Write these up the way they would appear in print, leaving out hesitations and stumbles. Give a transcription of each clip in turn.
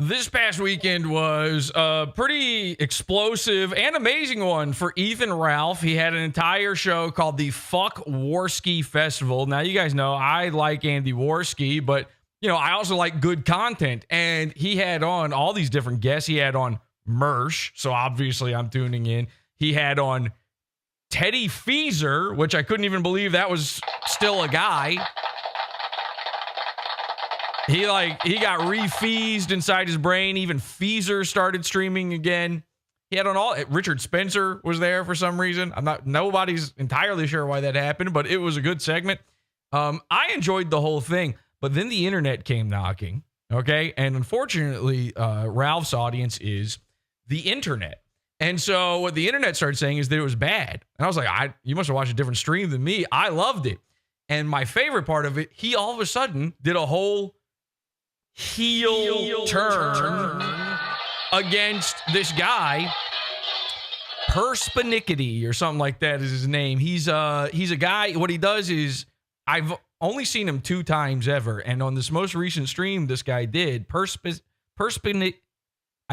This past weekend was a pretty explosive and amazing one for Ethan Ralph. He had an entire show called the Fuck Warski Festival. Now, you guys know I like Andy Warski, but, I also like good content. And he had on all these different guests. He had on Mersh, so obviously I'm tuning in. He had on Teddy Feezer, which I couldn't even believe that was still a guy. He got re-feezed inside his brain. Even Feezer started streaming again. He had on all. Richard Spencer was there for some reason. Nobody's entirely sure why that happened, but it was a good segment. I enjoyed the whole thing, but then the internet came knocking. Okay, and unfortunately, Ralph's audience is the internet, and so what the internet started saying is that it was bad. And I was like, you must have watched a different stream than me. I loved it, and my favorite part of it, he all of a sudden did a whole heel turn against this guy, Perspinicity or something like that is his name. He's a guy. What he does is, I've only seen him 2 times ever, and on this most recent stream, this guy did I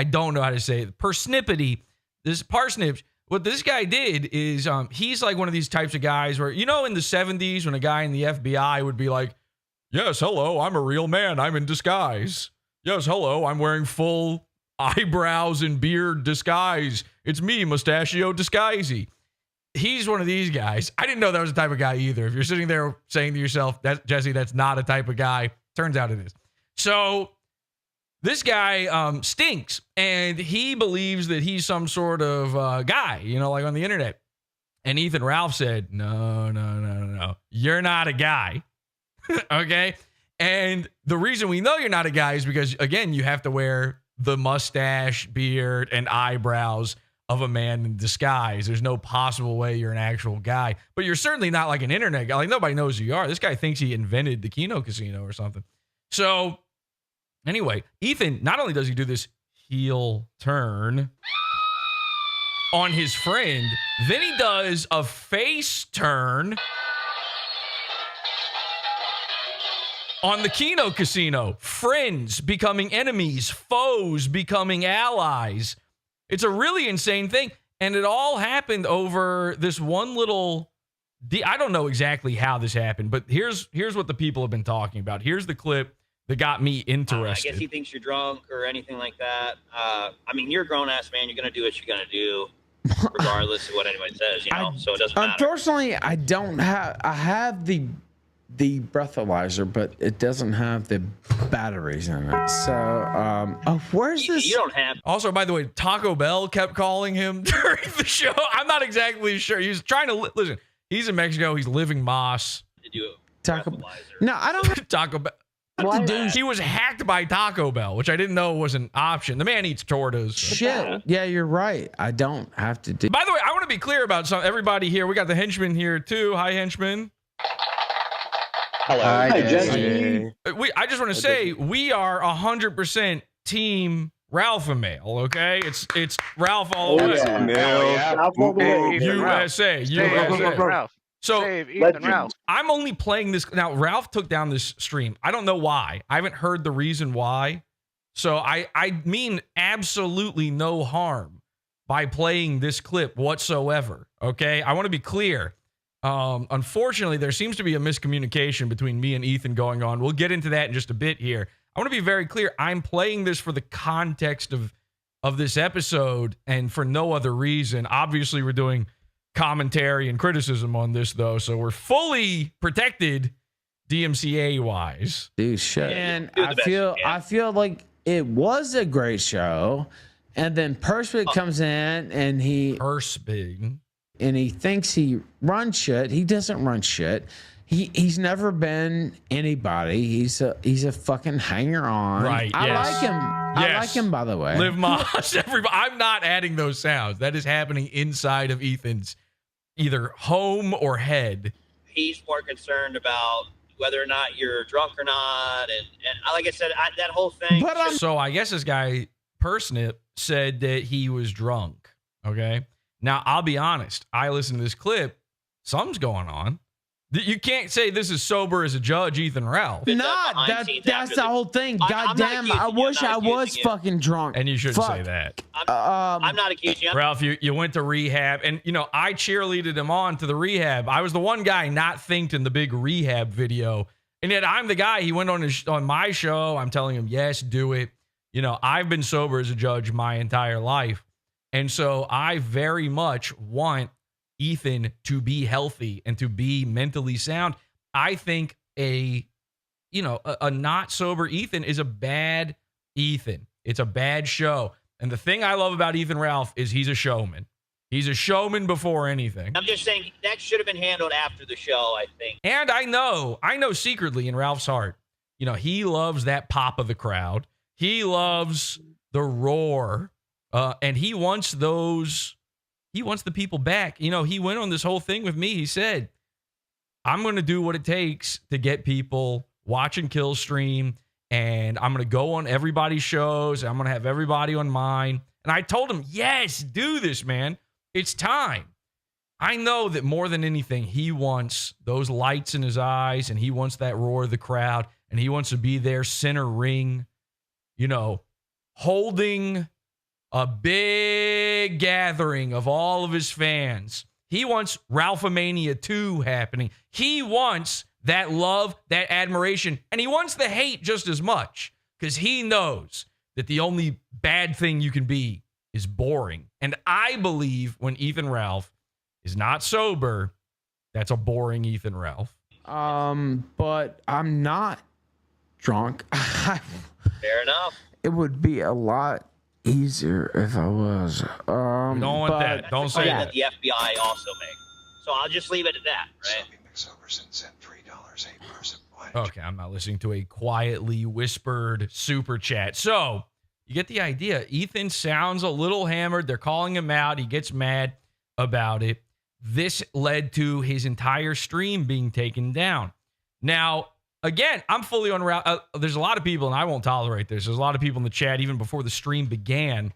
don't know how to say it. Persnippity. This parsnips. What this guy did is, he's like one of these types of guys where, in the 70s when a guy in the FBI would be like, yes, hello, I'm a real man. I'm in disguise. Yes, hello, I'm wearing full eyebrows and beard disguise. It's me, Mustachio Disguisey. He's one of these guys. I didn't know that was the type of guy either. If you're sitting there saying to yourself, Jesse, that's not a type of guy. Turns out it is. So this guy stinks, and he believes that he's some sort of guy, like on the internet. And Ethan Ralph said, no. You're not a guy. Okay. And the reason we know you're not a guy is because, again, you have to wear the mustache, beard, and eyebrows of a man in disguise. There's no possible way you're an actual guy, but you're certainly not like an internet guy. Like, nobody knows who you are. This guy thinks he invented the Kino Casino or something. So anyway, Ethan, not only does he do this heel turn on his friend, then he does a face turn on the Kino Casino. Friends becoming enemies, foes becoming allies. It's a really insane thing. And it all happened over this one little... I don't know exactly how this happened, but here's what the people have been talking about. Here's the clip that got me interested. I guess he thinks you're drunk or anything like that. You're a grown-ass man. You're going to do what you're going to do, regardless of what anybody says, so it doesn't matter. Unfortunately, I don't have... I have the breathalyzer, but it doesn't have the batteries in it. So, where's this? You don't have. Also, by the way, Taco Bell kept calling him during the show. I'm not exactly sure. He was trying to listen. He's in Mexico. He's living Moss. Did you Taco Bell? No, I don't. Taco Bell. What? He was hacked by Taco Bell, which I didn't know was an option. The man eats tortas. Shit. Yeah, you're right. I don't have to do. By the way, I want to be clear about everybody here. We got the henchman here too. Hi, henchman. Hello. Hi, Jesse. I just want to say we are 100% team Ralph Mail, okay? It's Ralph all the way. Ralph all the way. USA. Ralph. So Save Ethan Ralph. I'm only playing this now. Ralph took down this stream. I don't know why. I haven't heard the reason why. So I mean absolutely no harm by playing this clip whatsoever. Okay, I want to be clear. Unfortunately, there seems to be a miscommunication between me and Ethan going on. We'll get into that in just a bit here. I want to be very clear. I'm playing this for the context of this episode and for no other reason. Obviously, we're doing commentary and criticism on this, though, so we're fully protected DMCA wise. Dude, shit. And I feel like it was a great show, and then Perspig comes in and he thinks he runs shit. He doesn't run shit. He's never been anybody. He's a fucking hanger on. Right. I like him. I like him, by the way. Live Moss. Everybody. I'm not adding those sounds. That is happening inside of Ethan's either home or head. He's more concerned about whether or not you're drunk or not, and like I said, that whole thing. So I guess this guy Persnip said that he was drunk. Okay. Now I'll be honest. I listened to this clip. Something's going on. You can't say this is sober as a judge, Ethan Ralph. It's Nah, behind that, scenes that's after the the- whole thing. I'm not Goddamn, I accusing you, wish I'm I not was accusing you. fucking drunk. And you shouldn't Fuck. say that. I'm not accusing you. Ralph, you went to rehab, and I cheerleaded him on to the rehab. I was the one guy not thanked in the big rehab video, and yet I'm the guy. He went on my show. I'm telling him, yes, do it. I've been sober as a judge my entire life, and so I very much want Ethan to be healthy and to be mentally sound. I think a not sober Ethan is a bad Ethan. It's a bad show. And the thing I love about Ethan Ralph is he's a showman. He's a showman before anything. I'm just saying that should have been handled after the show, I think. And I know secretly in Ralph's heart, he loves that pop of the crowd. He loves the roar. And he wants the people back. He went on this whole thing with me. He said, I'm going to do what it takes to get people watching Killstream, and I'm going to go on everybody's shows. I'm going to have everybody on mine. And I told him, yes, do this, man. It's time. I know that more than anything, he wants those lights in his eyes, and he wants that roar of the crowd, and he wants to be there center ring, holding a big gathering of all of his fans. He wants Ralphomania 2 happening. He wants that love, that admiration, and he wants the hate just as much because he knows that the only bad thing you can be is boring. And I believe when Ethan Ralph is not sober, that's a boring Ethan Ralph. But I'm not drunk. Fair enough. It would be a lot easier if I was. We don't want but- that. Don't say Claim that. that the FBI also make. So I'll just leave it at that, right? Sophie McSilverson sent $3, 8 Okay, I'm not listening to a quietly whispered super chat. So you get the idea. Ethan sounds a little hammered. They're calling him out. He gets mad about it. This led to his entire stream being taken down. Now, again, I'm fully on route. There's a lot of people, and I won't tolerate this. There's a lot of people in the chat, even before the stream began,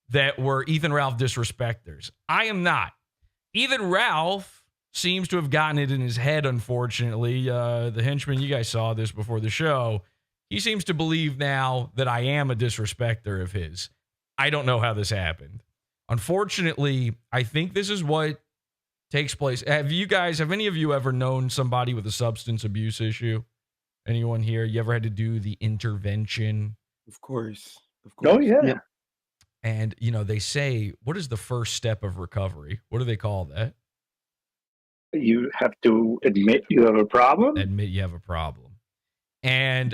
that were Ethan Ralph disrespecters. I am not. Ethan Ralph seems to have gotten it in his head, unfortunately. The henchman, you guys saw this before the show. He seems to believe now that I am a disrespecter of his. I don't know how this happened. Unfortunately, I think this is what takes place. Have any of you ever known somebody with a substance abuse issue? Anyone here? You ever had to do the intervention? Of course. Oh, yeah. And, they say, what is the first step of recovery? What do they call that? You have to admit you have a problem. Admit you have a problem. And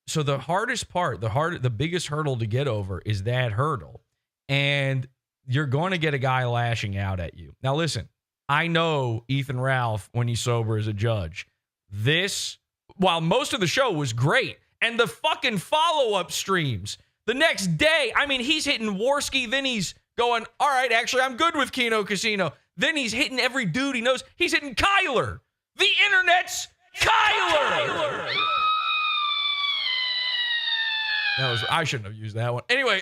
so the hardest part, the biggest hurdle to get over is that hurdle. And you're going to get a guy lashing out at you. Now, listen, I know Ethan Ralph when he's sober as a judge. While most of the show was great, and the fucking follow-up streams the next day, he's hitting Warski, then he's going, all right, actually, I'm good with Keno Casino. Then he's hitting every dude he knows. He's hitting Kyler. The internet's Kyler. I shouldn't have used that one. Anyway,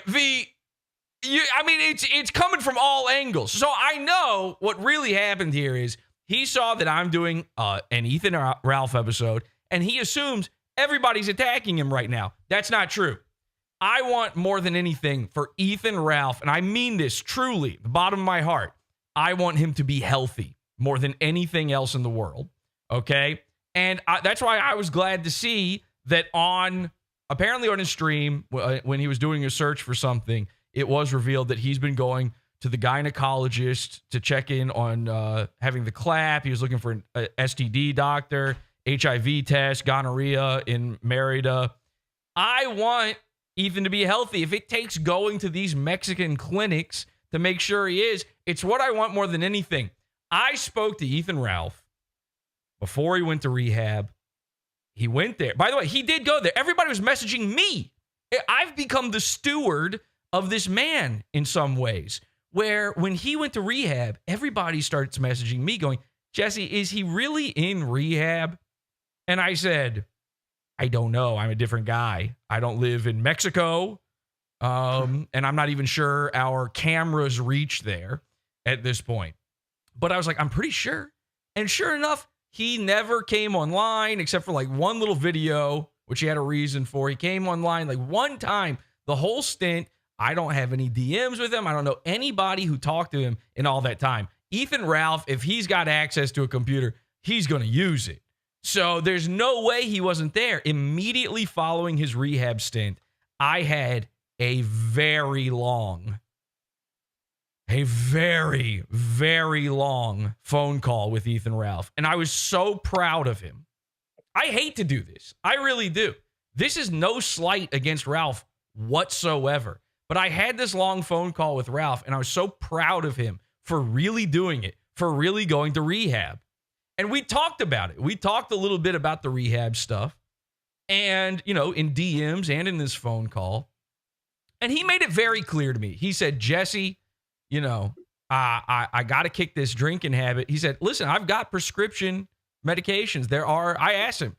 it's coming from all angles. So I know what really happened here is he saw that I'm doing an Ethan Ralph episode, and he assumes everybody's attacking him right now. That's not true. I want more than anything for Ethan Ralph, and I mean this truly, the bottom of my heart. I want him to be healthy more than anything else in the world, okay? And that's why I was glad to see that apparently on his stream, when he was doing a search for something, it was revealed that he's been going to the gynecologist to check in on having the clap. He was looking for an STD doctor, HIV test, gonorrhea in Merida. I want Ethan to be healthy. If it takes going to these Mexican clinics to make sure he is, it's what I want more than anything. I spoke to Ethan Ralph before he went to rehab. He went there. By the way, he did go there. Everybody was messaging me. I've become the steward of this man in some ways, where when he went to rehab, everybody starts messaging me going, Jesse, is he really in rehab? And I said, I don't know. I'm a different guy. I don't live in Mexico. And I'm not even sure our cameras reach there at this point. But I was like, I'm pretty sure. And sure enough, He never came online except for like one little video, which he had a reason for. He came online like one time the whole stint. I don't have any DMs with him. I don't know anybody who talked to him in all that time. Ethan Ralph, if he's got access to a computer, he's going to use it. So there's no way he wasn't there. Immediately following his rehab stint, I had a very, very long phone call with Ethan Ralph. And I was so proud of him. I hate to do this. I really do. This is no slight against Ralph whatsoever. But I had this long phone call with Ralph, and I was so proud of him for really doing it, for really going to rehab. And we talked about it. We talked a little bit about the rehab stuff. And, you know, in DMs and in this phone call. And he made it very clear to me. He said, Jesse, you know, I got to kick this drinking habit. He said, listen, I've got prescription medications. I asked him,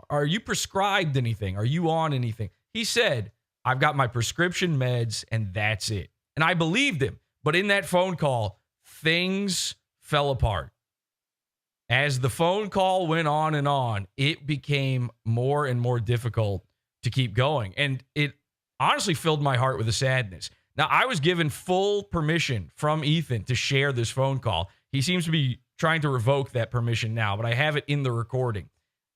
are you prescribed anything? Are you on anything? He said, I've got my prescription meds and that's it. And I believed him. But in that phone call, things fell apart. As the phone call went on, it became more and more difficult to keep going. And it honestly filled my heart with a sadness. Now, I was given full permission from Ethan to share this phone call. He seems to be trying to revoke that permission now, but I have it in the recording.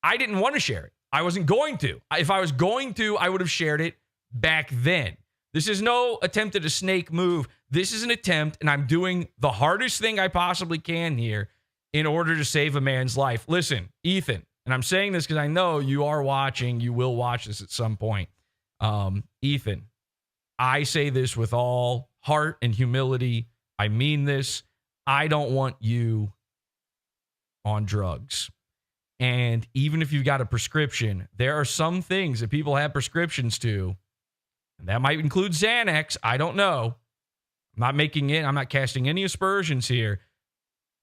I didn't want to share it. I wasn't going to. If I was going to, I would have shared it back then. This is no attempt at a snake move. This is an attempt, and I'm doing the hardest thing I possibly can here in order to save a man's life. Listen, Ethan, and I'm saying this because I know you are watching. You will watch this at some point. Ethan, I say this with all heart and humility. I mean this. I don't want you on drugs. And even if you've got a prescription, there are some things that people have prescriptions to. And that might include Xanax. I don't know. I'm not casting any aspersions here.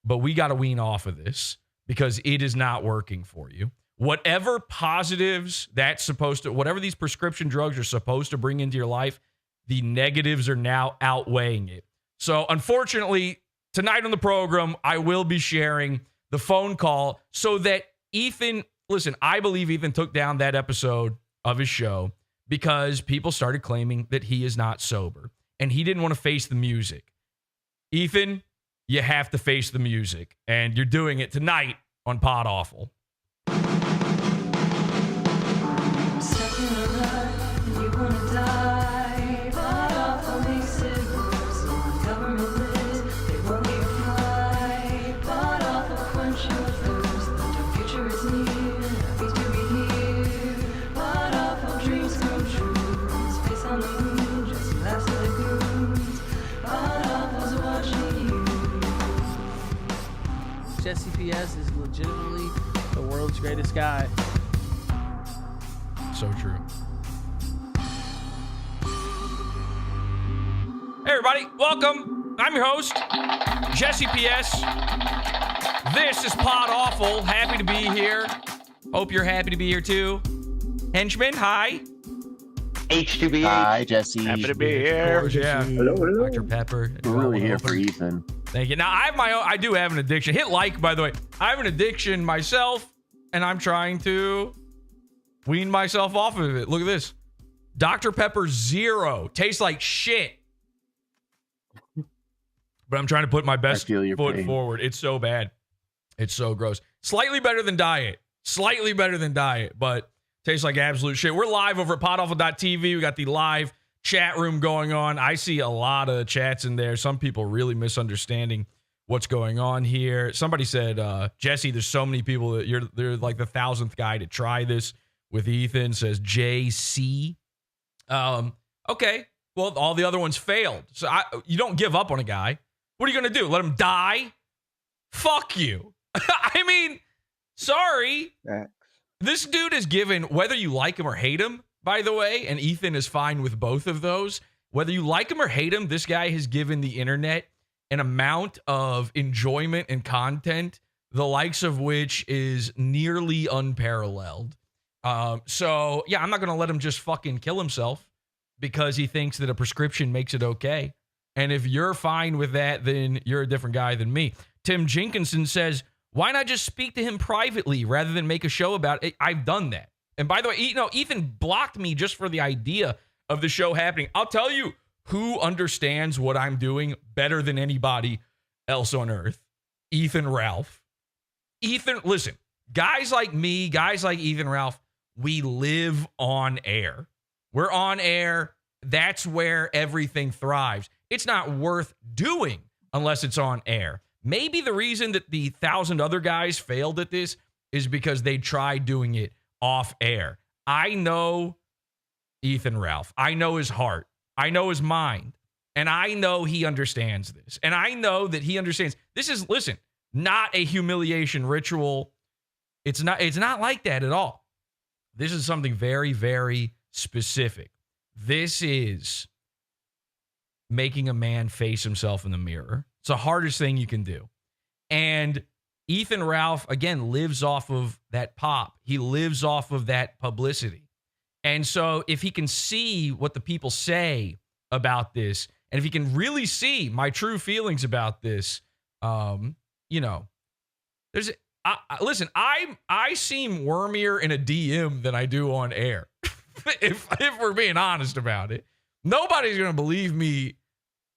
But we got to wean off of this because it is not working for you. Whatever positives whatever these prescription drugs are supposed to bring into your life, the negatives are now outweighing it. So unfortunately, tonight on the program, I will be sharing the phone call so that Ethan, listen, I believe Ethan took down that episode of his show because people started claiming that he is not sober and he didn't want to face the music. Ethan, you have to face the music, and you're doing it tonight on Podawful. Jesse PS is legitimately the world's greatest guy. So true. Hey everybody, welcome. I'm your host, Jesse PS. This is Podawful. Happy to be here. Hope you're happy to be here too. Henchman, hi. H2B. Hi, Jesse. Happy to be here. Of course, yeah. Hello. Dr. Pepper. We're really here for Ethan. Thank you. Now, I do have an addiction. Hit like, by the way. I have an addiction myself, and I'm trying to wean myself off of it. Look at this. Dr. Pepper Zero. Tastes like shit. But I'm trying to put my best foot forward. It's so bad. It's so gross. Slightly better than diet. But tastes like absolute shit. We're live over at podawful.tv. We got the live chat room going on. I see a lot of chats in there. Some people really misunderstanding what's going on here. Somebody said, Jesse, there's so many people that they're like the 1,000th guy to try this with Ethan, says JC. Okay. Well, all the other ones failed. So you don't give up on a guy. What are you going to do? Let him die? Fuck you. I mean, sorry. This dude is given, whether you like him or hate him, by the way, and Ethan is fine with both of those. Whether you like him or hate him, this guy has given the internet an amount of enjoyment and content, the likes of which is nearly unparalleled. So, yeah, I'm not going to let him just fucking kill himself because he thinks that a prescription makes it okay. And if you're fine with that, then you're a different guy than me. Tim Jenkinson says, Why not just speak to him privately rather than make a show about it? I've done that. And by the way, Ethan blocked me just for the idea of the show happening. I'll tell you who understands what I'm doing better than anybody else on earth. Ethan Ralph. Ethan, listen, guys like me, guys like Ethan Ralph, we live on air. We're on air. That's where everything thrives. It's not worth doing unless it's on air. Maybe the reason that the 1,000 other guys failed at this is because they tried doing it off air. I know Ethan Ralph. I know his heart. I know his mind. And I know he understands this. And I know that he understands. This is, listen, not a humiliation ritual. It's not like that at all. This is something very, very specific. This is making a man face himself in the mirror. It's the hardest thing you can do. And Ethan Ralph, again, lives off of that pop. He lives off of that publicity. And so if he can see what the people say about this, and if he can really see my true feelings about this, listen, I seem wormier in a DM than I do on air. if we're being honest about it, nobody's going to believe me.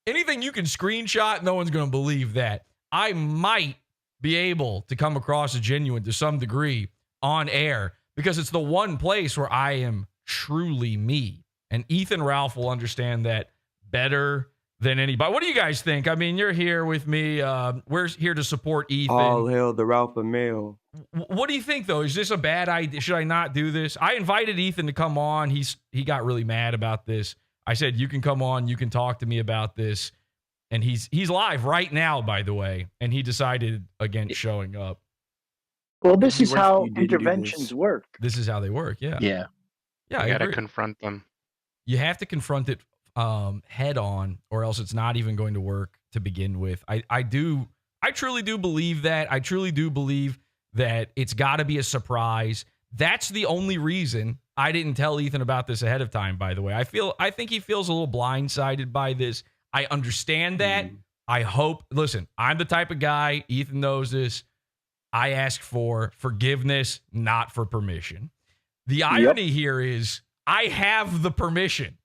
Anything you can screenshot, no one's going to believe that. I might be able to come across as genuine to some degree on air because it's the one place where I am truly me. And Ethan Ralph will understand that better than anybody. What do you guys think? I mean, you're here with me. We're here to support Ethan. All hail the Ralph male. What do you think, though? Is this a bad idea? Should I not do this? I invited Ethan to come on. He got really mad about this. I said, you can come on. You can talk to me about this. And he's live right now, by the way. And he decided against showing up. Well, this is how You did do interventions this. work. This is how they work. Yeah. Yeah. Yeah. I You gotta agree. confront them. You have to confront it head on, or else it's not even going to work to begin with. I truly do believe that. I truly do believe that it's got to be a surprise. That's the only reason I didn't tell Ethan about this ahead of time, by the way. I think he feels a little blindsided by this. I understand that. I hope, listen, I'm the type of guy, Ethan knows this. I ask for forgiveness, not for permission. The irony here is I have the permission.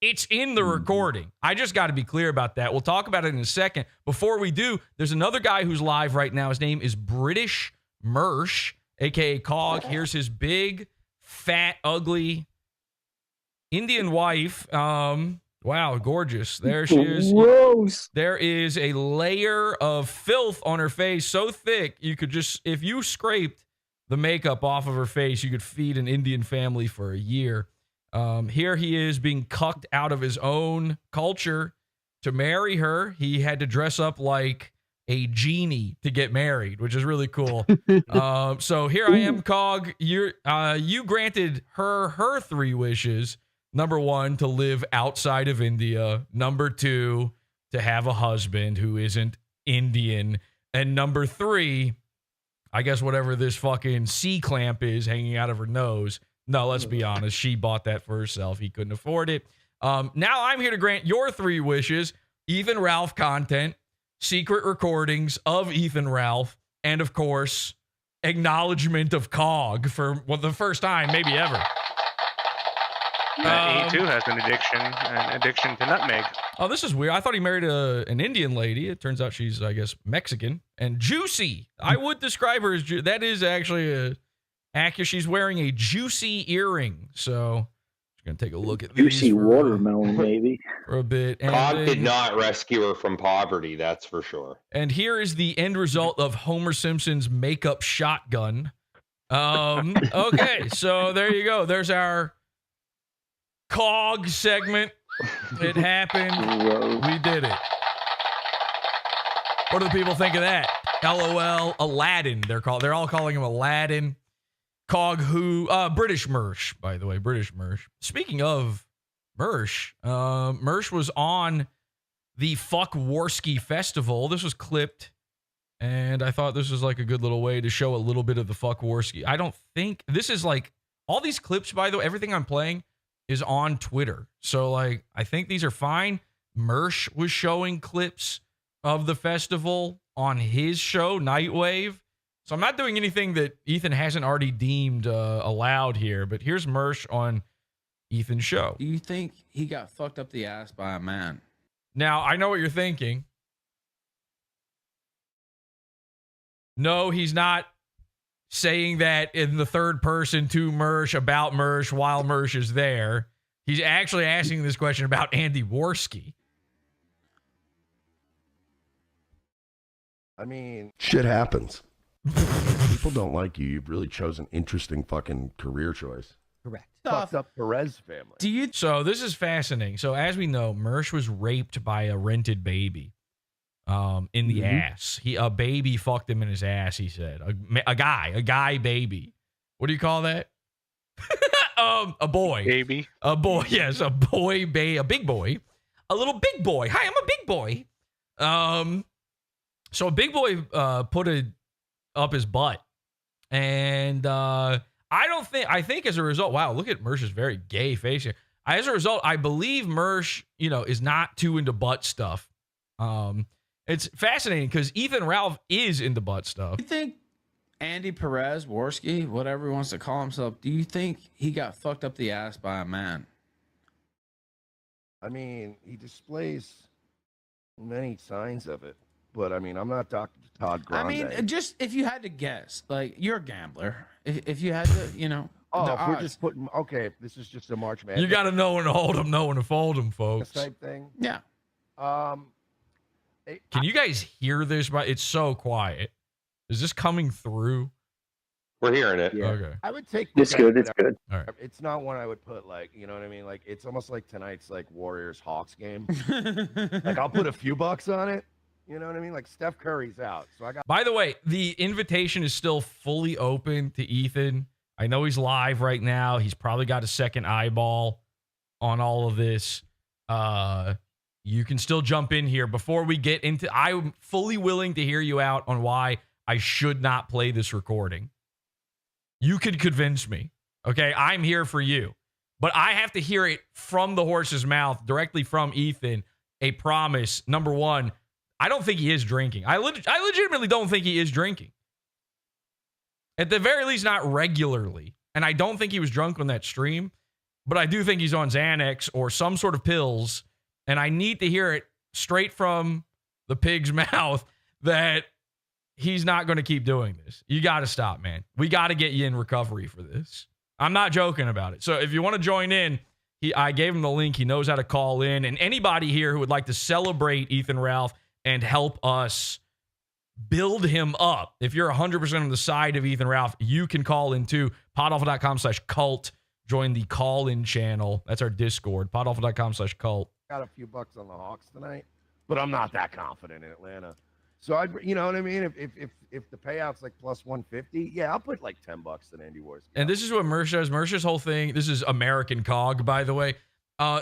It's in the recording. I just got to be clear about that. We'll talk about it in a second. Before we do, there's another guy who's live right now. His name is British Mersh, a.k.a. Cog. Here's his big, fat, ugly Indian wife. Wow, gorgeous. There she is. Gross. There is a layer of filth on her face so thick you could just, if you scraped the makeup off of her face, you could feed an Indian family for a year. Here he is being cucked out of his own culture to marry her. He had to dress up like a genie to get married, which is really cool. So here I am, Cog. You granted her 3 wishes. Number 1, to live outside of India. Number 2, to have a husband who isn't Indian. And number 3, I guess whatever this fucking C-clamp is hanging out of her nose. No, let's be honest. She bought that for herself. He couldn't afford it. Now I'm here to grant your 3 wishes. Ethan Ralph content, secret recordings of Ethan Ralph, and of course, acknowledgement of Cog for the first time, maybe ever. He too has an addiction to nutmeg. Oh, this is weird. I thought he married an Indian lady. It turns out she's, I guess, Mexican and juicy. I would describe her as that is actually accurate. She's wearing a juicy earring. So just gonna take a look at Juicy these watermelon, maybe. for a bit. And Cog then- did not rescue her from poverty, that's for sure. And here is the end result of Homer Simpson's makeup shotgun. Okay, so there you go. There's our Cog segment. It happened. Gross. We did it. What do the people think of that? LOL, Aladdin. They're all calling him Aladdin. Cog who? British Mersh, by the way. British Mersh. Speaking of Mersh, Mersh was on the Fuck Warski Festival. This was clipped, and I thought this was like a good little way to show a little bit of the Fuck Warski. I don't think this is like all these clips, by the way, everything I'm playing is on Twitter. So like I think these are fine. Mersh was showing clips of the festival on his show, Nightwave. So I'm not doing anything that Ethan hasn't already deemed allowed here, but here's Mersh on Ethan's show. Do you think he got fucked up the ass by a man? Now, I know what you're thinking. No, he's not saying that in the third person to Mersh about Mersh while Mersh is there. He's actually asking this question about Andy Worski. I mean, shit happens. People don't like you. You've really chosen interesting fucking career choice. Correct. Fucked up Perez family. So this is fascinating. So as we know, Mersh was raped by a rented baby in the ass. A baby fucked him in his ass, he said. A guy baby. What do you call that? A boy. Baby. A boy, yes, a boy, a big boy. A little big boy. Hi, I'm a big boy. So a big boy put it up his butt. And I think as a result, wow, look at Mersh's very gay face here. As a result, I believe Mersh, is not too into butt stuff. It's fascinating because Ethan Ralph is into butt stuff. Do you think Andy Perez, Worski, whatever he wants to call himself, do you think he got fucked up the ass by a man? I mean, he displays many signs of it. But, I mean, I'm not Dr. Todd Grande. I mean, just if you had to guess, like, you're a gambler. If you had to, Oh, the if we're odds. just putting, okay, if this is just a March Madness. You got to know when to hold them, know when to fold them, folks. Type thing. Yeah. Can you guys hear this? It's so quiet. Is this coming through? We're hearing it. Yeah. Okay. I would take. It's good. It's good. All right. It's not one I would put like, you know what I mean? Like, it's almost like tonight's like Warriors Hawks game. Like, I'll put a few bucks on it. You know what I mean? Like, Steph Curry's out, so I got. By the way, the invitation is still fully open to Ethan. I know he's live right now. He's probably got a second eyeball on all of this. You can still jump in here before we get into. I'm fully willing to hear you out on why I should not play this recording. You could convince me. Okay, I'm here for you. But I have to hear it from the horse's mouth, directly from Ethan, a promise. Number one, I don't think he is drinking. I legitimately don't think he is drinking. At the very least, not regularly. And I don't think he was drunk on that stream. But I do think he's on Xanax or some sort of pills. And I need to hear it straight from the pig's mouth that he's not going to keep doing this. You got to stop, man. We got to get you in recovery for this. I'm not joking about it. So if you want to join in, I gave him the link. He knows how to call in. And anybody here who would like to celebrate Ethan Ralph and help us build him up, if you're 100% on the side of Ethan Ralph, you can call in too. Podawful.com/cult. Join the call-in channel. That's our Discord. Podawful.com/cult. Got a few bucks on the Hawks tonight, but I'm not that confident in Atlanta. So you know what I mean? If the payout's like plus 150, yeah, I'll put like $10 on Andy Worski. And this is what Mersh does. Mersh's whole thing, this is American Cog, by the way.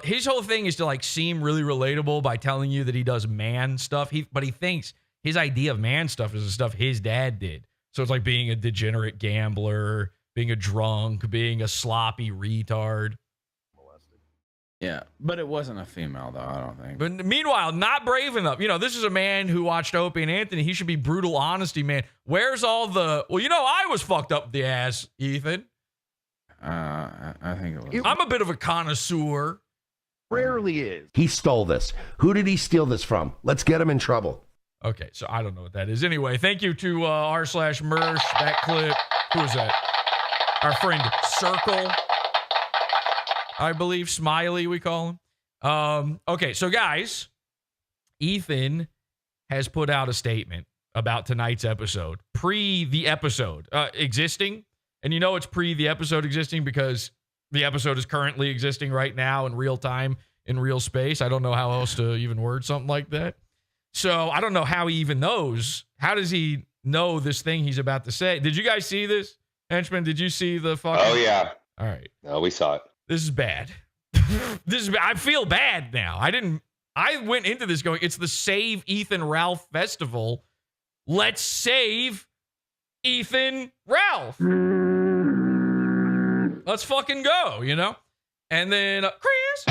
His whole thing is to like seem really relatable by telling you that he does man stuff. But he thinks his idea of man stuff is the stuff his dad did. So it's like being a degenerate gambler, being a drunk, being a sloppy retard. Yeah, but it wasn't a female, though, I don't think. But meanwhile, not brave enough. This is a man who watched Opie and Anthony. He should be brutal honesty, man. Where's all the, I was fucked up the ass, Ethan. I think it was. I'm a bit of a connoisseur. Rarely is. He stole this. Who did he steal this from? Let's get him in trouble. Okay, so I don't know what that is. Anyway, thank you to r/Mersh, that clip. Who is that? Our friend Circle, I believe. Smiley, we call him. Okay, so guys, Ethan has put out a statement about tonight's episode, pre the episode existing. And it's pre the episode existing because the episode is currently existing right now in real time, in real space. I don't know how else to even word something like that. So I don't know how he even knows. How does he know this thing he's about to say? Did you guys see this? Henchman, did you see the fucking... Oh, yeah. All right. No, we saw it. This is bad. I feel bad now. I went into this going, it's the Save Ethan Ralph Festival. Let's save Ethan Ralph. Let's fucking go, And then Chris.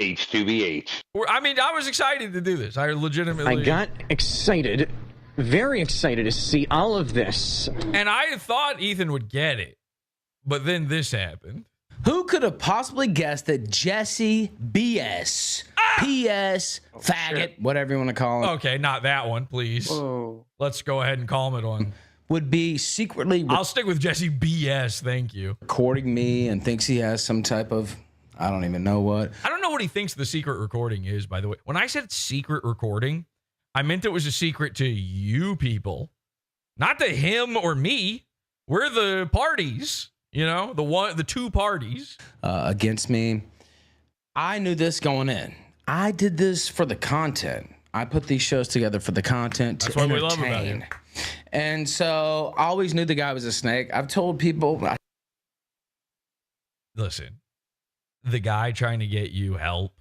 H2BH. I mean, I was excited to do this. I legitimately. I got excited, very excited to see all of this. And I thought Ethan would get it. But then this happened. Who could have possibly guessed that Jesse BS, PS, faggot, whatever you want to call him, Okay, not that one, please. Whoa. Let's go ahead and calm it on. would be secretly I'll stick with Jesse BS. Thank you. recording me and thinks he has some type of, I don't even know what. I don't know what he thinks the secret recording is, by the way. When I said secret recording, I meant it was a secret to you people, not to him or me. We're the parties, you know, the two parties Against me. I knew this going in. I did this for the content. I put these shows together for the content to That's what we love about entertain. you. And so I always knew the guy was a snake. I've told people. Listen, the guy trying to get you help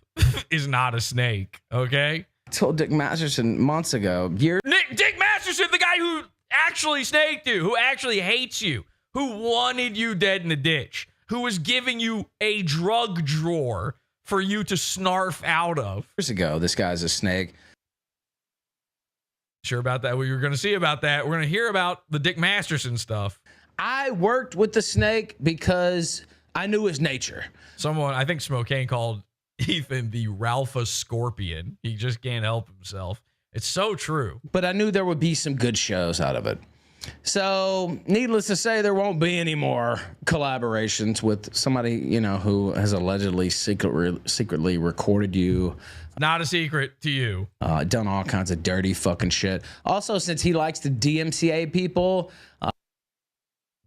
is not a snake, okay? I told Dick Masterson months ago, Dick Masterson, the guy who actually snaked you, who actually hates you, who wanted you dead in the ditch, who was giving you a drug drawer for you to snarf out of. years ago, this guy's a snake. Sure about that? What you're going to see about that? We're going to hear about the Dick Masterson stuff. I worked with the snake because I knew his nature. Someone, I think Smokane called Ethan the Ralpha Scorpion. He just can't help himself. It's so true. But I knew there would be some good shows out of it. So, needless to say, there won't be any more collaborations with somebody, you know, who has allegedly secretly recorded you. Not a secret to you. Done all kinds of dirty fucking shit. Also, since he likes to DMCA people,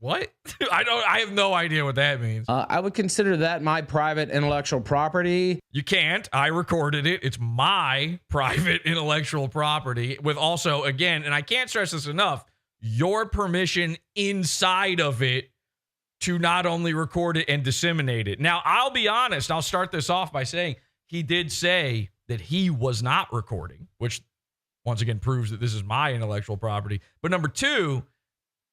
What? I have no idea what that means. I would consider that my private intellectual property. You can't. I recorded it. It's my private intellectual property with also, again, and I can't stress this enough, your permission inside of it to not only record it and disseminate it. Now, I'll be honest. I'll start this off by saying he did say that he was not recording, which once again proves that this is my intellectual property. But number two,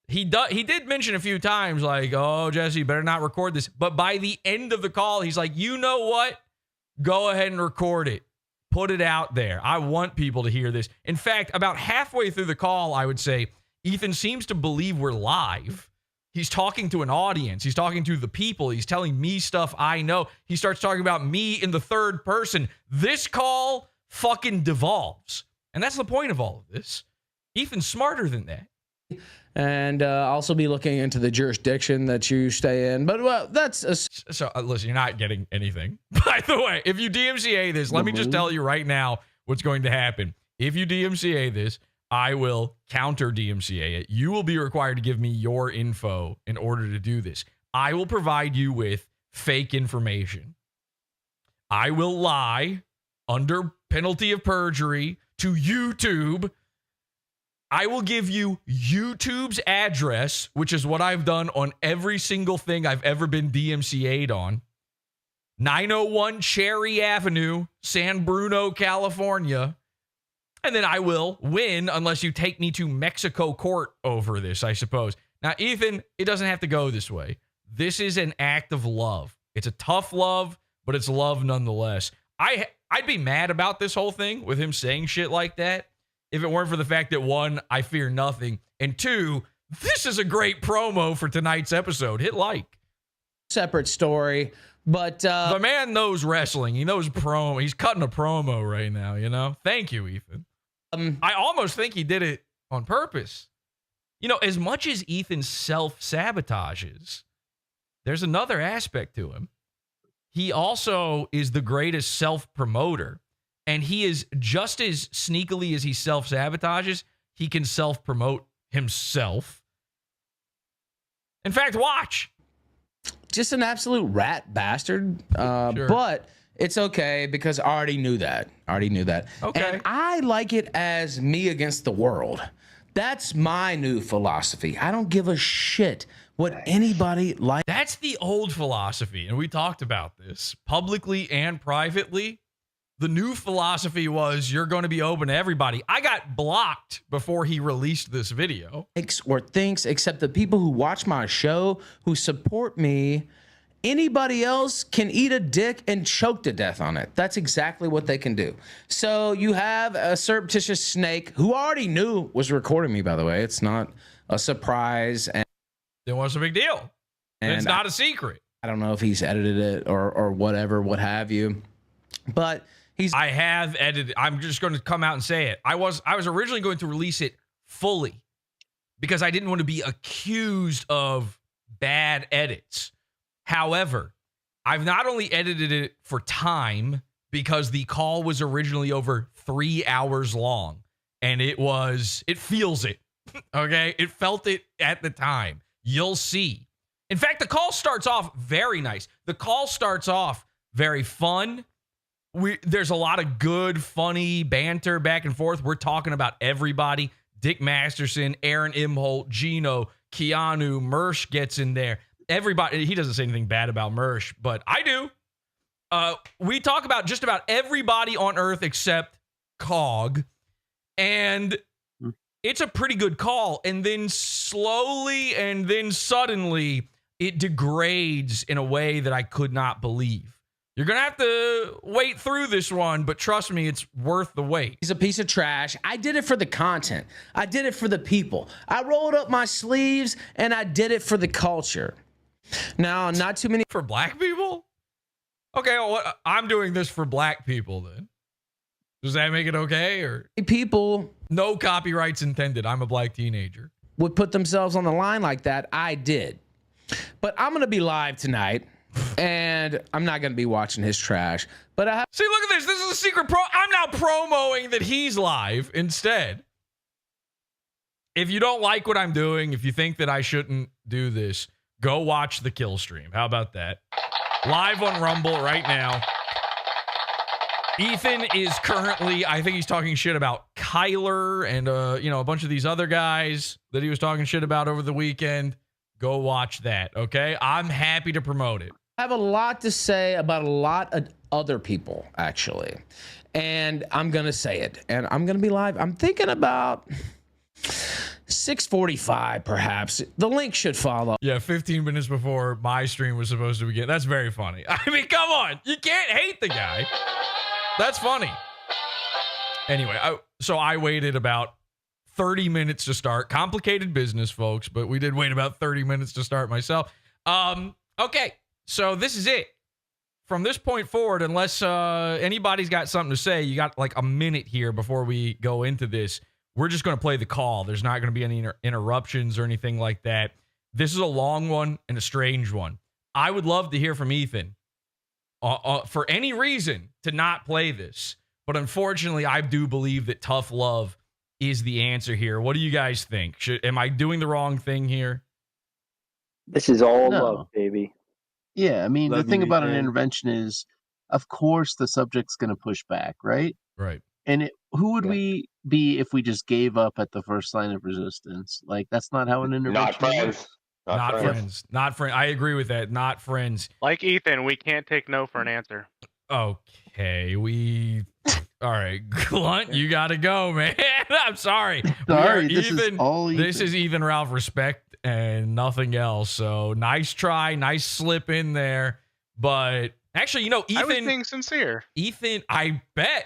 he did mention a few times like, oh, Jesse, you better not record this. But by the end of the call, he's like, you know what? Go ahead and record it. Put it out there. I want people to hear this. In fact, about halfway through the call, I would say, Ethan seems to believe we're live. He's talking to an audience. He's talking to the people. He's telling me stuff I know. He starts talking about me in the third person. This call fucking devolves. And that's the point of all of this. Ethan's smarter than that. And also be looking into the jurisdiction that you stay in. But, well, that's So, listen, you're not getting anything. By the way, if you DMCA this, let me just tell you right now what's going to happen. If you DMCA this, I will counter DMCA it. You will be required to give me your info in order to do this. I will provide you with fake information. I will lie under penalty of perjury to YouTube. I will give you YouTube's address, which is what I've done on every single thing I've ever been DMCA'd on. 901 Cherry Avenue, San Bruno, California. And then I will win unless you take me to Mexico court over this, I suppose. Now, Ethan, it doesn't have to go this way. This is an act of love. It's a tough love, but it's love nonetheless. I'd be mad about this whole thing with him saying shit like that if it weren't for the fact that, one, I fear nothing, and two, this is a great promo for tonight's episode. Hit like. separate story. But the man knows wrestling. He knows promo. He's cutting a promo right now, you know? Thank you, Ethan. I almost think he did it on purpose. You know, as much as Ethan self-sabotages, there's another aspect to him. He also is the greatest self-promoter. And he is just as sneakily as he self-sabotages, he can self-promote himself. In fact, watch. Just an absolute rat bastard. Sure. But it's okay because I already knew that. Okay. And I like it as me against the world. That's my new philosophy. I don't give a shit what anybody likes. That's the old philosophy. And we talked about this publicly and privately. The new philosophy was you're going to be open to everybody. I got blocked before he released this video. Or thinks, except the people who watch my show, who support me Anybody else can eat a dick and choke to death on it. That's exactly what they can do. So you have a surreptitious snake who already knew was recording me, by the way. It's not a surprise. And It was a big deal. And it's not a secret. I don't know if he's edited it or whatever, what have you. But I have edited. I'm just going to come out and say it. I was originally going to release it fully because I didn't want to be accused of bad edits. However, I've not only edited it for time because the call was originally over 3 hours long, and it feels it. Okay? It felt it at the time. You'll see. In fact, the call starts off very nice. The call starts off very fun. There's a lot of good, funny banter back and forth. We're talking about everybody. Dick Masterson, Aaron Imholt, Gino, Keanu, Mersh gets in there. Everybody, he doesn't say anything bad about Mersh, but I do. We talk about just about everybody on Earth except Cog. And it's a pretty good call. And then slowly and then suddenly it degrades in a way that I could not believe. You're going to have to wait through this one, but trust me, it's worth the wait. He's a piece of trash. I did it for the content. I did it for the people. I rolled up my sleeves and I did it for the culture. Now, not too many. For black people? Okay, well, I'm doing this for black people then. Does that make it okay? Or people? No copyrights intended. I'm a black teenager. Would put themselves on the line like that. I did. But I'm going to be live tonight. And I'm not going to be watching his trash. But I have. See, look at this. This is a secret pro. I'm now promoting that he's live instead. If you don't like what I'm doing, if you think that I shouldn't do this, go watch the kill stream. How about that? Live on Rumble right now. Ethan is currently, I think he's talking shit about Kyler and, a bunch of these other guys that he was talking shit about over the weekend. Go watch that, okay? I'm happy to promote it. I have a lot to say about a lot of other people, actually. And I'm going to say it. And I'm going to be live. I'm thinking about 6:45, perhaps. The link should follow. Yeah, 15 minutes before my stream was supposed to begin. That's very funny. I mean, come on. You can't hate the guy. That's funny. Anyway, so I waited about 30 minutes to start. Complicated business, folks, but we did wait about 30 minutes to start myself. Okay, so this is it. From this point forward, unless anybody's got something to say, you got like a minute here before we go into this. We're just going to play the call. There's not going to be any interruptions or anything like that. This is a long one and a strange one. I would love to hear from Ethan for any reason to not play this. But unfortunately, I do believe that tough love is the answer here. What do you guys think? Am I doing the wrong thing here? This is all love, baby. Yeah, I mean, Love the thing you, about an man. intervention is, of course, the subject's going to push back, right? Right. And who would we be if we just gave up at the first line of resistance? Like, that's not how an intervention Not friends. works. Not friends. Not friends. I agree with that. Not friends. Like Ethan, we can't take no for an answer. Okay, all right, Glunt, you got to go, man. I'm sorry. Sorry, this is all This Ethan. is Ethan Ralph respect and nothing else. So nice try, nice slip in there. But actually, I was Ethan, being sincere. I bet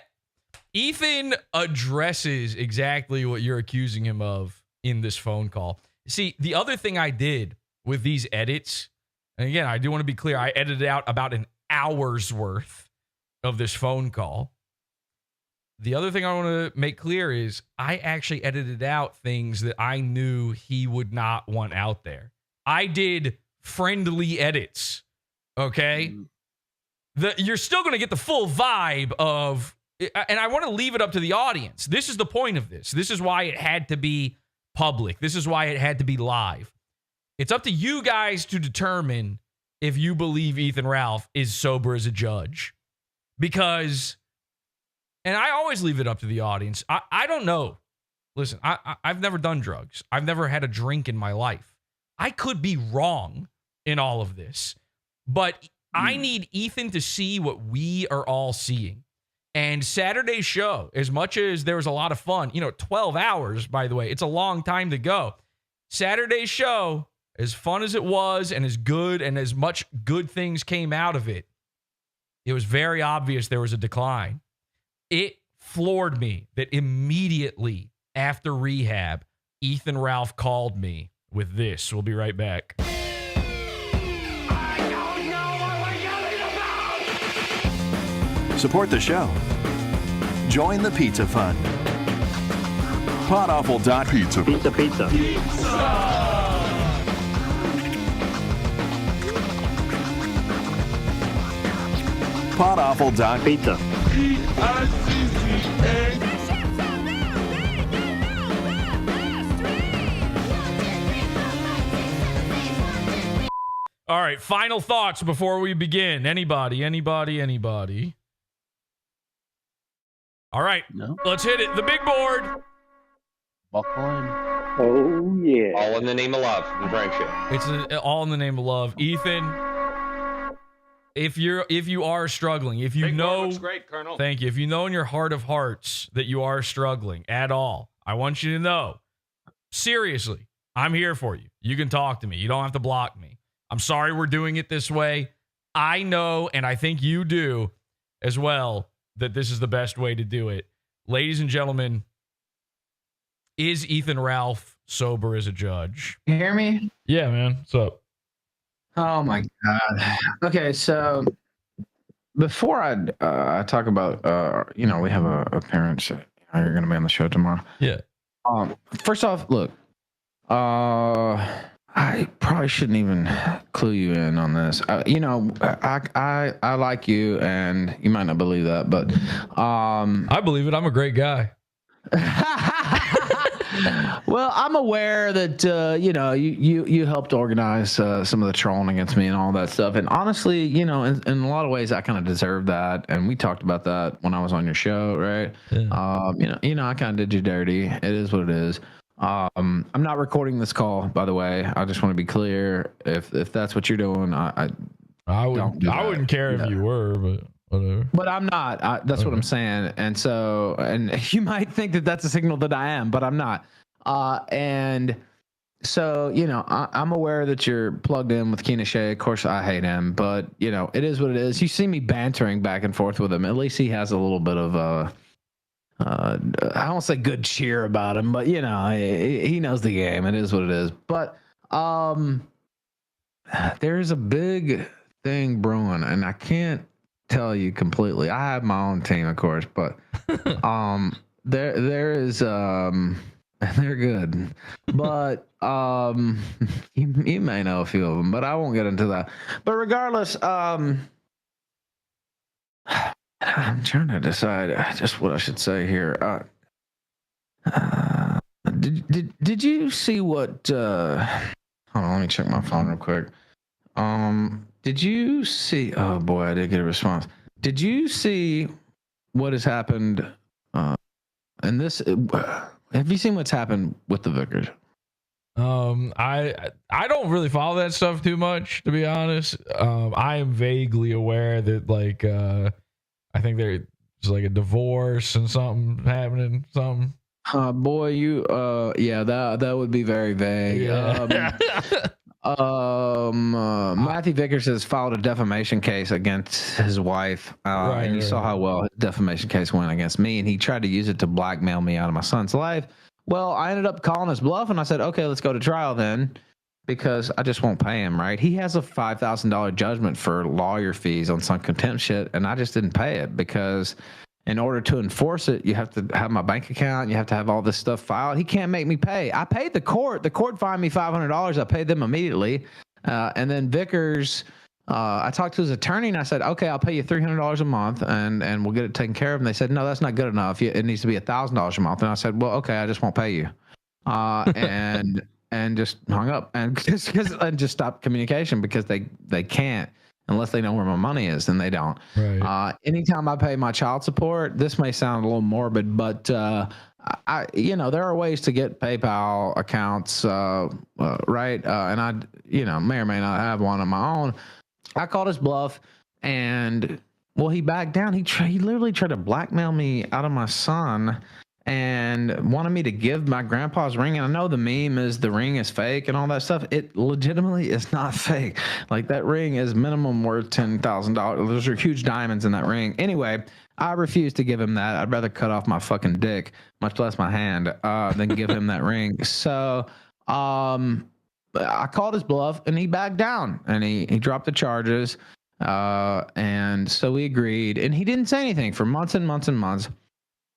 Ethan addresses exactly what you're accusing him of in this phone call. See, the other thing I did with these edits, and again, I do want to be clear, I edited out about an hour's worth of this phone call. The other thing I want to make clear is I actually edited out things that I knew he would not want out there. I did friendly edits, okay? You're still going to get the full vibe of, and I want to leave it up to the audience. This is the point of this. This is why it had to be public. This is why it had to be live. It's up to you guys to determine if you believe Ethan Ralph is sober as a judge. Because, and I always leave it up to the audience. I don't know. Listen, I've never done drugs. I've never had a drink in my life. I could be wrong in all of this. But I need Ethan to see what we are all seeing. And Saturday's show, as much as there was a lot of fun, 12 hours, by the way, it's a long time to go. Saturday's show as fun as it was and as good and as much good things came out of it, it was very obvious there was a decline. It floored me that immediately after rehab, Ethan Ralph called me with this. We'll be right back. Support the show. Join the Pizza Fund. Podawful.pizza. Pizza, pizza. Podawful.pizza. All right, final thoughts before we begin. Anybody? All right, No. let's hit it. The big board. Buckle in. Oh, yeah. All in the name of love and friendship. It's all in the name of love. Ethan, if you are struggling, if you Big board know, looks great, Colonel. thank you. If you know in your heart of hearts that you are struggling at all, I want you to know, seriously, I'm here for you. You can talk to me. You don't have to block me. I'm sorry we're doing it this way. I know, and I think you do as well, that this is the best way to do it. Ladies and gentlemen, is Ethan Ralph sober as a judge? You hear me? Yeah, man. What's up? Oh my God. Okay, so before I talk about, we have a parents. You're going to be on the show tomorrow. Yeah. First off, look, I probably shouldn't even clue you in on this. I like you, and you might not believe that, but I believe it. I'm a great guy. Well, I'm aware that you helped organize some of the trolling against me and all that stuff. And honestly, in a lot of ways, I kind of deserve that. And we talked about that when I was on your show, right? Yeah. I kind of did you dirty. It is what it is. I'm not recording this call, by the way. I just want to be clear. If that's what you're doing, I wouldn't care if you were, but whatever. But I'm not. That's what I'm saying. And so, and you might think that that's a signal that I am, but I'm not. And so, I'm aware that you're plugged in with Keena Shea. Of course, I hate him, but it is what it is. You see me bantering back and forth with him. At least he has a little bit of I won't say good cheer about him, but he knows the game. It is what it is. But there's a big thing brewing, and I can't tell you completely. I have my own team, of course, but there is they're good, but you may know a few of them, but I won't get into that. But regardless, I'm trying to decide just what I should say here. Did you see what? Hold on, let me check my phone real quick. Did you see? Oh boy, I did get a response. Did you see what has happened? And this, have you seen what's happened with the Vickers? I don't really follow that stuff too much, to be honest. I am vaguely aware that I think there's like a divorce and something happening. Boy, that would be very vague. Yeah. Matthew Vickers has filed a defamation case against his wife, and you saw how well his defamation case went against me, and he tried to use it to blackmail me out of my son's life. Well, I ended up calling his bluff, and I said, okay, let's go to trial then, because I just won't pay him, right? He has a $5,000 judgment for lawyer fees on some contempt shit, and I just didn't pay it because in order to enforce it, you have to have my bank account. You have to have all this stuff filed. He can't make me pay. I paid the court. The court fined me $500. I paid them immediately. And then Vickers, I talked to his attorney and I said, okay, I'll pay you $300 a month and we'll get it taken care of. And they said, no, that's not good enough. It needs to be $1,000 a month. And I said, well, okay, I just won't pay you. And just hung up and just stopped communication because they can't. Unless they know where my money is, then they don't. Right. Anytime I pay my child support, this may sound a little morbid, but there are ways to get PayPal accounts, right? And I, may or may not have one of my own. I called his bluff, and he backed down. He literally tried to blackmail me out of my son, and wanted me to give my grandpa's ring. And I know the meme is the ring is fake and all that stuff. It legitimately is not fake. Like, that ring is minimum worth $10,000. Those are huge diamonds in that ring. Anyway, I refuse to give him that. I'd rather cut off my fucking dick, much less my hand, than give him that ring. So I called his bluff, and he backed down, and he dropped the charges. And so we agreed, and he didn't say anything for months and months and months.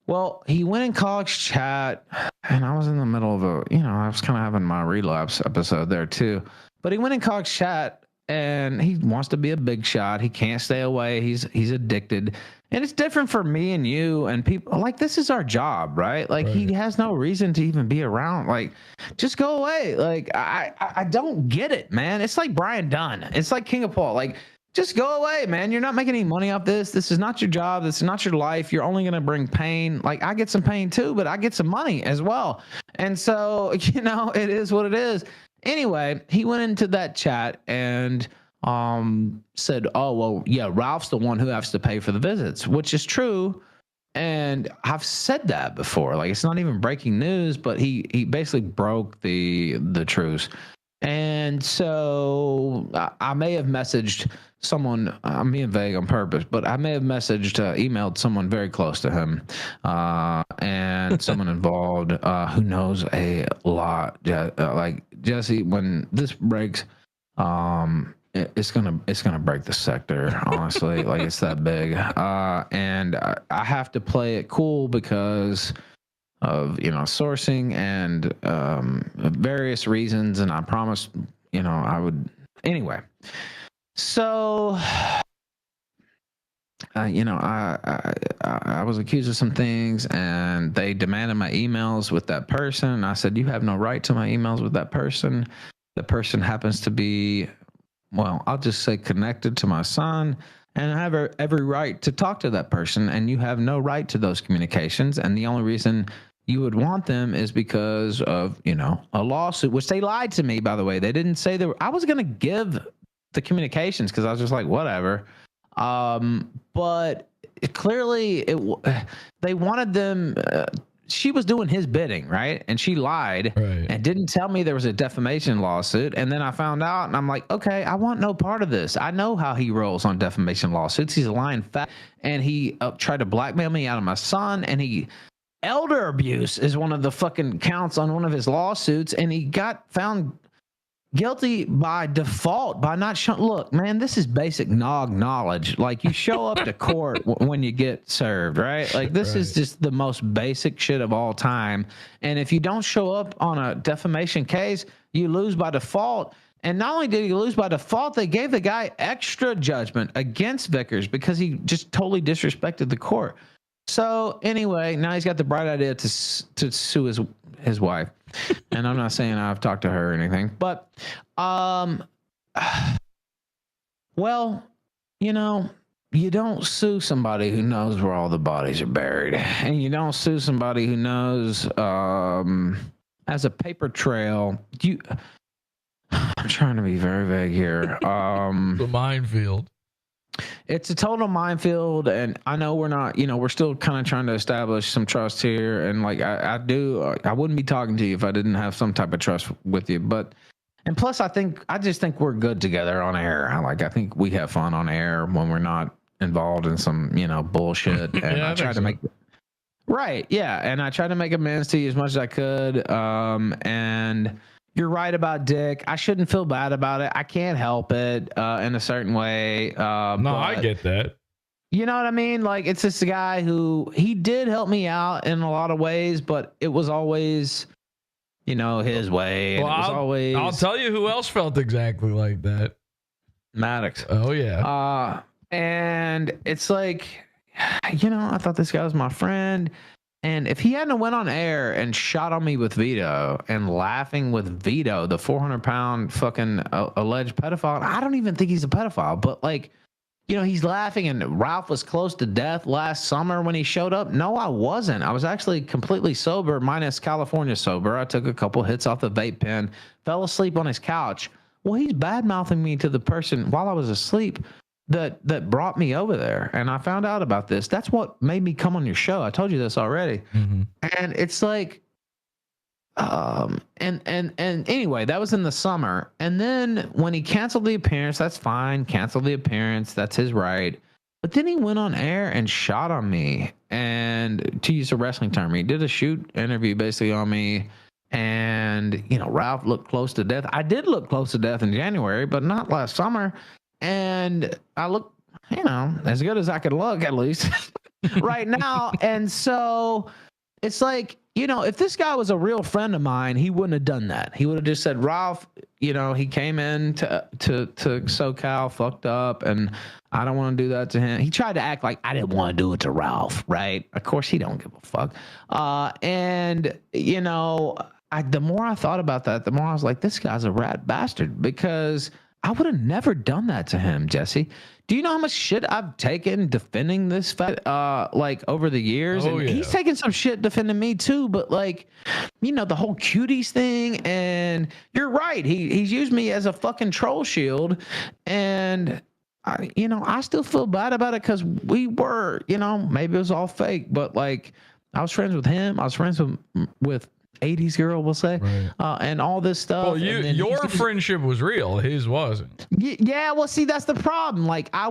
Well, he went in college chat, and I was in the middle of I was kind of having my relapse episode there too. But he went in college chat, and he wants to be a big shot. He can't stay away. He's addicted. And it's different for me and you and people. Like, this is our job, right? Like, he has no reason to even be around. Like, just go away. Like, I don't get it, man. It's like Brian Dunn. It's like King of Paul. Like, just go away, man. You're not making any money off this. This is not your job. This is not your life. You're only going to bring pain. Like, I get some pain too, but I get some money as well. And so, it is what it is. Anyway, he went into that chat and said, oh, well, yeah, Ralph's the one who has to pay for the visits, which is true. And I've said that before. Like, it's not even breaking news, but he basically broke the truce. And so I may have messaged someone, I'm being vague on purpose, but I may have emailed someone very close to him, and someone involved who knows a lot. Like, Jesse, when this breaks, it's gonna break the sector, honestly. Like, it's that big, and I have to play it cool because of sourcing and various reasons, and I promised I would anyway. So I was accused of some things, and they demanded my emails with that person, and I said, you have no right to my emails with that person. The person happens to be, well, I'll just say, connected to my son, and I have every right to talk to that person, and you have no right to those communications. And the only reason you would want them is because of, a lawsuit, which they lied to me, by the way. They didn't say I was going to give the communications because I was just like, whatever. But clearly they wanted them. She was doing his bidding, right? And she lied and didn't tell me there was a defamation lawsuit. And then I found out, and I'm like, okay, I want no part of this. I know how he rolls on defamation lawsuits. He's a lying fat, and he tried to blackmail me out of my son, and elder abuse is one of the fucking counts on one of his lawsuits, and he got found guilty by default by not showing. Look, man, this is basic nog knowledge. Like, you show up to court when you get served, right? Like, this is just the most basic shit of all time. And if you don't show up on a defamation case, you lose by default. And not only did he lose by default, they gave the guy extra judgment against Vickers because he just totally disrespected the court. So anyway, now he's got the bright idea to sue his wife. And I'm not saying I've talked to her or anything, but well, you don't sue somebody who knows where all the bodies are buried, and you don't sue somebody who knows as a paper trail. I'm trying to be very vague here. The minefield. It's a total minefield, and I know we're not, we're still kind of trying to establish some trust here. And like, I wouldn't be talking to you if I didn't have some type of trust with you. And plus, I just think we're good together on air. I think we have fun on air when we're not involved in some, bullshit. And Yeah, I try to make, right. Yeah. And I tried to make amends to you as much as I could. And you're right about Dick. I shouldn't feel bad about it. I can't help it in a certain way. No, I get that. You know what I mean? Like, it's this guy who, he did help me out in a lot of ways, but it was always, his way. And Well, I'll tell you who else felt exactly like that. Maddox. Oh, yeah. And it's like, I thought this guy was my friend. And if he hadn't went on air and shot on me with Vito and laughing with Vito, the 400-pound fucking alleged pedophile, I don't even think he's a pedophile, but like, he's laughing, and Ralph was close to death last summer when he showed up. No, I wasn't. I was actually completely sober, minus California sober. I took a couple hits off the vape pen, fell asleep on his couch. Well, he's bad-mouthing me to the person while I was asleep. that brought me over there, and I found out about this. That's what made me come on your show. I told you this already, and it's like, and anyway, that was in the summer, and then when he canceled the appearance, that's fine. Cancel the appearance, that's his right. But then he went on air and shot on me, and to use a wrestling term, he did a shoot interview basically on me. And, you know, Ralph looked close to death. I did look close to death in January, but not last summer. And I look, you know, as good as I could look, at least right now. And so it's like, you know, if this guy was a real friend of mine, he wouldn't have done that. He would have just said, Ralph, you know, he came in to SoCal, fucked up, and I don't want to do that to him. He tried to act like I didn't want to do it to Ralph, right? Of course, he don't give a fuck. And, you know, the more I thought about that, the more I was like, this guy's a rat bastard, because I would have never done that to him, Jesse. Do you know how much shit I've taken defending this like over the years? Oh, and yeah. he's taken some shit defending me too, but like, you know, the whole cuties thing, and you're right. He's used me as a fucking troll shield, and you know, I still feel bad about it because we were, you know, maybe it was all fake, but like I was friends with him. I was friends with 80s girl, we'll say, right. And all this stuff. Well, your friendship was real. His wasn't. Yeah. Well, see, that's the problem. Like I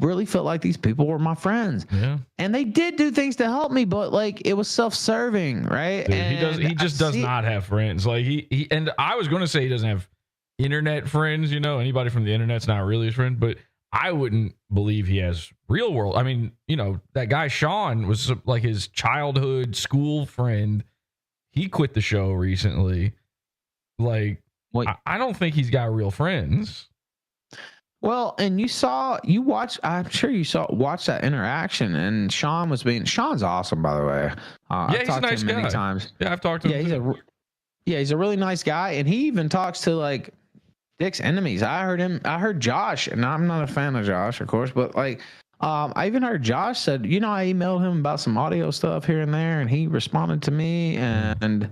really felt like these people were my friends. Yeah. And they did do things to help me, but like it was self-serving, right? Dude, and he just does not have friends. Like he and I was going to say he doesn't have internet friends, you know, anybody from the internet's not really his friend, but I wouldn't believe he has real world. I mean, you know, that guy Sean was like his childhood school friend. He quit the show recently. Like, I don't think he's got real friends. Well, and watched that interaction, and Sean's awesome, by the way. I've he's a nice guy. Many times. Yeah, I've talked to him. He's a really nice guy, and he even talks to like Dick's enemies. I heard Josh, and I'm not a fan of Josh, of course, but like, I even heard Josh said, you know, I emailed him about some audio stuff here and there, and he responded to me, and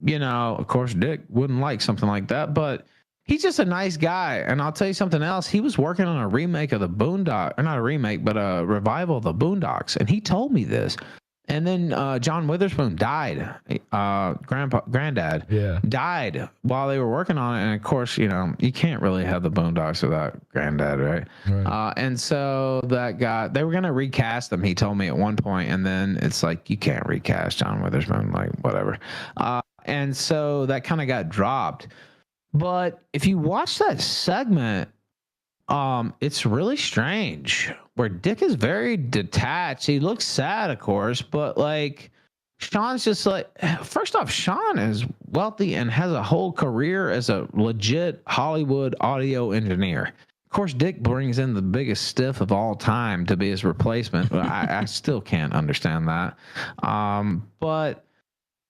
you know, of course, Dick wouldn't like something like that, but he's just a nice guy. And I'll tell you something else. He was working on a remake of the Boondocks, or not a remake, but a revival of the Boondocks, and he told me this. And then John Witherspoon died. Granddad died while they were working on it. And of course, you know, you can't really have the Boondocks without Granddad, right? And so they were going to recast him, he told me at one point. And then it's like, you can't recast John Witherspoon, like whatever. And so that kind of got dropped. But if you watch that segment, it's really strange where Dick is very detached. He looks sad, of course, but like Sean's just like, first off, Sean is wealthy and has a whole career as a legit Hollywood audio engineer. Of course, Dick brings in the biggest stiff of all time to be his replacement. But I still can't understand that. But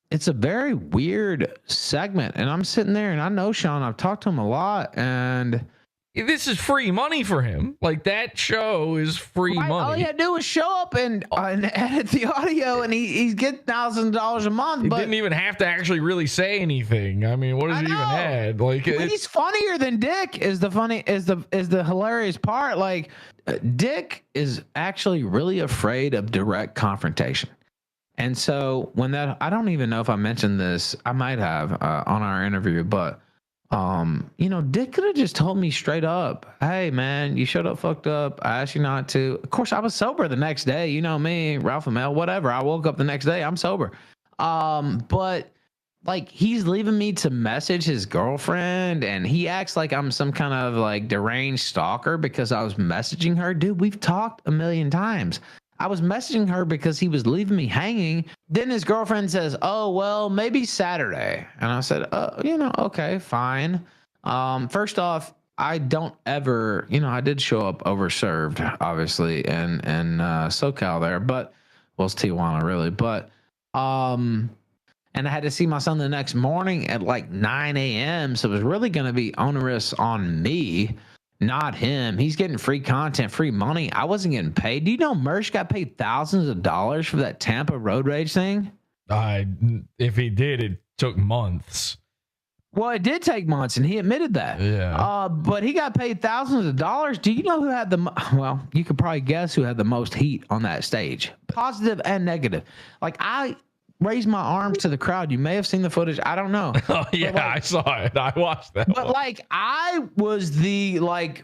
it's a very weird segment. And I'm sitting there and I know Sean, I've talked to him a lot, and this is free money for him. Like, that show is free money. All he had to do was show up and edit the audio, and he's getting $1,000 a month. He didn't even have to actually really say anything. I mean, what does he even add? Like, but he's funnier than Dick. Is the hilarious part? Like, Dick is actually really afraid of direct confrontation. And so I don't even know if I mentioned this. I might have on our interview, but you know, Dick could have just told me straight up, hey man, you showed up fucked up. I asked you not to. Of course, I was sober the next day. You know me, Ralph and Mel, whatever. I woke up the next day, I'm sober. But like, he's leaving me to message his girlfriend, and he acts like I'm some kind of like deranged stalker because I was messaging her. Dude, we've talked a million times. I was messaging her because he was leaving me hanging. Then his girlfriend says, oh, well, maybe Saturday. And I said, you know, okay, fine. First off, I don't ever, you know, I did show up overserved, obviously, in SoCal there, but, well, it's Tijuana, really. But, and I had to see my son the next morning at like 9 a.m. So it was really going to be onerous on me, not him. He's getting free content, free money. I wasn't getting paid. Do you know Mersh got paid thousands of dollars for that Tampa road rage thing? If he did, it took months. Well, it did take months, and he admitted that. Yeah. But he got paid thousands of dollars. Do you know who had well, you could probably guess who had the most heat on that stage, positive and negative. Like, I raised my arms to the crowd. You may have seen the footage. I don't know. Oh yeah, I saw it. I watched that. But like, I was the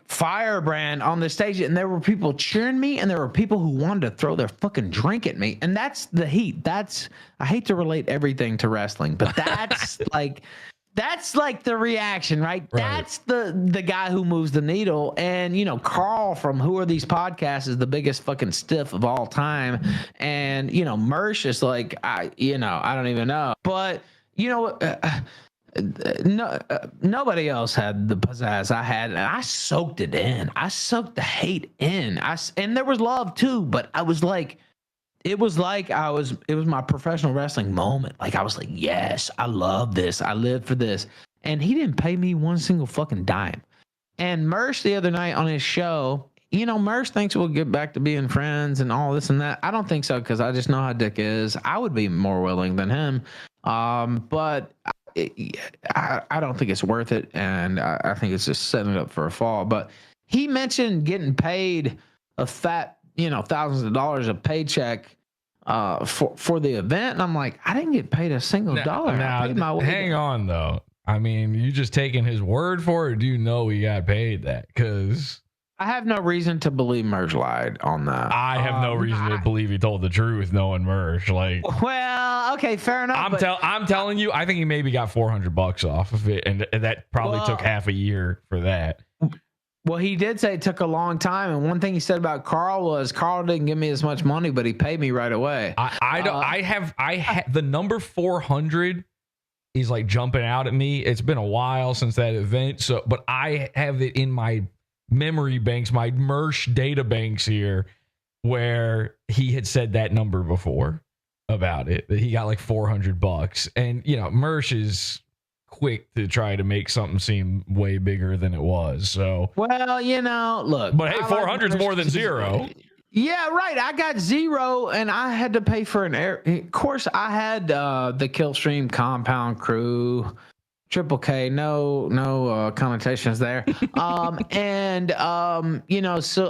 firebrand on the stage, and there were people cheering me, and there were people who wanted to throw their fucking drink at me. And that's the heat. I hate to relate everything to wrestling, but that's that's the reaction, right? That's the guy who moves the needle. And, Carl from Who Are These Podcasts is the biggest fucking stiff of all time. And, Mersh is I don't even know. But, nobody else had the pizzazz I had. And I soaked it in. I soaked the hate in. And there was love too, but I was like, it was my professional wrestling moment. Like, I was like, yes, I love this. I live for this. And he didn't pay me one single fucking dime. And Mersh the other night on his show, Mersh thinks we'll get back to being friends and all this and that. I don't think so, because I just know how Dick is. I would be more willing than him. But I don't think it's worth it. And I think it's just setting it up for a fall. But he mentioned getting paid a fat, thousands of dollars a paycheck for the event. And I'm like, I didn't get paid a single dollar. Now, hang on, though. I mean, you just taking his word for it, or do you know he got paid that? Because I have no reason to believe Merge lied on that. I have no reason to believe he told the truth, knowing Merge. Well, okay, fair enough. I'm telling you, I think he maybe got $400 off of it, and that probably took half a year for that. Well, he did say it took a long time, and one thing he said about Carl was Carl didn't give me as much money, but he paid me right away. I have the number 400 is jumping out at me. It's been a while since that event, but I have it in my memory banks, my Mersh data banks here, where he had said that number before about it, that he got $400, and Mersh is quick to try to make something seem way bigger than it was. So, well, look. But hey, 400 is more than zero. Yeah, right. I got zero, and I had to pay for an air. Of course, I had the Killstream Compound Crew, Triple K. No connotations there. So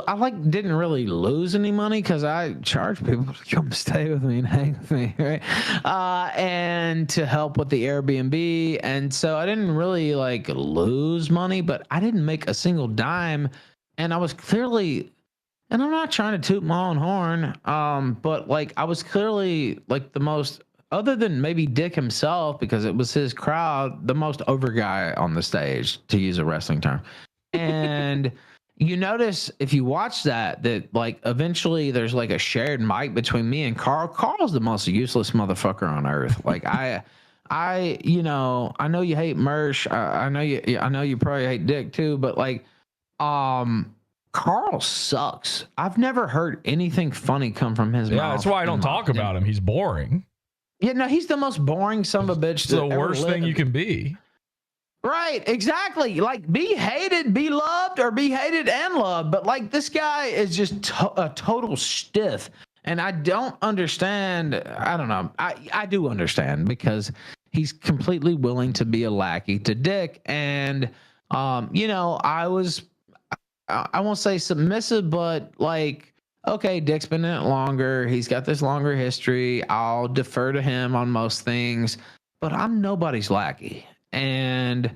I didn't really lose any money because I charged people to come stay with me and hang with me, right? And to help with the Airbnb, and so I didn't really lose money, but I didn't make a single dime, and I was clearly. And I'm not trying to toot my own horn, but I was clearly the most, other than maybe Dick himself, because it was his crowd, the most over guy on the stage, to use a wrestling term. And you notice if you watch that eventually there's a shared mic between me and Carl. Carl's the most useless motherfucker on earth. I know you hate Mersh. I know you probably hate Dick too, but Carl sucks. I've never heard anything funny come from his mouth. Yeah, that's why I don't talk about him. He's boring. Yeah, no, he's the most boring son of a bitch. It's the worst thing you can be. Right, exactly. Be hated, be loved, or be hated and loved. But this guy is just a total stiff. And I don't understand. I don't know. I do understand, because he's completely willing to be a lackey to Dick. And, I won't say submissive, but okay, Dick's been in it longer. He's got this longer history. I'll defer to him on most things, but I'm nobody's lackey. And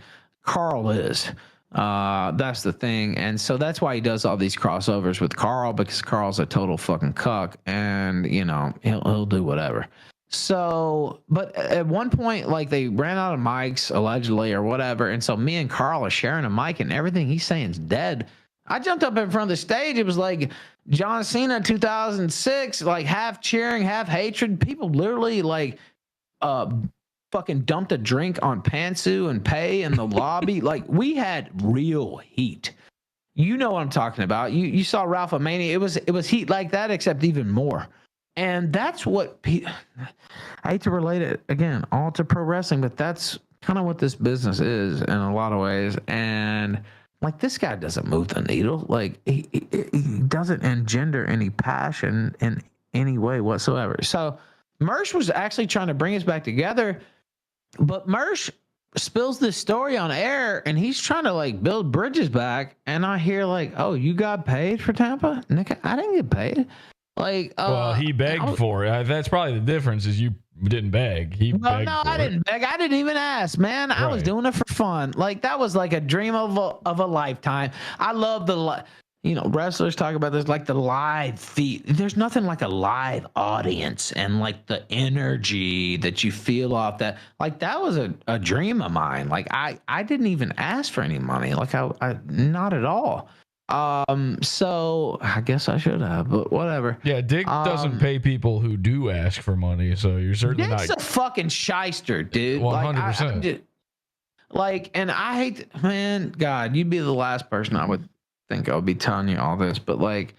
Carl is. That's the thing. And so that's why he does all these crossovers with Carl, because Carl's a total fucking cuck, and he'll do whatever. So, but at one point, they ran out of mics allegedly or whatever. And so me and Carl are sharing a mic, and everything he's saying is dead. I jumped up in front of the stage. It was John Cena 2006, half cheering, half hatred. People literally fucking dumped a drink on Pantsu and Pay in the lobby. We had real heat. You know what I'm talking about. You saw Ralph Mania. It was heat like that, except even more. And that's what I hate to relate it again all to pro wrestling, but that's kind of what this business is in a lot of ways. And this guy doesn't move the needle. He doesn't engender any passion in any way whatsoever. So Mersh was actually trying to bring us back together, but Mersh spills this story on air, and he's trying to like build bridges back, and I hear like, "Oh, you got paid for Tampa, Nick? I didn't get paid." Like, well, he begged for it. That's probably the difference. Is you didn't beg. He begged for I didn't beg. I didn't even ask, man. I was doing it for fun. Like that was like a dream of a lifetime. I love wrestlers talk about this, like the live feed. There's nothing like a live audience and like the energy that you feel off that. Like that was a dream of mine. Like I didn't even ask for any money. Like I not at all. So I guess I should have, but whatever. Yeah, Dick doesn't pay people who do ask for money, so you're certainly Dick's not. a fucking shyster, dude. 100%. And I hate, man, God, you'd be the last person I would think I would be telling you all this, but like,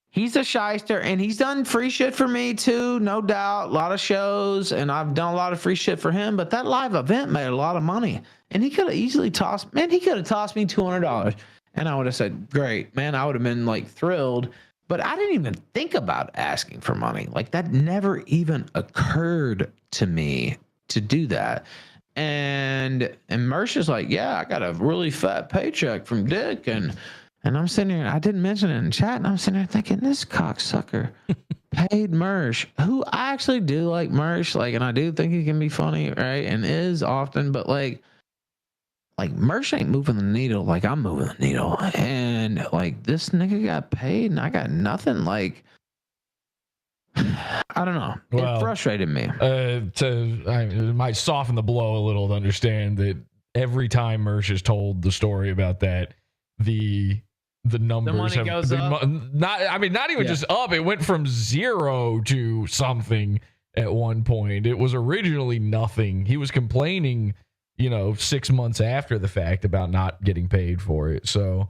he's a shyster, and he's done free shit for me too, no doubt. A lot of shows, and I've done a lot of free shit for him. But that live event made a lot of money, and he could have easily tossed. Man, he could have tossed me $200. And I would have said, great, man. I would have been like thrilled, but I didn't even think about asking for money. Like that never even occurred to me to do that. And Mersh is like, yeah, I got a really fat paycheck from Dick. And I'm sitting here, I didn't mention it in chat. And I'm sitting there thinking, this cocksucker paid Mersh, who I actually do like Mersh. Like, and I do think he can be funny, right? And is often, but like Mersh ain't moving the needle like I'm moving the needle. And like this nigga got paid and I got nothing. Like, I don't know. Well, it frustrated me. It might soften the blow a little to understand that every time Mersh has told the story about that, the numbers have goes up. not even just up. It went from 0 to something at one point. It was originally nothing. He was complaining 6 months after the fact about not getting paid for it. So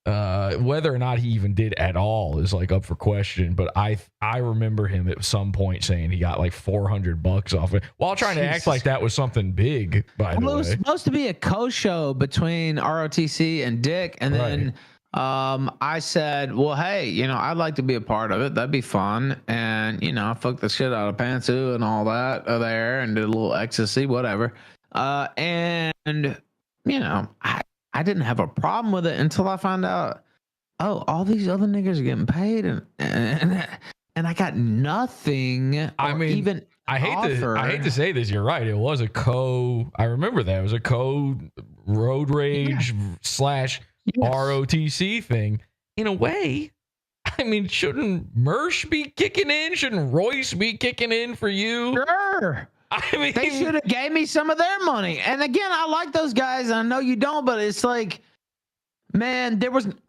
whether or not he even did at all is like up for question. But I remember him at some point saying he got like $400 off it while trying to act like that was something big. By the way, it was supposed to be a co-show between ROTC and Dick, and then I said, well, hey, I'd like to be a part of it. That'd be fun. And I fucked the shit out of Pantsu and all that there, and did a little ecstasy, whatever. And I didn't have a problem with it until I found out, oh, all these other niggas are getting paid, and I got nothing. I hate to say this. You're right. It was I remember that. It was a road rage / ROTC thing. In a way, I mean, shouldn't Mersh be kicking in? Shouldn't Royce be kicking in for you? Sure. I mean, they should have gave me some of their money. And again, I like those guys. And I know you don't, but it's like, man,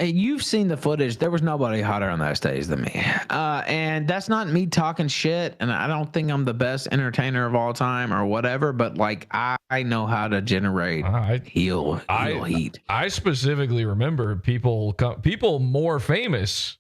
you've seen the footage. There was nobody hotter on that stage than me. And that's not me talking shit. And I don't think I'm the best entertainer of all time or whatever, but like, I know how to generate heel heat. I specifically remember people more famous.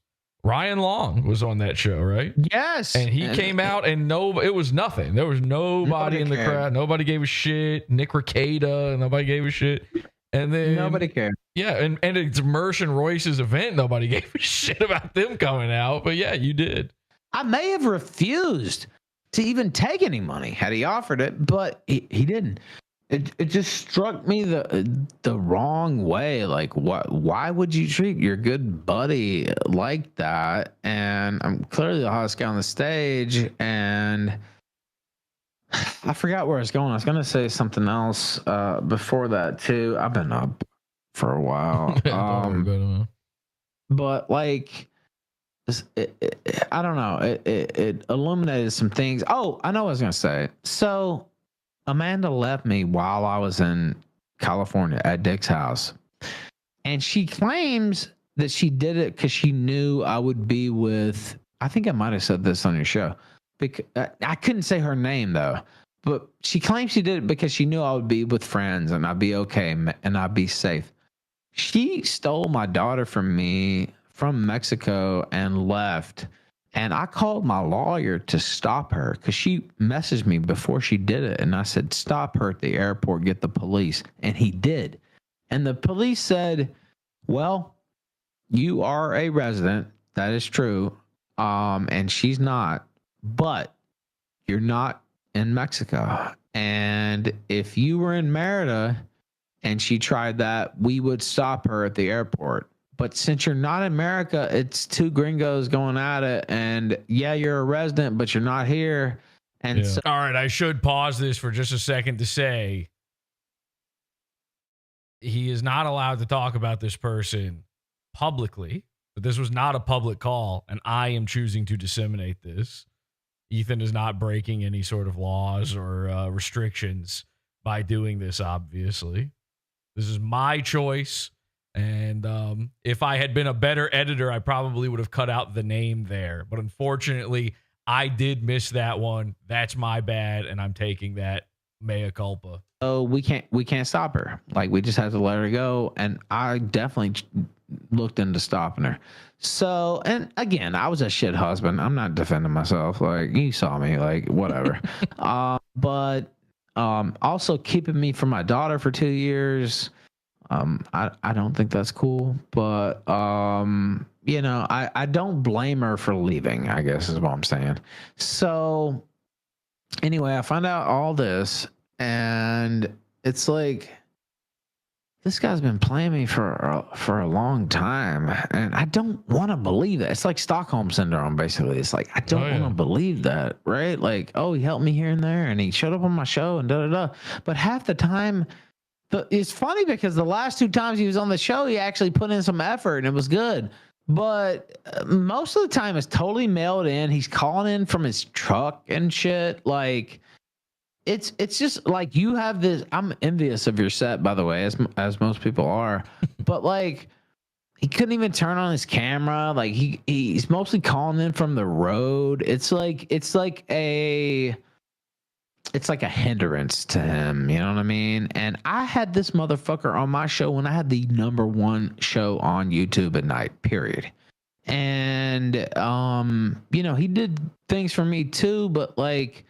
Ryan Long was on that show, right? Yes. And he came out and it was nothing. There was nobody in the crowd. Nobody gave a shit. Nick Rekieta, nobody gave a shit. And then nobody cared. Yeah, and it's Mersh and Royce's event. Nobody gave a shit about them coming out. But yeah, you did. I may have refused to even take any money had he offered it, but he didn't. It just struck me the wrong way. Like, why would you treat your good buddy like that? And I'm clearly the hottest guy on the stage, and I forgot where I was going. I was going to say something else before that too. I've been up for a while, but like, I don't know. It illuminated some things. Oh, I know what I was going to say. So Amanda left me while I was in California at Dick's house. And she claims that she did it because she knew I would be with, I think I might have said this on your show. Because, I couldn't say her name though. But she claims she did it because she knew I would be with friends and I'd be okay and I'd be safe. She stole my daughter from me from Mexico and left. And I called my lawyer to stop her because she messaged me before she did it. And I said, stop her at the airport, get the police. And he did. And the police said, well, you are a resident. That is true. And she's not. But you're not in Mexico. And if you were in Merida and she tried that, we would stop her at the airport. But since you're not in America, it's two gringos going at it. And yeah, you're a resident, but you're not here. And so, all right, I should pause this for just a second to say he is not allowed to talk about this person publicly, but this was not a public call, and I am choosing to disseminate this. Ethan is not breaking any sort of laws or restrictions by doing this, obviously. This is my choice. And if I had been a better editor, I probably would have cut out the name there. But unfortunately, I did miss that one. That's my bad, and I'm taking that mea culpa. so we can't stop her. Like, we just have to let her go. And I definitely looked into stopping her. So, and again, I was a shit husband. I'm not defending myself. Like, you saw me, like, whatever. But also keeping me from my daughter for 2 years. I don't think that's cool, but you know, I don't blame her for leaving, I guess is what I'm saying. So anyway, I found out all this, and it's like, this guy's been playing me for a long time, and I don't want to believe that. It's like Stockholm syndrome, basically. It's like, I don't want to believe that, right? Like, oh, he helped me here and there, and he showed up on my show and da-da-da. But half the time, it's funny because the last 2 times he was on the show, he actually put in some effort, and it was good. But most of the time, it's totally mailed in. He's calling in from his truck and shit. Like, it's just like, you have this. I'm envious of your set, by the way, as most people are. But like, he couldn't even turn on his camera. Like, he's mostly calling in from the road. It's like a hindrance to him, you know what I mean? And I had this motherfucker on my show when I had the #1 show on YouTube at night, period. And you know, he did things for me too, but like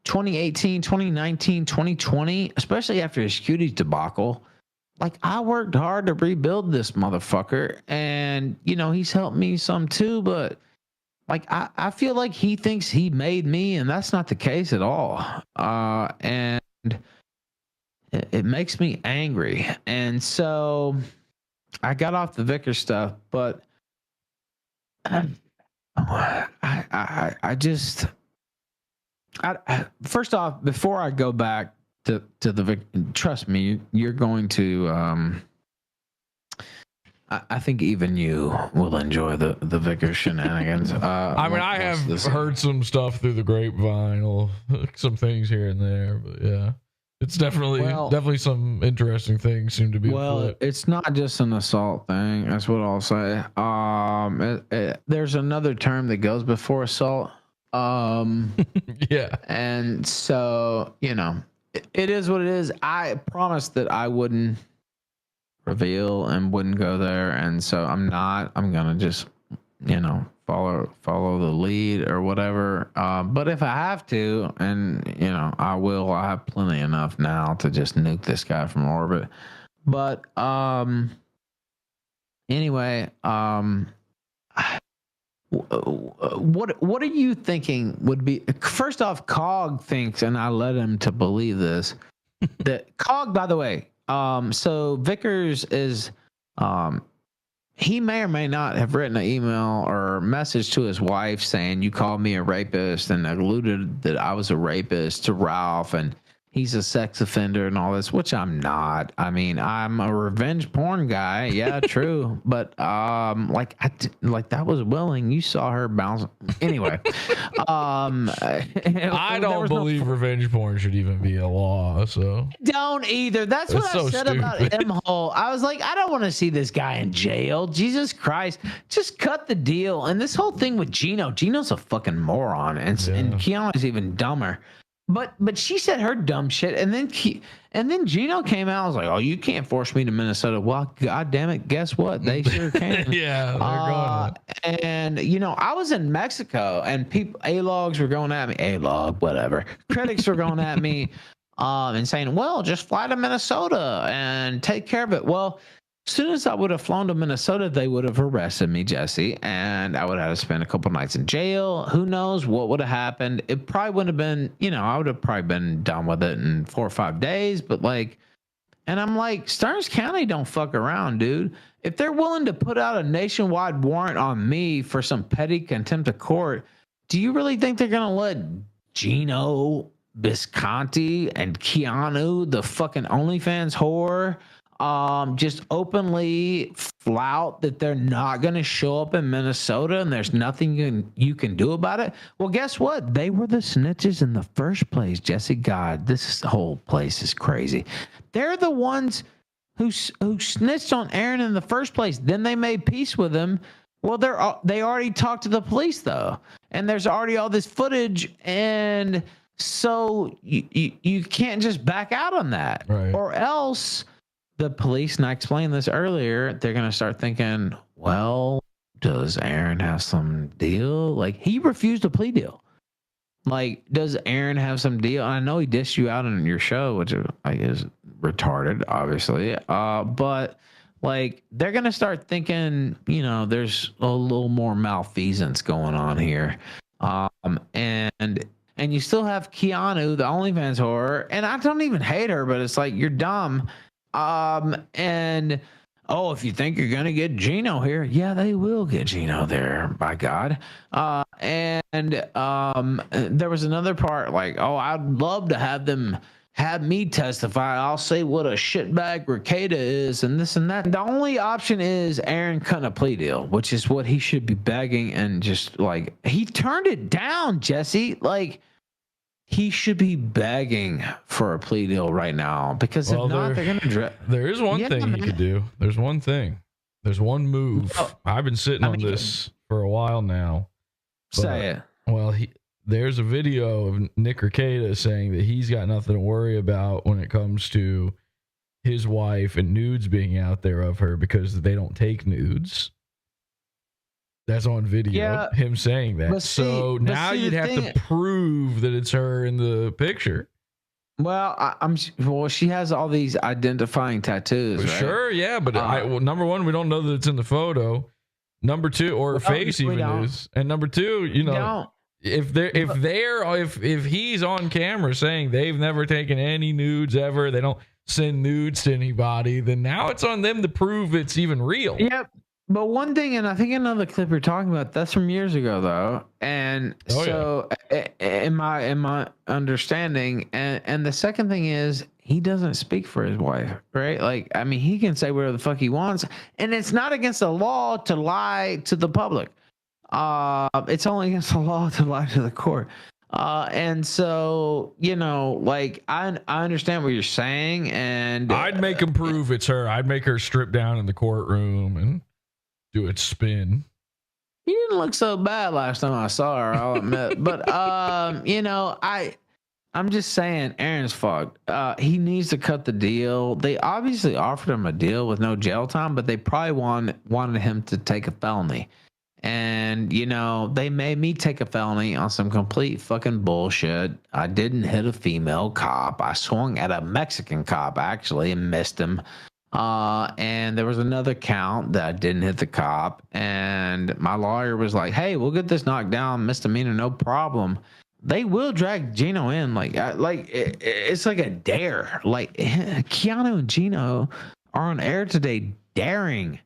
2018, 2019, 2020, especially after his cuties debacle, like, I worked hard to rebuild this motherfucker, and you know, he's helped me some too, but like, I feel like he thinks he made me, and that's not the case at all. And it makes me angry. And so I got off the Vickers stuff, but I just, first off, before I go back to the trust me, you're going to, I think even you will enjoy the Vickers shenanigans. I mean, I have heard some stuff through the grapevine, some things here and there, but yeah, it's definitely some interesting things seem to be. Well, it's not just an assault thing. That's what I'll say. There's another term that goes before assault. Yeah, and so, you know, it is what it is. I promised that I wouldn't reveal and wouldn't go there, and so I'm gonna just, you know, follow the lead or whatever, but if I have to, and you know, I will, I have plenty enough now to just nuke this guy from orbit. But anyway, what are you thinking would be, first off, Cog thinks, and I led him to believe this, that Cog, by the way, so Vickers is, he may or may not have written an email or message to his wife saying, you called me a rapist, and alluded that I was a rapist to Ralph, and he's a sex offender and all this, which I'm not. I mean, I'm a revenge porn guy. Yeah, true. But like that was willing. You saw her bounce. Anyway, I don't believe revenge porn should even be a law. So don't either. That's what I said about M-Hole. I was like, I don't want to see this guy in jail. Jesus Christ, just cut the deal. And this whole thing with Gino, Gino's a fucking moron, and Keanu's even dumber. But she said her dumb shit, and then Gino came out. I was like, "Oh, you can't force me to Minnesota." Well, God damn it, guess what? They sure can. Yeah, they're going. And you know, I was in Mexico, and people, A-logs were going at me. A-log, whatever. Critics were going at me, and saying, "Well, just fly to Minnesota and take care of it." Well, As soon as I would have flown to Minnesota, they would have arrested me, Jesse, and I would have to spend a couple nights in jail. Who knows what would have happened? It probably wouldn't have been, I would have probably been done with it in 4 or 5 days. But and I'm like, Stearns County don't fuck around, dude. If they're willing to put out a nationwide warrant on me for some petty contempt of court, do you really think they're gonna let Gino Visconti and Keanu, the fucking OnlyFans whore, just openly flout that they're not going to show up in Minnesota and there's nothing you can do about it? Well, guess what? They were the snitches in the first place, Jesse. God, this whole place is crazy. They're the ones who snitched on Aaron in the first place. Then they made peace with him. Well, they already talked to the police, though, and there's already all this footage, and so you can't just back out on that, right? Or else the police, and I explained this earlier, they're going to start thinking, well, does Aaron have some deal? Like, he refused a plea deal. Like, does Aaron have some deal? And I know he dissed you out on your show, which I guess retarded, obviously. But like, they're going to start thinking, there's a little more malfeasance going on here. And you still have Keanu, the OnlyFans whore, and I don't even hate her, but it's like, you're dumb. If you think you're gonna get Gino here, yeah, they will get Gino there, by God. There was another part like, I'd love to have me testify. I'll say what a shitbag Rekieta is and this and that. The only option is Aaron cutting a plea deal, which is what he should be begging, and just like, he turned it down, Jesse. Like, he should be begging for a plea deal right now, because if not, they're gonna there is one thing he could do. There's one thing. There's one move. I've been sitting on this for a while now. Say it. Well, there's a video of Nick Rekieta saying that he's got nothing to worry about when it comes to his wife and nudes being out there of her, because they don't take nudes. That's on video, him saying that. So now you'd have to prove that it's her in the picture. Well, she has all these identifying tattoos, right? Sure, yeah, but number one, we don't know that it's in the photo. Number two, or her face even is. And number two, if he's on camera saying they've never taken any nudes ever, they don't send nudes to anybody, then now it's on them to prove it's even real. Yep. But one thing, and I think another clip you're talking about, that's from years ago, though. And in my understanding, and the second thing is, he doesn't speak for his wife, right? Like, I mean, he can say whatever the fuck he wants, and it's not against the law to lie to the public. It's only against the law to lie to the court. And so, I understand what you're saying, and I'd make him prove it's her. I'd make her strip down in the courtroom and do its spin. You didn't look so bad last time I saw her, I'll admit. But I'm just saying, Aaron's fucked. He needs to cut the deal. They obviously offered him a deal with no jail time, but they probably wanted him to take a felony. And, they made me take a felony on some complete fucking bullshit. I didn't hit a female cop. I swung at a Mexican cop, actually, and missed him. And there was another count that I didn't hit the cop, and my lawyer was like, hey, we'll get this knocked down, misdemeanor, no problem. They will drag Gino in. It's like a dare. Like, Keanu and Gino are on air today daring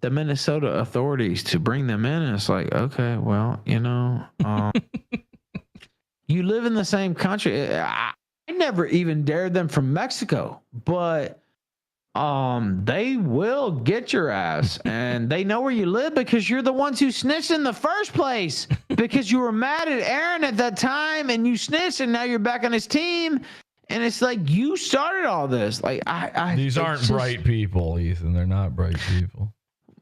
the Minnesota authorities to bring them in. And it's like, okay, well, you live in the same country. I never even dared them from Mexico, but they will get your ass, and they know where you live because you're the ones who snitched in the first place, because you were mad at Aaron at that time and you snitched, and now you're back on his team. And it's like, you started all this. Like, these aren't bright people, Ethan. They're not bright people.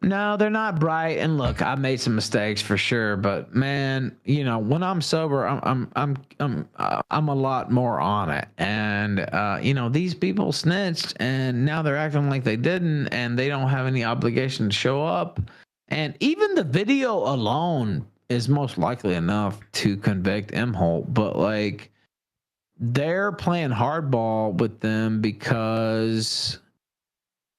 No, they're not bright. And look, I made some mistakes for sure, but man, when I'm sober, I'm a lot more on it. And these people snitched, and now they're acting like they didn't, and they don't have any obligation to show up. And even the video alone is most likely enough to convict Imholt, but like, they're playing hardball with them because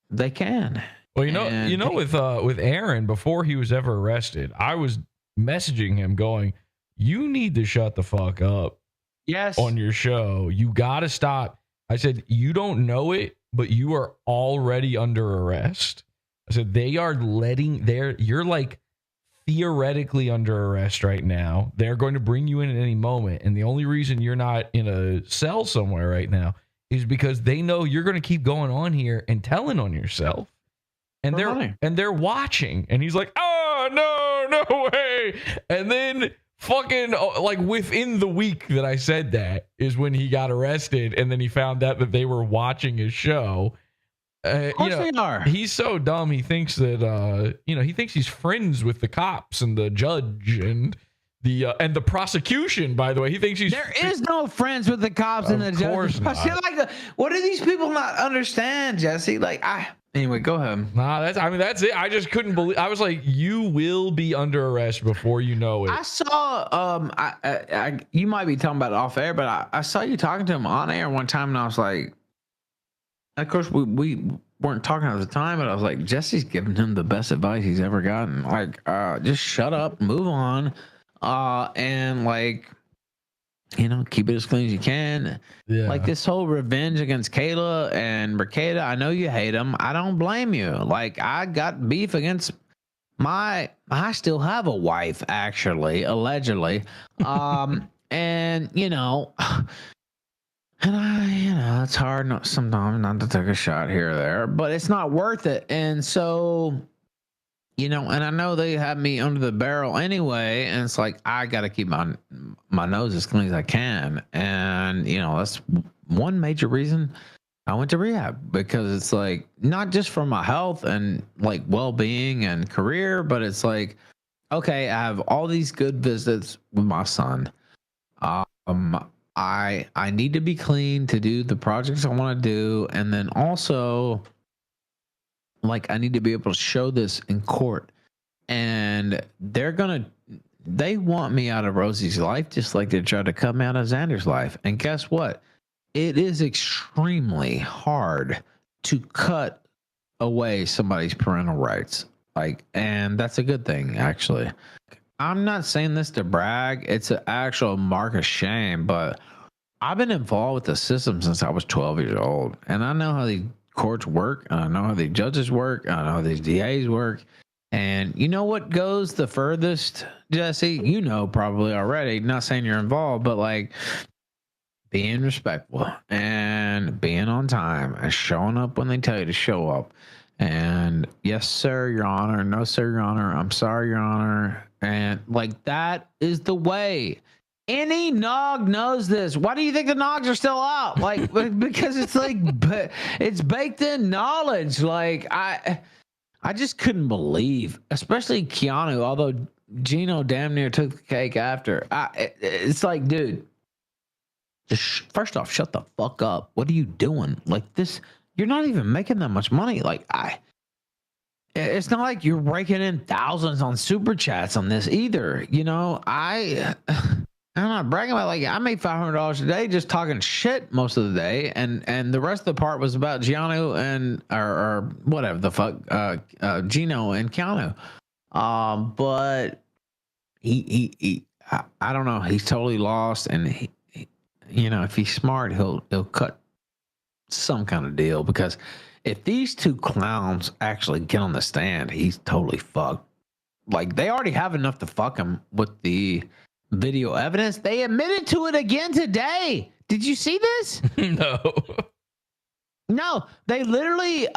they can. Well, with Aaron, before he was ever arrested, I was messaging him going, "You need to shut the fuck up." Yes. On your show, you got to stop. I said, "You don't know it, but you are already under arrest." I said, you're like theoretically under arrest right now. They're going to bring you in at any moment. And the only reason you're not in a cell somewhere right now is because they know you're going to keep going on here and telling on yourself. And they're watching. And he's like, "Oh, no way." And then fucking like within the week that I said that is when he got arrested. And then he found out that they were watching his show. Of course they are. He's so dumb. He thinks that, he thinks he's friends with the cops and the judge and the prosecution, by the way. He thinks There is no friends with the cops and the judge. Of course not. I feel like, what do these people not understand, Jesse? Anyway, go ahead. Nah, that's it. I just couldn't believe. I was like, you will be under arrest before you know it. I saw, you might be talking about it off air, but I saw you talking to him on air one time, and I was like, of course, we weren't talking at the time, but I was like, Jesse's giving him the best advice he's ever gotten. Like, just shut up, move on, and keep it as clean as you can. Yeah. Like this whole revenge against Kayla and Mercada, I know you hate them. I don't blame you. Like, I got beef against I still have a wife, actually, allegedly. And, and it's hard sometimes not to take a shot here or there, but it's not worth it. And so, and I know they have me under the barrel anyway, and it's like, I got to keep my nose as clean as I can. And, that's one major reason I went to rehab, because it's like, not just for my health and like well-being and career, but it's like, okay, I have all these good visits with my son. I need to be clean to do the projects I want to do. And then also, like, I need to be able to show this in court. And they want me out of Rosie's life just like they tried to cut me out of Xander's life. And guess what? It is extremely hard to cut away somebody's parental rights. And that's a good thing, actually. I'm not saying this to brag. It's an actual mark of shame, but I've been involved with the system since I was 12 years old. And I know how the courts work. And I know how the judges work. And I know how these DAs work. And you know what goes the furthest, Jesse? You know probably already. Not saying you're involved, but like being respectful and being on time and showing up when they tell you to show up. And yes, sir, Your Honor. No, sir, Your Honor. I'm sorry, Your Honor. And like, that is the way. Any nog knows this. Why do you think the nogs are still out? Like, because it's like, it's baked in knowledge. Like, I just couldn't believe, especially Keanu, although Gino damn near took the cake after. It's like, dude, just first off, shut the fuck up. What are you doing? Like this, you're not even making that much money. Like, it's not like you're raking in thousands on super chats on this either. I'm not bragging about, like, I made $500 a day just talking shit most of the day, and the rest of the part was about Gianno and or whatever the fuck, Gino and Keanu. But he I don't know. He's totally lost, and he if he's smart, he'll cut some kind of deal, because if these two clowns actually get on the stand, he's totally fucked. Like, they already have enough to fuck him with the video evidence. They admitted to it again today. Did you see this? No, they literally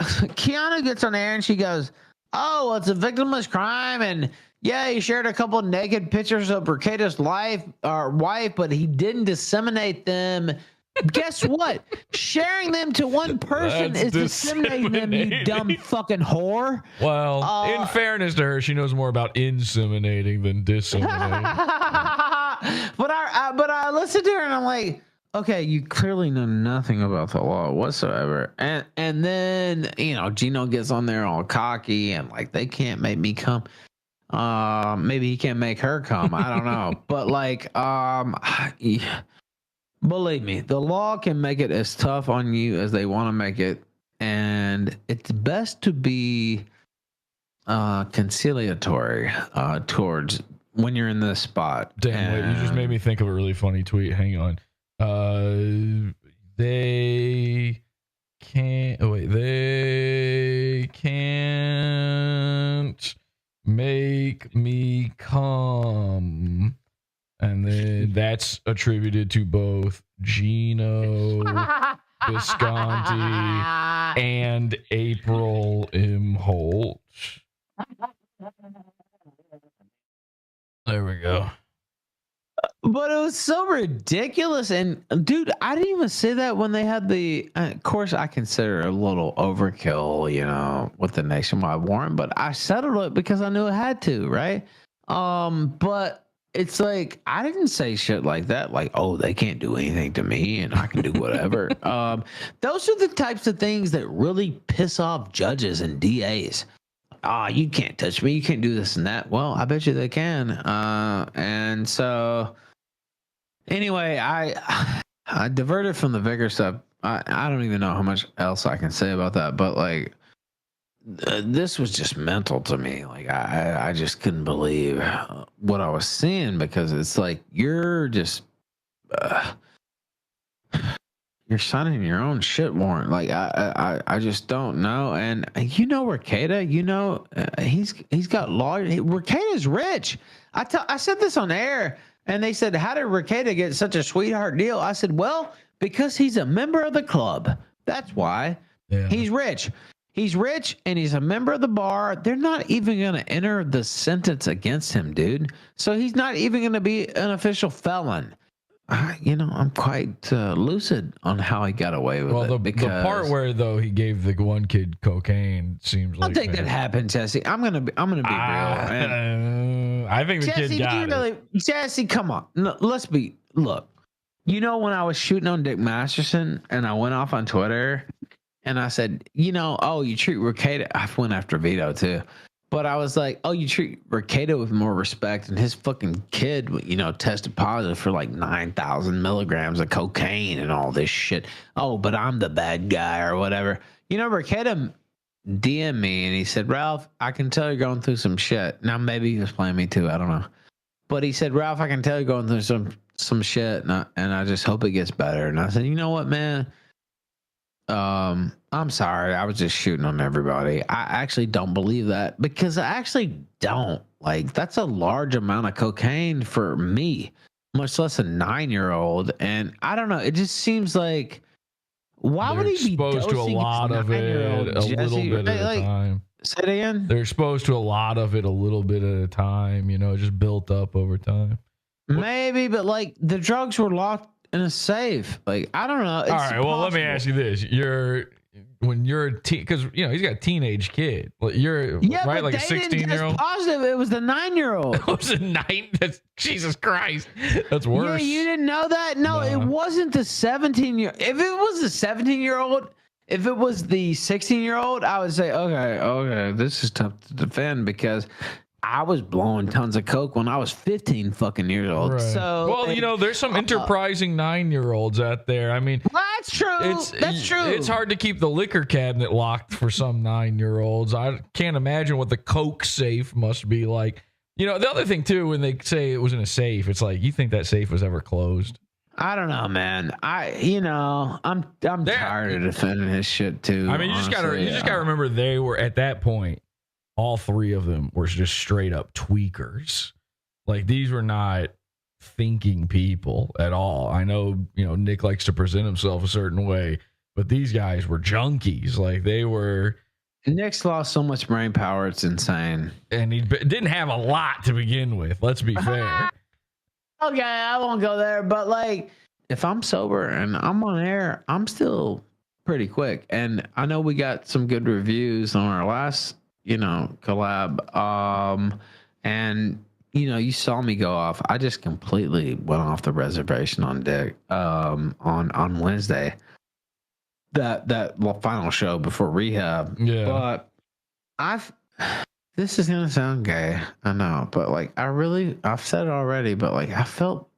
Keanu gets on air and she goes, "Oh, it's a victimless crime, and yeah, he shared a couple naked pictures of Mercado's wife, but he didn't disseminate them." Guess what? Sharing them to one person is disseminating them, you dumb fucking whore. Well, in fairness to her, she knows more about inseminating than disseminating. But I listened to her and I'm like, okay, you clearly know nothing about the law whatsoever. And then, Gino gets on there all cocky and like, they can't make me come. Maybe he can't make her come. I don't know. But like, believe me, the law can make it as tough on you as they want to make it. and it's best to be conciliatory towards when you're in this spot. Damn, wait, you just made me think of a really funny tweet. Hang on. They can't make me come. And then that's attributed to both Gino Visconti and April Imholt. There we go. But it was so ridiculous. And dude, I didn't even say that when they had the, of course, I consider it a little overkill, you know, with the nationwide warrant, but I settled it because I knew it had to, right? But it's like, I didn't say shit like that. Like, oh, they can't do anything to me and I can do whatever. Those are the types of things that really piss off judges and DAs. You can't touch me. You can't do this and that. Well, I bet you they can. And so anyway, I diverted from the Vicar stuff. I don't even know how much else I can say about that, but like, this was just mental to me. Like I just couldn't believe what I was seeing, because it's like, you're just, you're signing your own shit warrant. Like I just don't know. And you know, Rekieta, you know, he's got lawyers. Rekieta's rich. I said this on air, and they said, how did Rekieta get such a sweetheart deal? I said, well, because he's a member of the club. That's why. Yeah. He's rich. He's rich and he's a member of the bar. They're not even going to enter the sentence against him, dude. So he's not even going to be an official felon. You know, I'm quite lucid on how he got away with it. Because the part where though he gave the one kid cocaine seems like, I think that happened, Jesse. I'm gonna be real. I think the Jesse, kid got it. Jesse, come on. No, look. You know, when I was shooting on Dick Masterson and I went off on Twitter and I said, you know, oh, you treat Rekieta. I went after Vito too. But I was like, oh, you treat Rekieta with more respect, and his fucking kid, you know, tested positive for like 9,000 milligrams of cocaine and all this shit. Oh, but I'm the bad guy or whatever. You know, Rekieta DM'd me and he said, Ralph, I can tell you're going through some shit. Now, maybe he was playing me too. I don't know. But he said, Ralph, I can tell you're going through some shit, and I just hope it gets better. And I said, you know what, man? I'm sorry. I was just shooting on everybody. I actually don't believe that, because I actually don't. Like, that's a large amount of cocaine for me, much less a 9-year-old. And I don't know. It just seems like, why would he be exposed to a lot of it a little bit at a time? Say it again. They're exposed to a lot of it a little bit at a time. You know, just built up over time. Maybe, but like, the drugs were locked in a safe. Like, I don't know. It's all right. Well, let me ask you this: when you're a teen, because you know he's got a teenage kid. You're right, like a 16-year-old. Positive. It was the 9-year-old. It was a 9. That's Jesus Christ. That's worse. Yeah, you didn't know that? No, it wasn't the 17-year. If it was the 17-year-old, if it was the 16-year-old, I would say, okay, this is tough to defend, because I was blowing tons of coke when I was 15 fucking years old. Right. So, well, you know, there's some enterprising 9-year-olds out there. I mean, that's true. That's true. It's hard to keep the liquor cabinet locked for some 9-year-olds. I can't imagine what the coke safe must be like. You know, the other thing too, when they say it was in a safe, it's like, you think that safe was ever closed? I don't know, man. I'm tired of defending his shit too. I mean, you just gotta remember, they were at that point. All three of them were just straight up tweakers. Like, these were not thinking people at all. I know, you know, Nick likes to present himself a certain way, but these guys were junkies. Like, they were. Nick's lost so much brain power, it's insane. And he didn't have a lot to begin with. Let's be fair. Okay, I won't go there, but like, if I'm sober and I'm on air, I'm still pretty quick. And I know we got some good reviews on our last, you know, collab. And you know, you saw me go off. I just completely went off the reservation on Dick on Wednesday. That final show before rehab. Yeah. But this is gonna sound gay, I know, but like, I've said it already, but like, I felt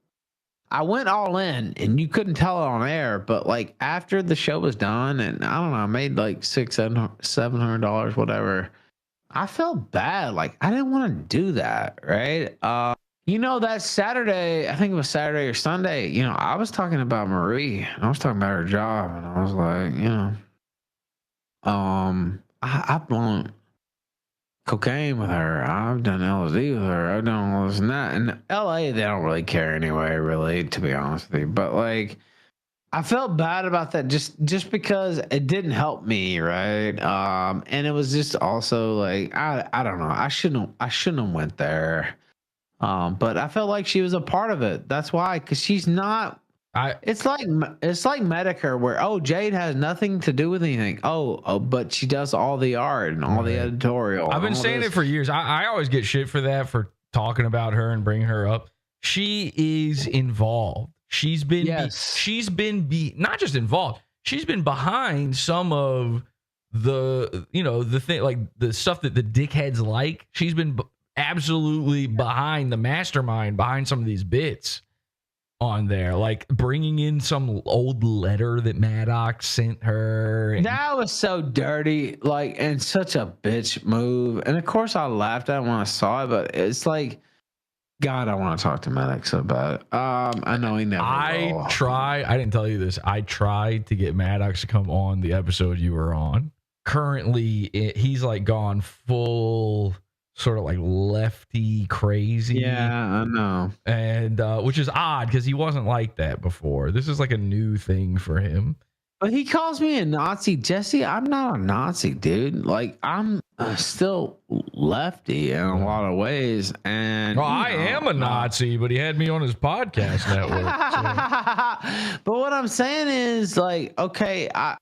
I went all in, and you couldn't tell it on air, but like after the show was done, and I don't know, I made like $700, whatever. I felt bad. Like I didn't want to do that, right? That Saturday, I think it was Saturday or Sunday, I was talking about Marie. I was talking about her job, and I was like, I've blown cocaine with her. I've done LSD with her. I've done all this and that. And LA, they don't really care anyway, really, to be honest with you. But like, I felt bad about that just because it didn't help me, right? And it was just also like I don't know. I shouldn't have went there. But I felt like she was a part of it. That's why, because she's not. It's like Medicare, where Jade has nothing to do with anything. But she does all the art and all the editorial. I've been saying it for years. I always get shit for that, for talking about her and bringing her up. She is involved. She's been not just involved. She's been behind some of the thing, like the stuff that the dickheads like. She's been absolutely behind the mastermind behind some of these bits on there, like bringing in some old letter that Maddox sent her. That was so dirty, like, and such a bitch move. And of course, I laughed at it when I saw it, but it's like, God, I want to talk to Maddox so bad. I know he never. I didn't tell you this. I tried to get Maddox to come on the episode you were on. Currently, he's like gone full sort of like lefty crazy. Yeah, I know. And which is odd because he wasn't like that before. This is like a new thing for him. But he calls me a Nazi. Jesse, I'm not a Nazi, dude. Like, I'm still lefty in a lot of ways. And I am a Nazi, but he had me on his podcast network. But what I'm saying is, like, okay, I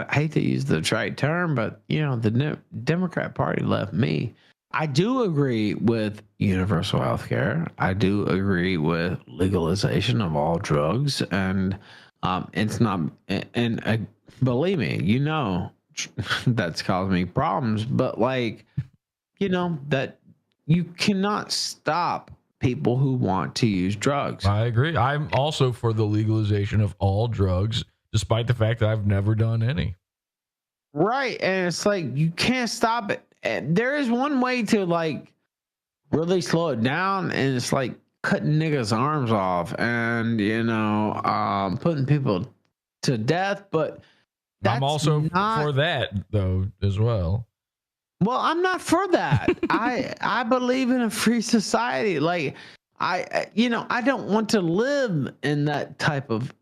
hate to use the trite term, but, the Democrat Party left me. I do agree with universal health care. I do agree with legalization of all drugs. And it's not, and believe me, that's caused me problems, but like, that you cannot stop people who want to use drugs. I agree. I'm also for the legalization of all drugs, despite the fact that I've never done any. Right. And it's like, you can't stop it. And there is one way to like really slow it down, and it's like cutting niggas' arms off and putting people to death. But I'm also for that though as well. Well, I'm not for that. I believe in a free society. Like I don't want to live in that type of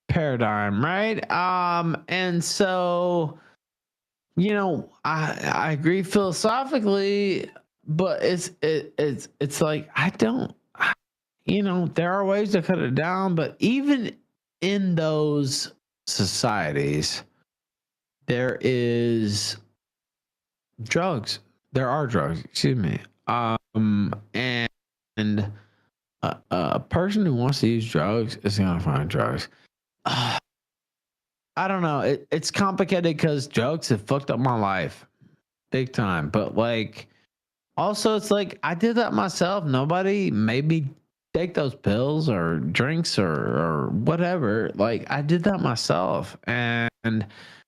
paradigm, right? And so I agree philosophically, but it's like I don't. There are ways to cut it down, but even in those societies, there is drugs. There are drugs. Excuse me. And a person who wants to use drugs is gonna find drugs. I don't know. It's complicated because drugs have fucked up my life big time. But like, also it's like I did that myself. Nobody made me take those pills or drinks or whatever. Like I did that myself. And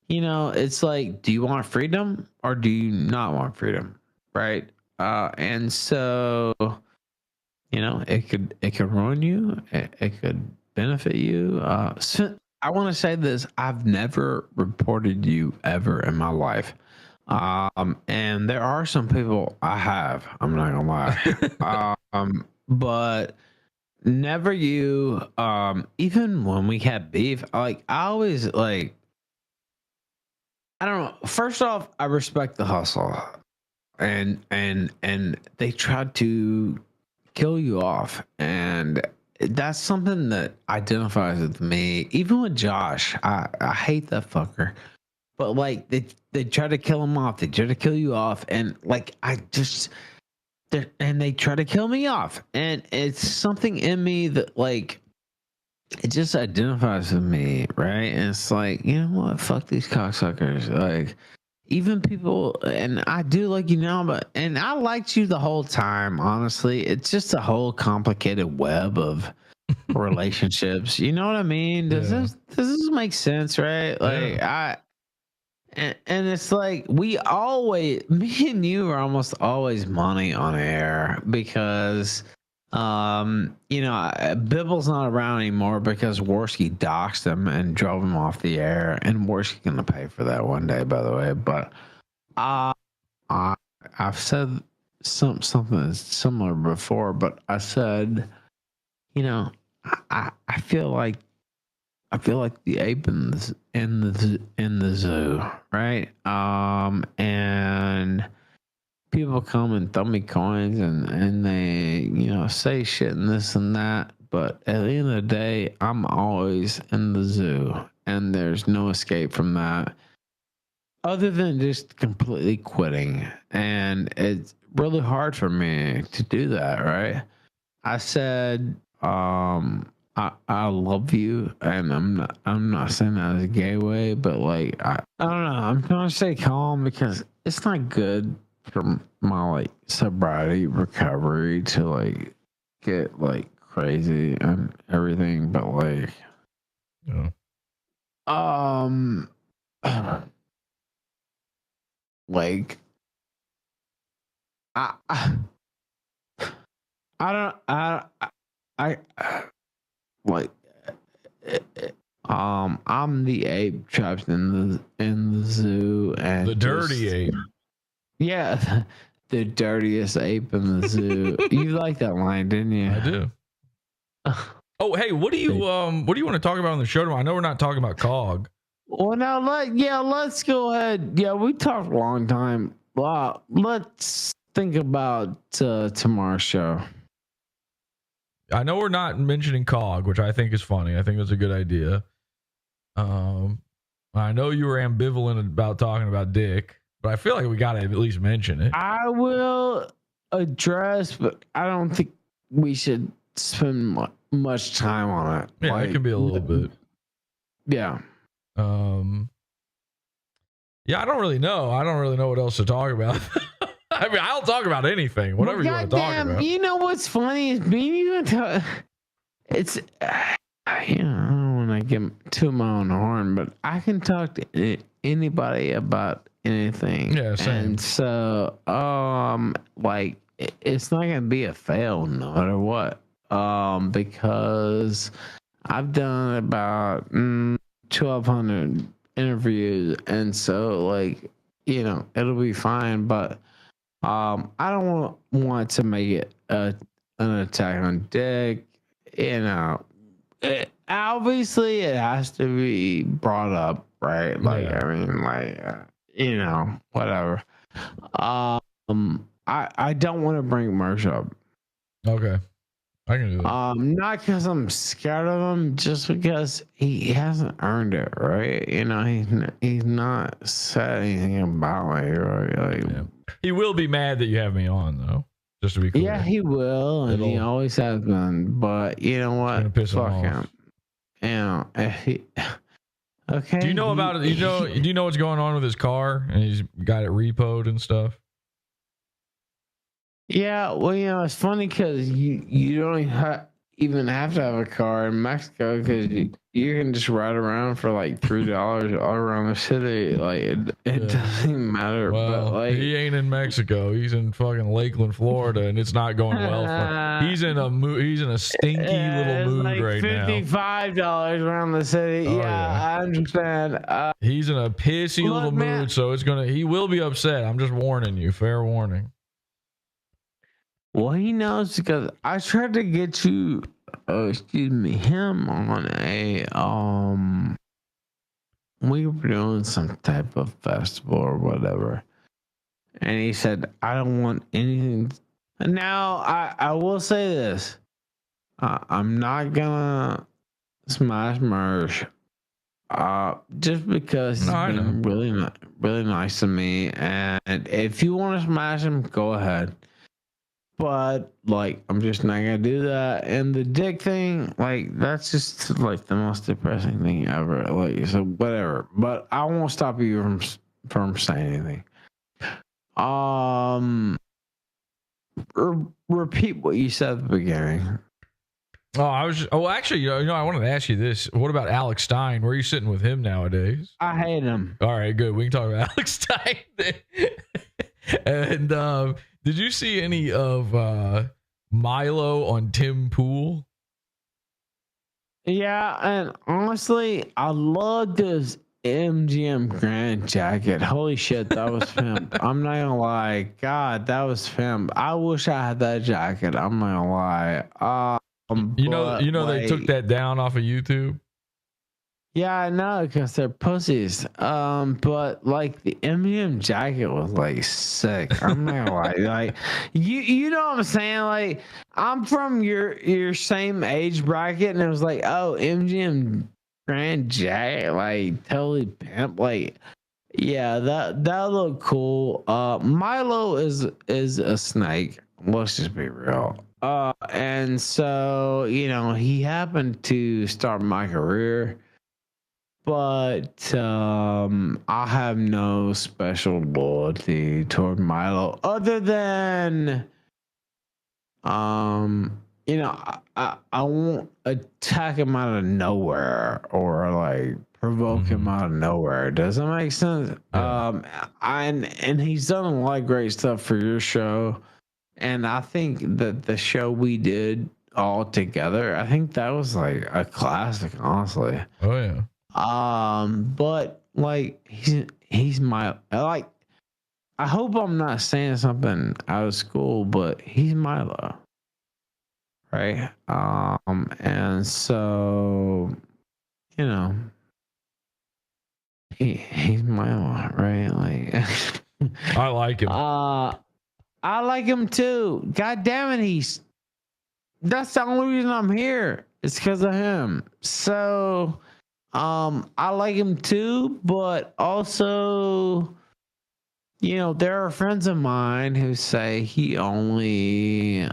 it's like, do you want freedom or do you not want freedom? Right. And so, it could ruin you. It could benefit you. I want to say this. I've never reported you ever in my life. And there are some people I have, I'm not gonna lie. But never you. Even when we had beef, like I always like, I don't know. First off, I respect the hustle. And they tried to kill you off, and that's something that identifies with me. Even with Josh, I hate that fucker. But like they try to kill him off. They try to kill you off, and like they try to kill me off. And it's something in me that like it just identifies with me, right? And it's like, you know what? Fuck these cocksuckers. Like even people, and I do like you now, and I liked you the whole time. Honestly, it's just a whole complicated web of relationships. You know what I mean? Does this make sense, right? Like and it's like me and you are almost always money on air because Bibble's not around anymore because Worski doxed him and drove him off the air, and Worski's gonna pay for that one day, by the way. But I've said something similar before, but I said, I feel like the ape in the zoo, right? And people come and throw me coins and they, say shit and this and that. But at the end of the day, I'm always in the zoo, and there's no escape from that other than just completely quitting. And it's really hard for me to do that, right? I said, I love you, and I'm not saying that as a gay way, but like I don't know. I'm trying to stay calm because it's not good for my like sobriety recovery to like get like crazy and everything. But like, like I'm the ape trapped in the zoo, and the dirty ape. Yeah, the dirtiest ape in the zoo. You like that line, didn't you? I do. Oh, hey, what do you want to talk about on the show tomorrow? I know we're not talking about COG. Well, now let's go ahead. Yeah, we talked a long time. Well, let's think about tomorrow's show. I know we're not mentioning COG, which I think is funny. I think that's a good idea. I know you were ambivalent about talking about Dick, but I feel like we got to at least mention it. I will address, but I don't think we should spend much time on it. Yeah, it can be a little bit. Yeah. Yeah, I don't really know. I don't really know what else to talk about. I mean, I'll talk about anything, whatever you want to talk about. You know what's funny is it's, I don't want to get to my own horn, but I can talk to anybody about anything. Yeah, same. And so, like, it's not gonna be a fail no matter what. Because I've done about 1,200 interviews, and so like, it'll be fine. But I don't want to make it an attack on Dick. Obviously it has to be brought up, right? Like, Yeah. I mean, like, whatever. I don't want to bring Mersh up. Okay. I can do that. Not because I'm scared of him, just because he hasn't earned it, right? He's not said anything about me, right? Like, Yeah. He will be mad that you have me on, though. Just to be clear. yeah, he will, and he always has been. But you know what? Gonna piss him Fuck off. him. Okay. Do you know about it? Do you know what's going on with his car? And he's got it repoed and stuff. Yeah, well, it's funny because you don't even have to have a car in Mexico because you can just ride around for like $3 all around the city. Like it doesn't even matter. Well, but like, he ain't in Mexico. He's in fucking Lakeland, Florida, and it's not going well for him. He's in a stinky little mood like right now. $55 around the city. Oh, I understand. He's in a pissy little man. mood, so he will be upset. I'm just warning you. Fair warning. Well, he knows because I tried to get him on a we were doing some type of festival or whatever, and he said I don't want anything. Now I will say this: I'm not gonna smash Mersh, just because he's been really nice to me, and if you want to smash him, go ahead. But like, I'm just not gonna do that. And the Dick thing, like, that's just like the most depressing thing ever. Like, so whatever. But I won't stop you from saying anything. Repeat what you said at the beginning. Actually, I wanted to ask you this. What about Alex Stein? Where are you sitting with him nowadays? I hate him. All right, good. We can talk about Alex Stein. And did you see any of Milo on Tim Pool? Yeah, and honestly, I love this MGM Grand jacket. Holy shit, that was pimp. I'm not gonna lie. God, that was pimp. I wish I had that jacket. I'm not gonna lie. They took that down off of YouTube. Yeah, I know, because they're pussies. But like the MGM jacket was like sick. I'm not gonna lie. Like you know what I'm saying? Like I'm from your same age bracket, and it was like, oh, MGM Grand jacket, like totally pimp. Like, yeah, that looked cool. Milo is a snake. Let's just be real. And so he happened to start my career. But I have no special loyalty toward Milo other than I won't attack him out of nowhere or like provoke him out of nowhere. Does that make sense? Yeah. And he's done a lot of great stuff for your show. And I think that the show we did all together, I think that was like a classic, honestly. Oh yeah. But like he's my like. I hope I'm not saying something out of school, but he's Milo, right? And so he's Milo, right? Like I like him. I like him too. God damn it, that's the only reason I'm here. It's because of him. So. I like him too, but also, there are friends of mine who say he only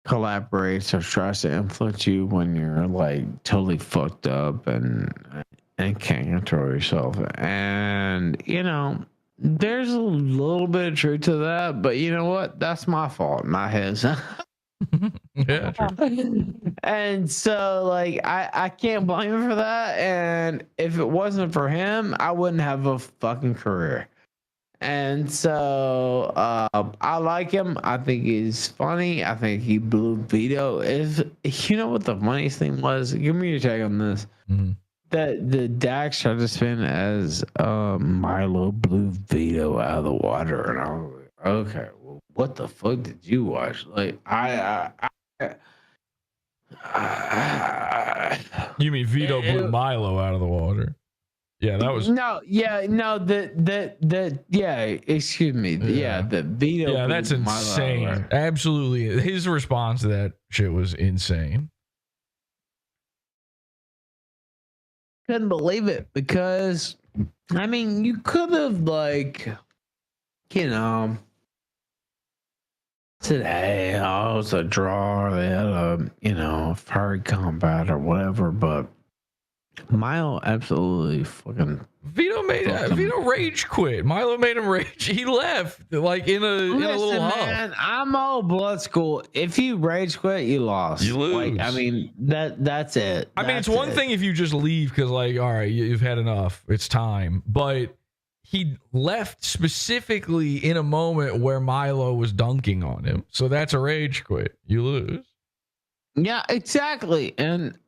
collaborates or tries to influence you when you're like totally fucked up and can't control yourself. And there's a little bit of truth to that, but you know what? That's my fault, not his. Yeah, true. And so like I can't blame him for that, and if it wasn't for him I wouldn't have a fucking career. And so I like him. I think he's funny. I think he blew Vito. If you know what the funniest thing was, give me your take on this. That the Dax tried to spin as Milo blew Vito out of the water, and I was like, okay, well, what the fuck did you watch? Like You mean Vito blew Milo out of the water? Yeah, that was excuse me. The Vito. Yeah, that's insane. Absolutely. His response to that shit was insane. Couldn't believe it because you could have said, hey, it's a draw, they had a fiery combat or whatever, but Milo absolutely fucking Vito rage quit. Milo made him rage. He left like in a little huff. Man, I'm old blood school. If you rage quit, you lost. You lose. That's it. It's one thing if you just leave because like, all right, you've had enough. It's time. But he left specifically in a moment where Milo was dunking on him. So that's a rage quit. You lose. Yeah, exactly. And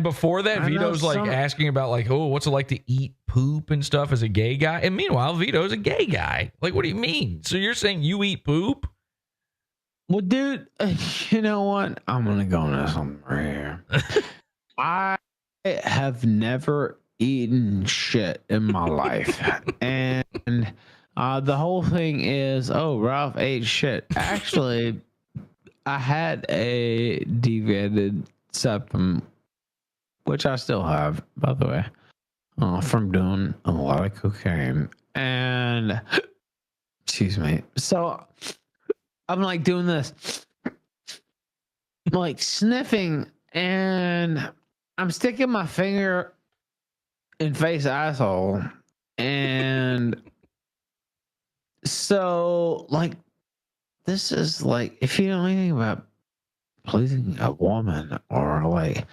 before that, Vito's like asking about like, oh, what's it like to eat poop and stuff as a gay guy? And meanwhile, Vito's a gay guy. Like, what do you mean? So you're saying you eat poop? Well, dude, you know what? I'm going to go into something right here. I have never eaten shit in my life. And the whole thing is, oh, Ralph ate shit. Actually, I had a deviated septum, which I still have, by the way, from doing a lot of cocaine. And, excuse me. So, I'm like doing this. I'm like sniffing, and I'm sticking my finger in face asshole. And so, like, this is like, if you know anything about pleasing a woman or like,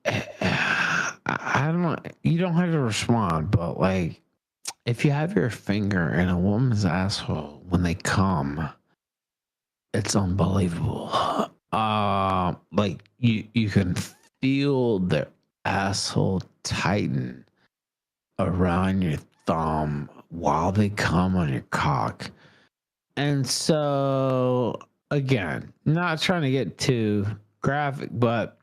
I don't know, you don't have to respond, but like, if you have your finger in a woman's asshole when they come, it's unbelievable. Like you can feel their asshole tighten around your thumb while they come on your cock. And so again, not trying to get too graphic, but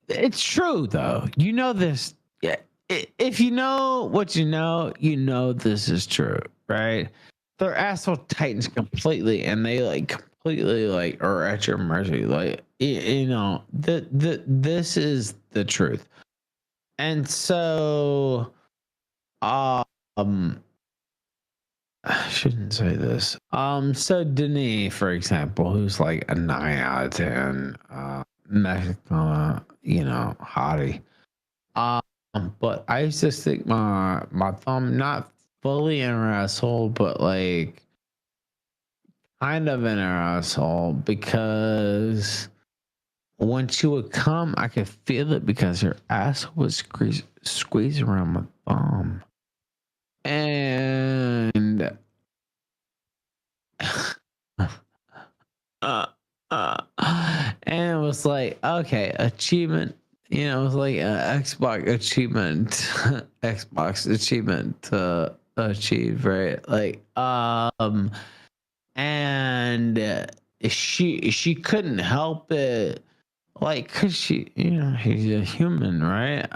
it's true though. You know this. Yeah, if you know what you know this is true, right? Their asshole tightens completely, and they like completely like are at your mercy. Like you know, this is the truth. And so, I shouldn't say this. So Denis, for example, who's like a 9 out of 10, Mexican, you know, hottie. But I used to stick my thumb not fully in her asshole, but like kind of in her asshole, because when she would come, I could feel it because her ass would squeeze around my thumb. And and it was like, okay, achievement. You know, it was like an Xbox achievement, Xbox achievement achieved, right? Like, and she couldn't help it, like, cause she, you know, she's a human, right?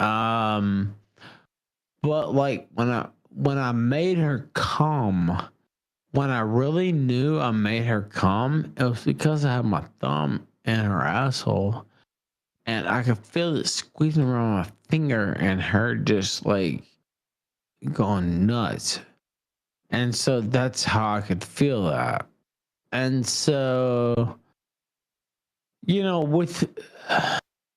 But like when I made her come, when I really knew I made her come, it was because I had my thumb in her asshole. And I could feel it squeezing around my finger and her just like going nuts. And so that's how I could feel that. And so, you know, with,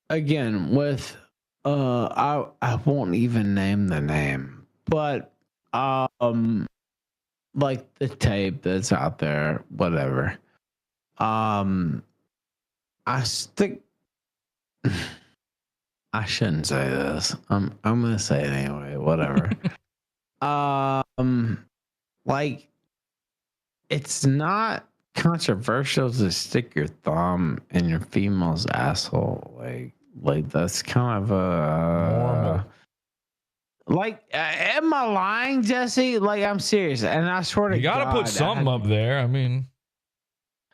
again, with, I won't even name the name, but, like the tape that's out there, whatever. I stick, I shouldn't say this. I'm gonna say it anyway. Whatever. Like, it's not controversial to stick your thumb in your female's asshole. Like that's kind of a normal. Like, am I lying, Jesse? Like, I'm serious, and I swear to God, you gotta put something up there. I mean,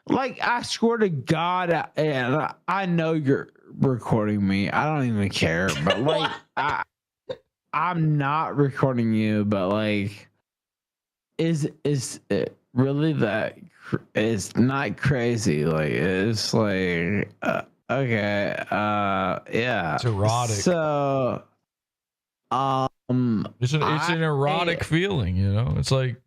like, I swear to God, and I know you're recording me. I don't even care, but like, I'm not recording you, but like, is it really that? It's not crazy. Like, it's like, okay, yeah, it's erotic. So, it's an erotic feeling, you know. It's like,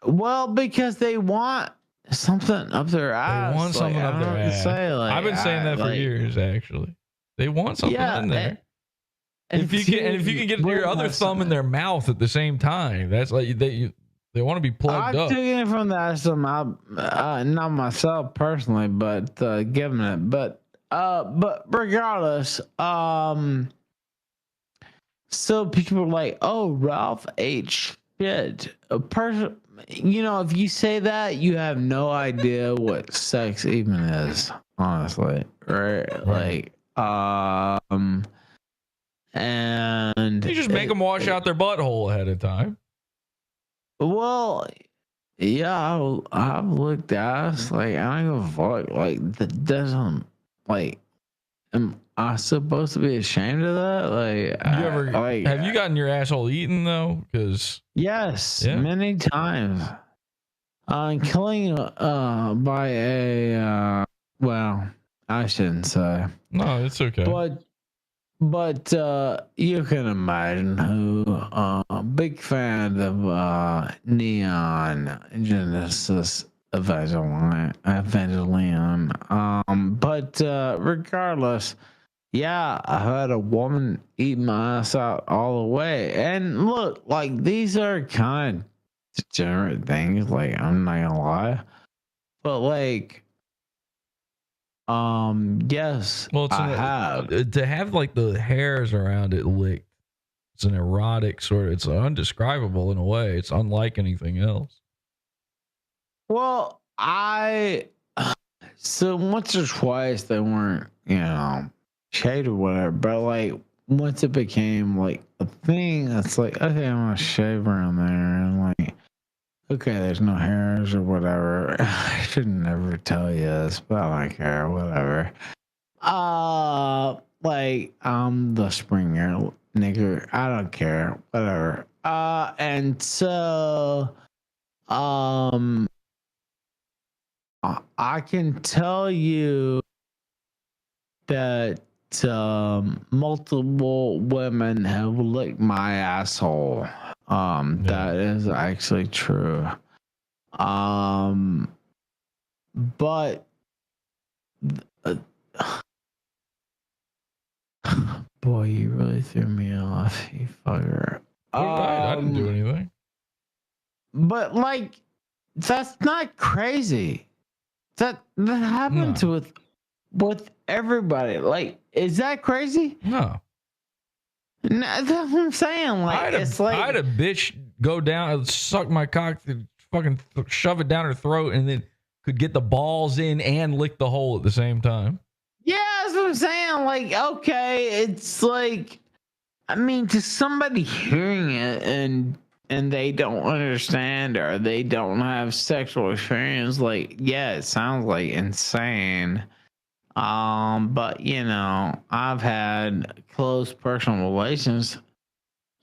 well, because they want something up their ass. They want something up their ass. I've been saying that for years, actually. They want something in there. And if you can get your other thumb in their mouth at the same time, that's like they want to be plugged up. I'm taking it from that. So not myself personally, but giving it. But regardless, so people are like, "Oh, Ralph ate shit." A person, you know, if you say that, you have no idea what sex even is, honestly, right? Like, and you just make them wash out their butthole ahead of time. Well, yeah, I've looked ass. Like, I don't give a fuck. Like, that doesn't, like, am I supposed to be ashamed of that? Like, have you gotten your asshole eaten though? Because yes, many times. Killing by a well, I shouldn't say. No, it's okay. But you can imagine who big fan of Neon Genesis Evangelion. But regardless, yeah, I had a woman eat my ass out all the way. And look, like, these are kind of degenerate things. Like, I'm not gonna lie, but like, yes, Well, it's I have. to have like the hairs around it licked. It's an erotic sort of. It's undescribable in a way. It's unlike anything else. Well, so once or twice they weren't, shaved or whatever, but like once it became like a thing, it's like, okay, I'm gonna shave around there, and like, okay, there's no hairs or whatever. I should never tell you this, but I don't care, whatever. Like, I'm the Springer nigger. I don't care, whatever. And so, I can tell you that multiple women have licked my asshole. That is actually true. But boy, you really threw me off, you fucker. I didn't do anything. But like, that's not crazy. That happens with everybody. Like, is that crazy? No. That's what I'm saying. Like, I had a bitch go down, suck my cock, fucking shove it down her throat, and then could get the balls in and lick the hole at the same time. Yeah, that's what I'm saying. Like, okay, it's like, I mean, to somebody hearing it and they don't understand or they don't have sexual experience, like, yeah, it sounds like insane. But I've had close personal relations,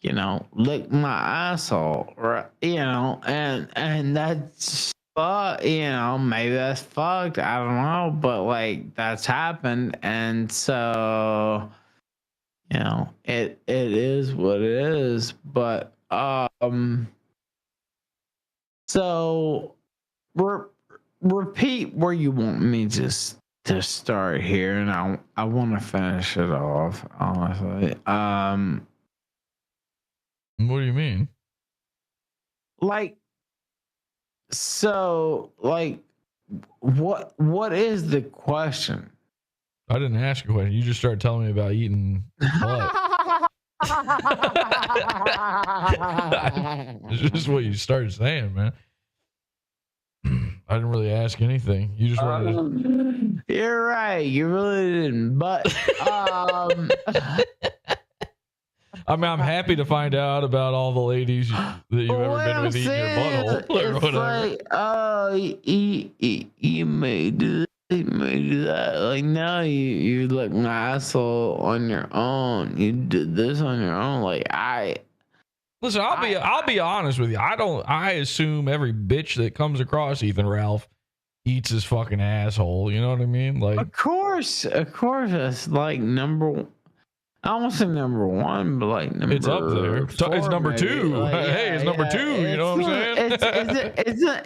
lick my asshole, right? And that's maybe that's fucked. I don't know, but like that's happened, and so it is what it is. But so repeat where you want me to start here, and I want to finish it off, honestly. What do you mean? Like, so, like, what is the question? I didn't ask a question. You just started telling me about eating butt. It's just what you started saying, man. I didn't really ask anything. You just wanted to... You're right. You really didn't. But I mean, I'm happy to find out about all the ladies that you've ever been with eating your butthole or it's whatever. like, oh, you may do that. Like, no, you lick my asshole on your own. You did this on your own. Like, Listen, I'll be honest with you. I assume every bitch that comes across Ethan Ralph eats his fucking asshole. You know what I mean? Like, of course, it's like I won't say number one, but like number. It's up there. It's number maybe. 2. Like, hey, it's number 2. You know what I'm saying?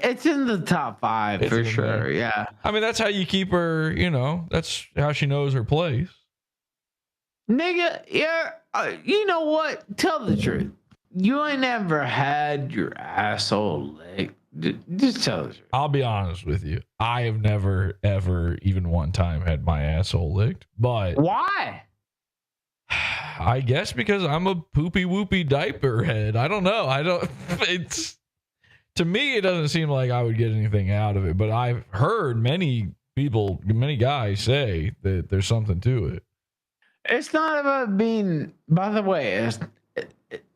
It's in the top 5 for sure. There. Yeah. I mean, that's how you keep her. That's how she knows her place. Nigga, you know what? Tell the truth. You ain't never had your asshole licked. Just tell the truth. I'll be honest with you. I have never, ever, even one time had my asshole licked. But why? I guess because I'm a poopy whoopy diaper head. I don't know. To me, it doesn't seem like I would get anything out of it. But I've heard many guys say that there's something to it. It's not about being, by the way,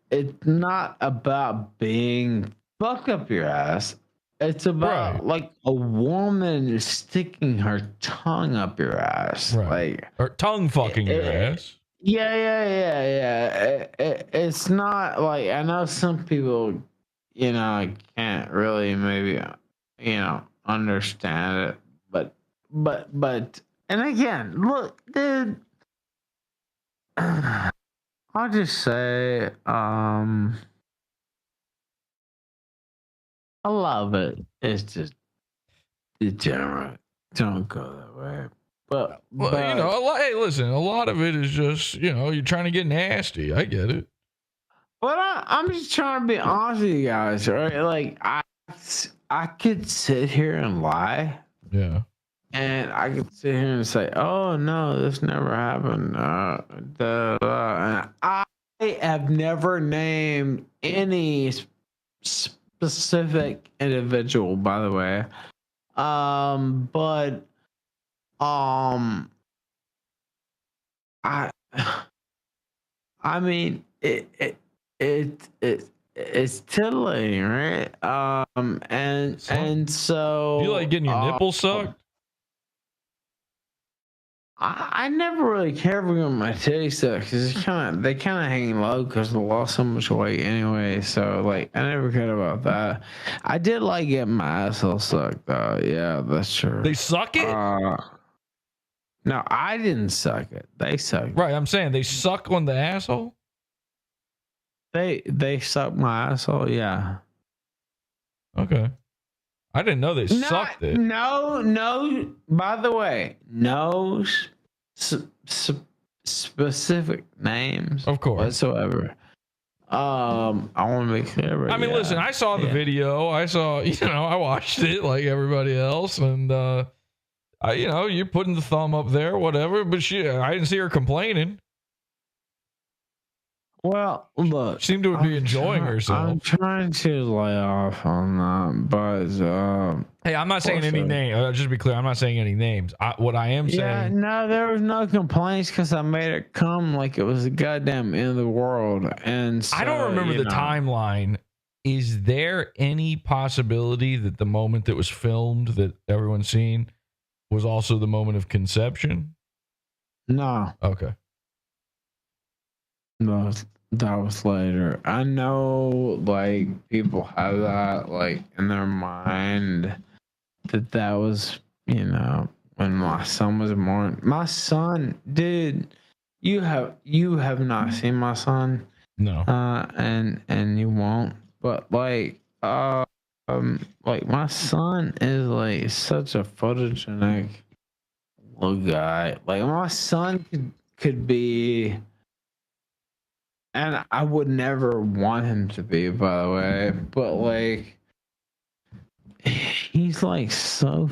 it's not about being fucked up your ass. It's about like a woman sticking her tongue up your ass. Right. Or tongue fucking your ass. Yeah. It's not like, I know some people, can't really maybe, understand it. But, and again, look, dude, I'll just say, I love it. It's just degenerate. Don't go that way. But hey, listen, a lot of it is just, you're trying to get nasty. I get it. But I'm just trying to be honest with you guys, right? Like I could sit here and lie. Yeah. And I could sit here and say, "Oh no, this never happened." And I have never named any specific individual, by the way. But I mean, it's titillating, right? And so You like getting your nipples sucked? I never really cared for getting my titties sucked because they kind of hang low because I lost so much weight anyway. So like, I never cared about that. I did like getting my asshole sucked though. Yeah, that's true. They suck it? No, I didn't suck it. They sucked. Right, I'm saying they suck on the asshole. They suck my asshole. Yeah. Okay. I didn't know they sucked it. No. By the way, no specific names, of course, whatsoever. I want to be clear. I mean, listen, I saw the video. I saw, I watched it like everybody else, and you're putting the thumb up there, whatever. But I didn't see her complaining. Well, look, she seemed to be enjoying herself. I'm trying to lay off on that, but hey, I'm not saying any name. Just to be clear, I'm not saying any names. What I am saying, no, there was no complaints because I made it come like it was the goddamn end of the world, and so, I don't remember the timeline. Is there any possibility that the moment that was filmed that everyone's seen was also the moment of conception? No. Okay. No, that was later. I know, like, people have that, like, in their mind that was, when my son was born. My son, dude, you have not seen my son. No. And you won't. But like my son is like such a photogenic little guy. Like my son could be. And I would never want him to be, by the way. But like, he's like so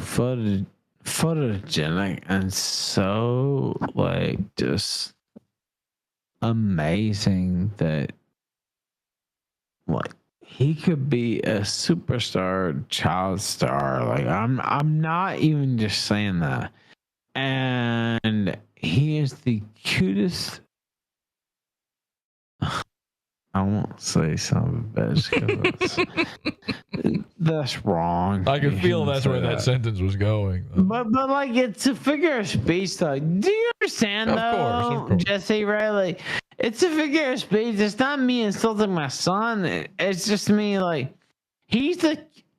photogenic and so like just amazing that like he could be a superstar, child star. Like I'm not even just saying that. And he is the cutest. I won't say son of a bitch because that's wrong. I can feel that's where that sentence was going. But like it's a figure of speech though. Do you understand though, of course. Jesse? Right? Like it's a figure of speech. It's not me insulting my son. It's just me like he's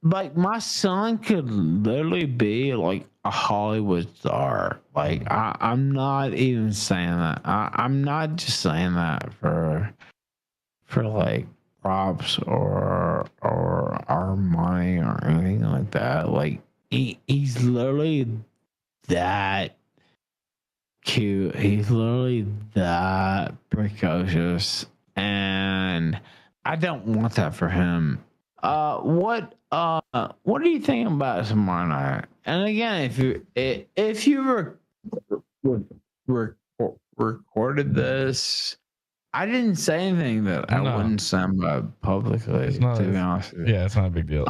my son could literally be like a Hollywood star. Like I'm not even saying that. I'm not just saying that for like props or our money or anything like that. Like he's literally that cute. He's literally that precocious, and I don't want that for him. What do you think about tomorrow night? And again, if you recorded this, I didn't say anything that I wouldn't send publicly. To be honest with you. Yeah, it's not a big deal.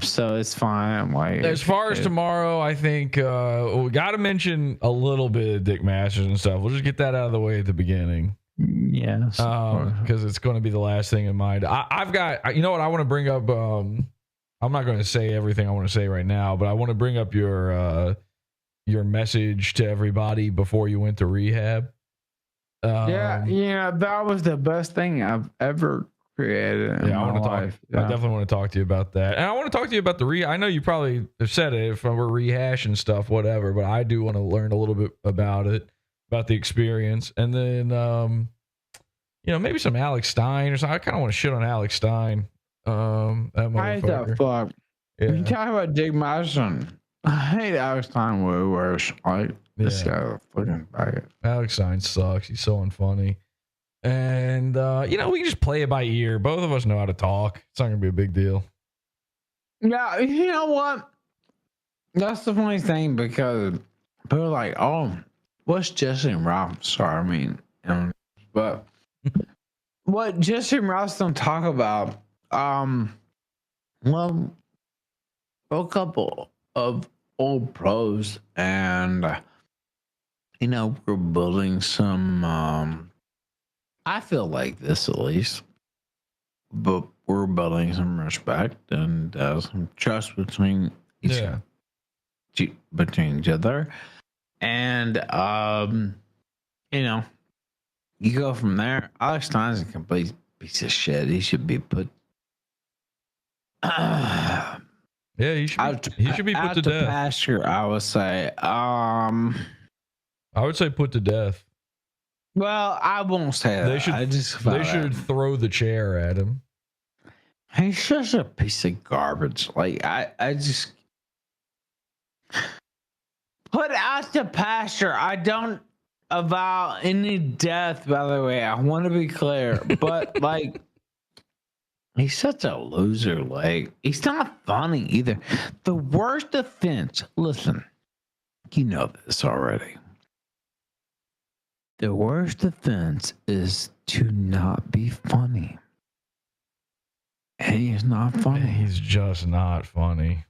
So it's fine. Like as far as tomorrow, I think we got to mention a little bit of Dick Masters and stuff. We'll just get that out of the way at the beginning. Yes, because it's going to be the last thing in mind. I've got, you know what I want to bring up. I'm not going to say everything I want to say right now, but I want to bring up your message to everybody before you went to rehab. Yeah, that was the best thing I've ever created in my life. I definitely want to talk to you about that, and I want to talk to you about the I know you probably have said it if we're rehashing stuff, whatever, but I do want to learn a little bit about it, about the experience, and then maybe some Alex Stein or something. I kind of want to shit on Alex Stein. That motherfucker. Fuck. Yeah. You talk about Dick Mason. I hate Alex Stein way worse. Like this guy fucking faggot. Alex Stein sucks. He's so unfunny. And we can just play it by ear. Both of us know how to talk. It's not gonna be a big deal. Yeah, you know what? That's the funny thing because people are like, "Oh, what's Jesse and Ralph?" Sorry, I mean, but what Jesse and Ralph don't talk about, well, a couple of old pros, and we're building some. I feel like this at least, but we're building some respect and some trust between each other, and you go from there. Alex Stein's a complete piece of shit. He should be put. Yeah, he should be put to death. Pasture, I would say. I would say put to death. Well, I won't say that. They should throw the chair at him. He's such a piece of garbage. Like I just put out to pasture. I don't avow any death, by the way. I want to be clear. But like he's such a loser. Like he's not funny either. The worst offense, listen, you know this already. The worst offense is to not be funny. And he's not funny. He's just not funny.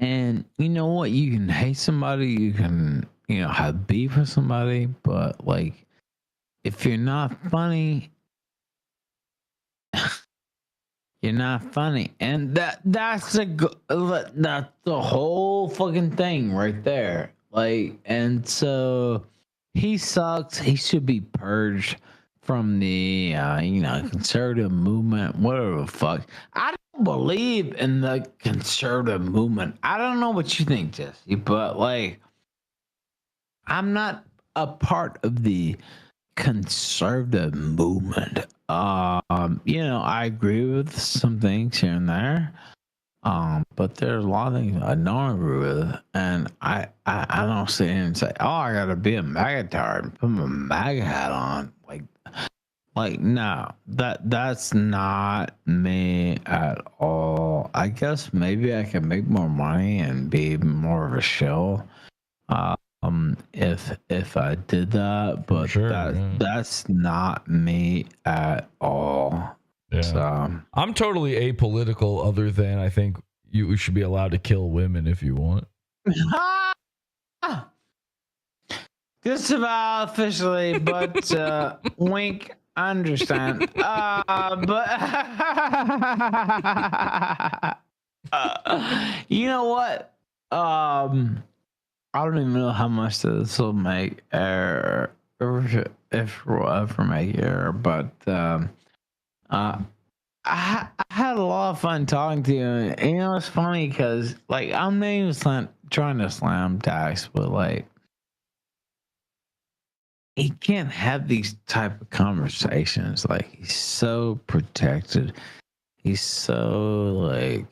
And you know what? You can hate somebody, you can, have beef with somebody, but like, if you're not funny, you're not funny. And that's the whole fucking thing right there. Like, and so he sucks. He should be purged from the, conservative movement, whatever the fuck. I don't believe in the conservative movement. I don't know what you think, Jesse, but like, I'm not a part of the conservative movement. I agree with some things here and there. But there's a lot of things I don't agree with, and I don't sit here and say, "Oh, I gotta be a MAGA-tard and put my MAGA hat on." Like no, that's not me at all. I guess maybe I can make more money and be more of a shill, if I did that, but that's not me at all. Yeah. So I'm totally apolitical, other than I think you should be allowed to kill women if you want. Just about officially, but wink, I understand. You know what? I don't even know how much this will make, or if we'll ever make error, but I had a lot of fun talking to you. And it's funny because, like, I'm not even trying to slam Dax, but like, he can't have these type of conversations. Like, he's so protected. He's so like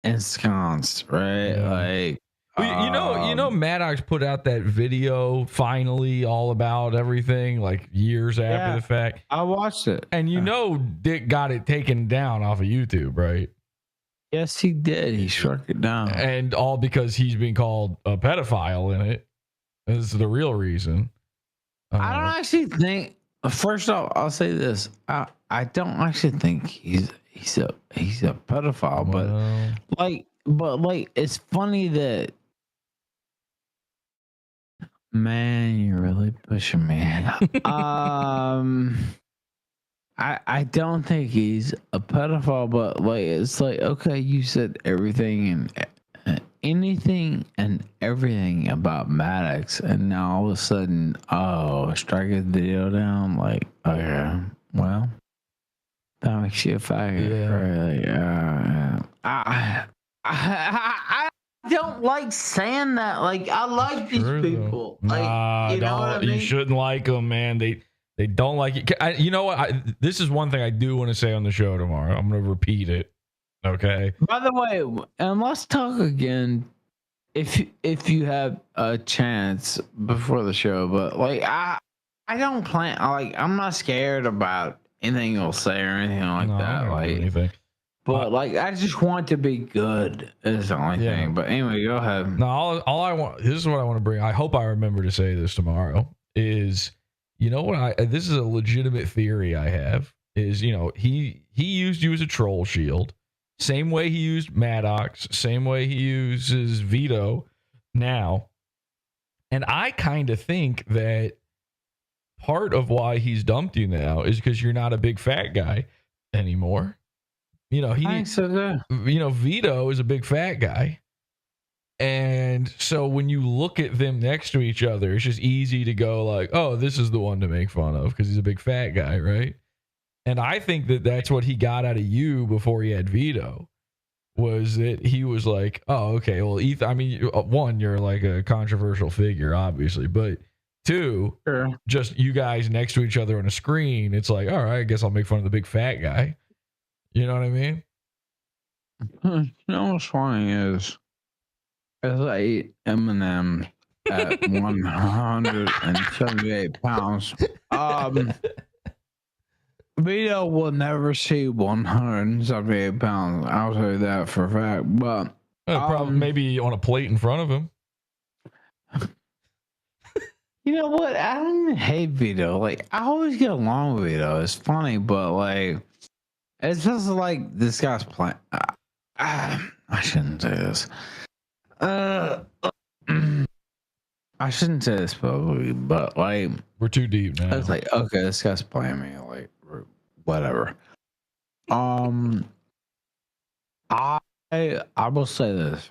ensconced, right? Yeah. Like, well, Maddox put out that video finally all about everything, like years after the fact. I watched it. And Dick got it taken down off of YouTube, right? Yes, he did. He struck it down. And all because he's being called a pedophile in it. This is the real reason. I don't actually think, first off, I'll say this. I don't actually think he's a pedophile, but it's funny that, man, you're really pushing me. I don't think he's a pedophile, but like, it's like, okay, you said everything and anything and everything about Maddox, and now all of a sudden, strike his video down. Like, okay, well, that makes you a faggot. Yeah. Right? I don't like saying that. Like, I like these people. Like, you know what I mean? You shouldn't like them, man. They don't like it. You know what? This is one thing I do want to say on the show tomorrow. I'm going to repeat it. Okay. By the way, and let's talk again if you have a chance before the show, but like I don't plan, like I'm not scared about anything you'll say or anything like No, that. I'm not gonna do Like, anything. but like I just want to be good is the only Yeah. thing. But anyway, go ahead. No, all I want. This is what I want to bring. I hope I remember to say this tomorrow. Is, you know what? This is a legitimate theory I have. Is, you know, he used you as a troll shield, same way he used Maddox, same way he uses Vito now, and I kind of think that part of why he's dumped you now is because you're not a big fat guy anymore. You know, he needs, you know, Vito is a big fat guy. And so when you look at them next to each other, it's just easy to go like, oh, this is the one to make fun of because he's a big fat guy, right? And I think that that's what he got out of you before he had Vito, was that he was like, oh, okay, well, Ethan, I mean, one, you're like a controversial figure, obviously, but two, just you guys next to each other on a screen, it's like, all right, I guess I'll make fun of the big fat guy. You know what I mean? You know what's funny is I ate M&M at 178 pounds. Vito will never see 178 pounds. I'll say that for a fact. But probably maybe on a plate in front of him. You know what? I don't even hate Vito. Like, I always get along with Vito. It's funny, but like, it's just like this guy's playing. I shouldn't say this. I shouldn't say this publicly, but like, we're too deep now. It's like, okay, this guy's playing me, like, whatever. I will say this.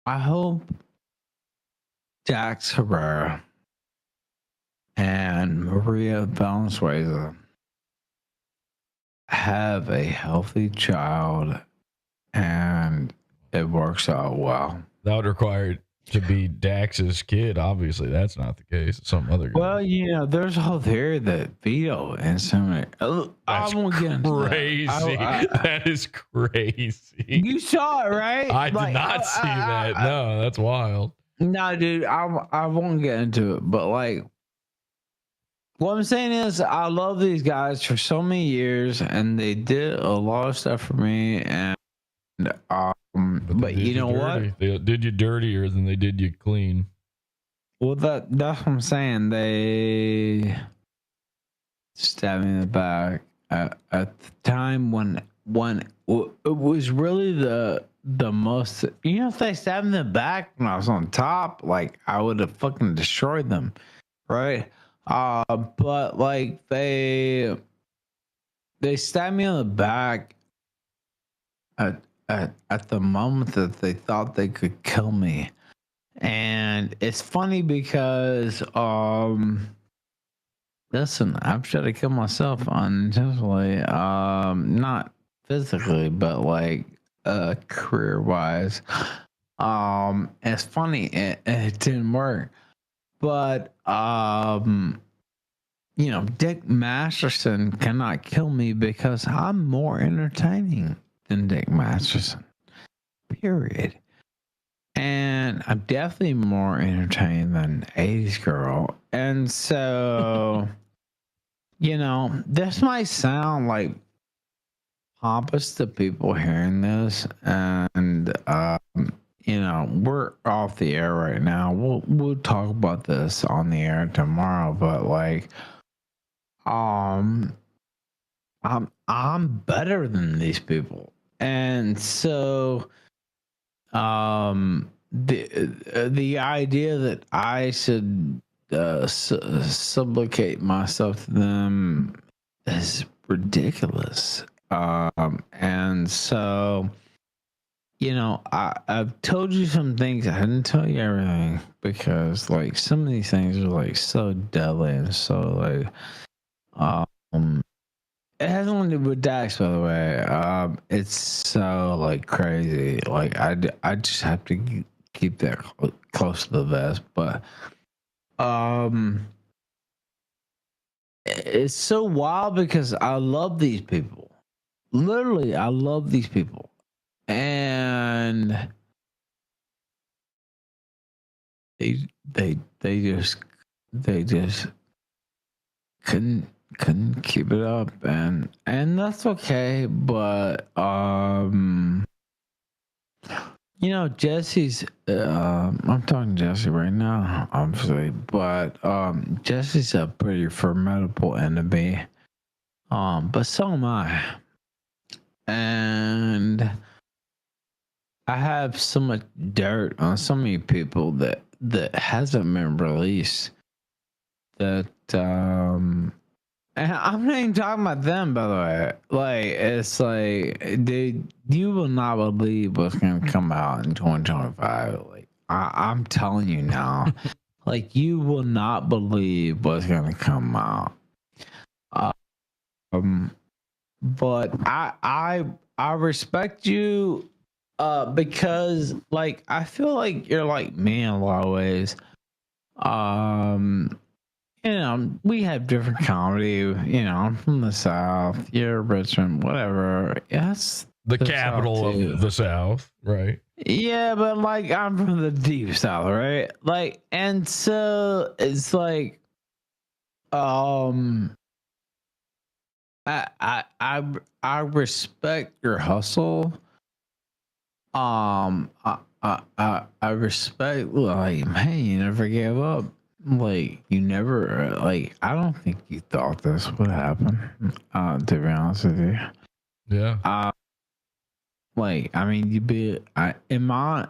I hope Dax Herrera and Maria Valenzuela have a healthy child and it works out well. That would require it to be Dax's kid. Obviously, that's not the case. It's some other guy. Well, you know, there's a whole theory that Vito and some. That's crazy. That is crazy. You saw it, right? I did not see that. No, that's wild. No, dude, I won't get into it, but like, what I'm saying is, I love these guys for so many years, and they did a lot of stuff for me, and but you know what? They did you dirtier than they did you clean. Well, that's what I'm saying. They stabbed me in the back at the time when it was really the most. You know, if they stabbed me in the back when I was on top, like I would have fucking destroyed them, right? But like they stabbed me in the back at the moment that they thought they could kill me. And it's funny because listen, I've tried to kill myself unintentionally, not physically, but like career wise. It's funny, it didn't work. But you know, Dick Masterson cannot kill me because I'm more entertaining than Dick Masterson. Period. And I'm definitely more entertaining than 80s Girl. And so, you know, this might sound like pompous to people hearing this. And, you know, we're off the air right now. We'll talk about this on the air tomorrow. But like, I'm better than these people. And so, the idea that I should supplicate myself to them is ridiculous. And so, you know, I've told you some things. I didn't tell you everything because, like, some of these things are like so deadly and so like, it has nothing to do with Dax, by the way. It's so like crazy. Like I just have to keep that close to the vest. But it's so wild because I love these people. Literally, I love these people, and and they just couldn't keep it up, and that's okay. But you know, Jesse's I'm talking to Jesse right now, obviously, but Jesse's a pretty formidable enemy. But so am I. And I have so much dirt on so many people that hasn't been released, that and I'm not even talking about them, by the way. Like, it's like, dude, you will not believe what's gonna come out in 2025. Like, I'm telling you now. Like, you will not believe what's gonna come out. But I respect you because, like, I feel like you're like me in a lot of ways. You know, we have different comedy. You know, I'm from the South. You're Richmond, whatever. Yes, the capital of the South, right? Yeah, but like, I'm from the deep South, right? Like, and so it's like, I respect your hustle. I respect, like, man, you never gave up. Like, you never, like, I don't think you thought this would happen, to be honest with you. Yeah. Like, I mean, in my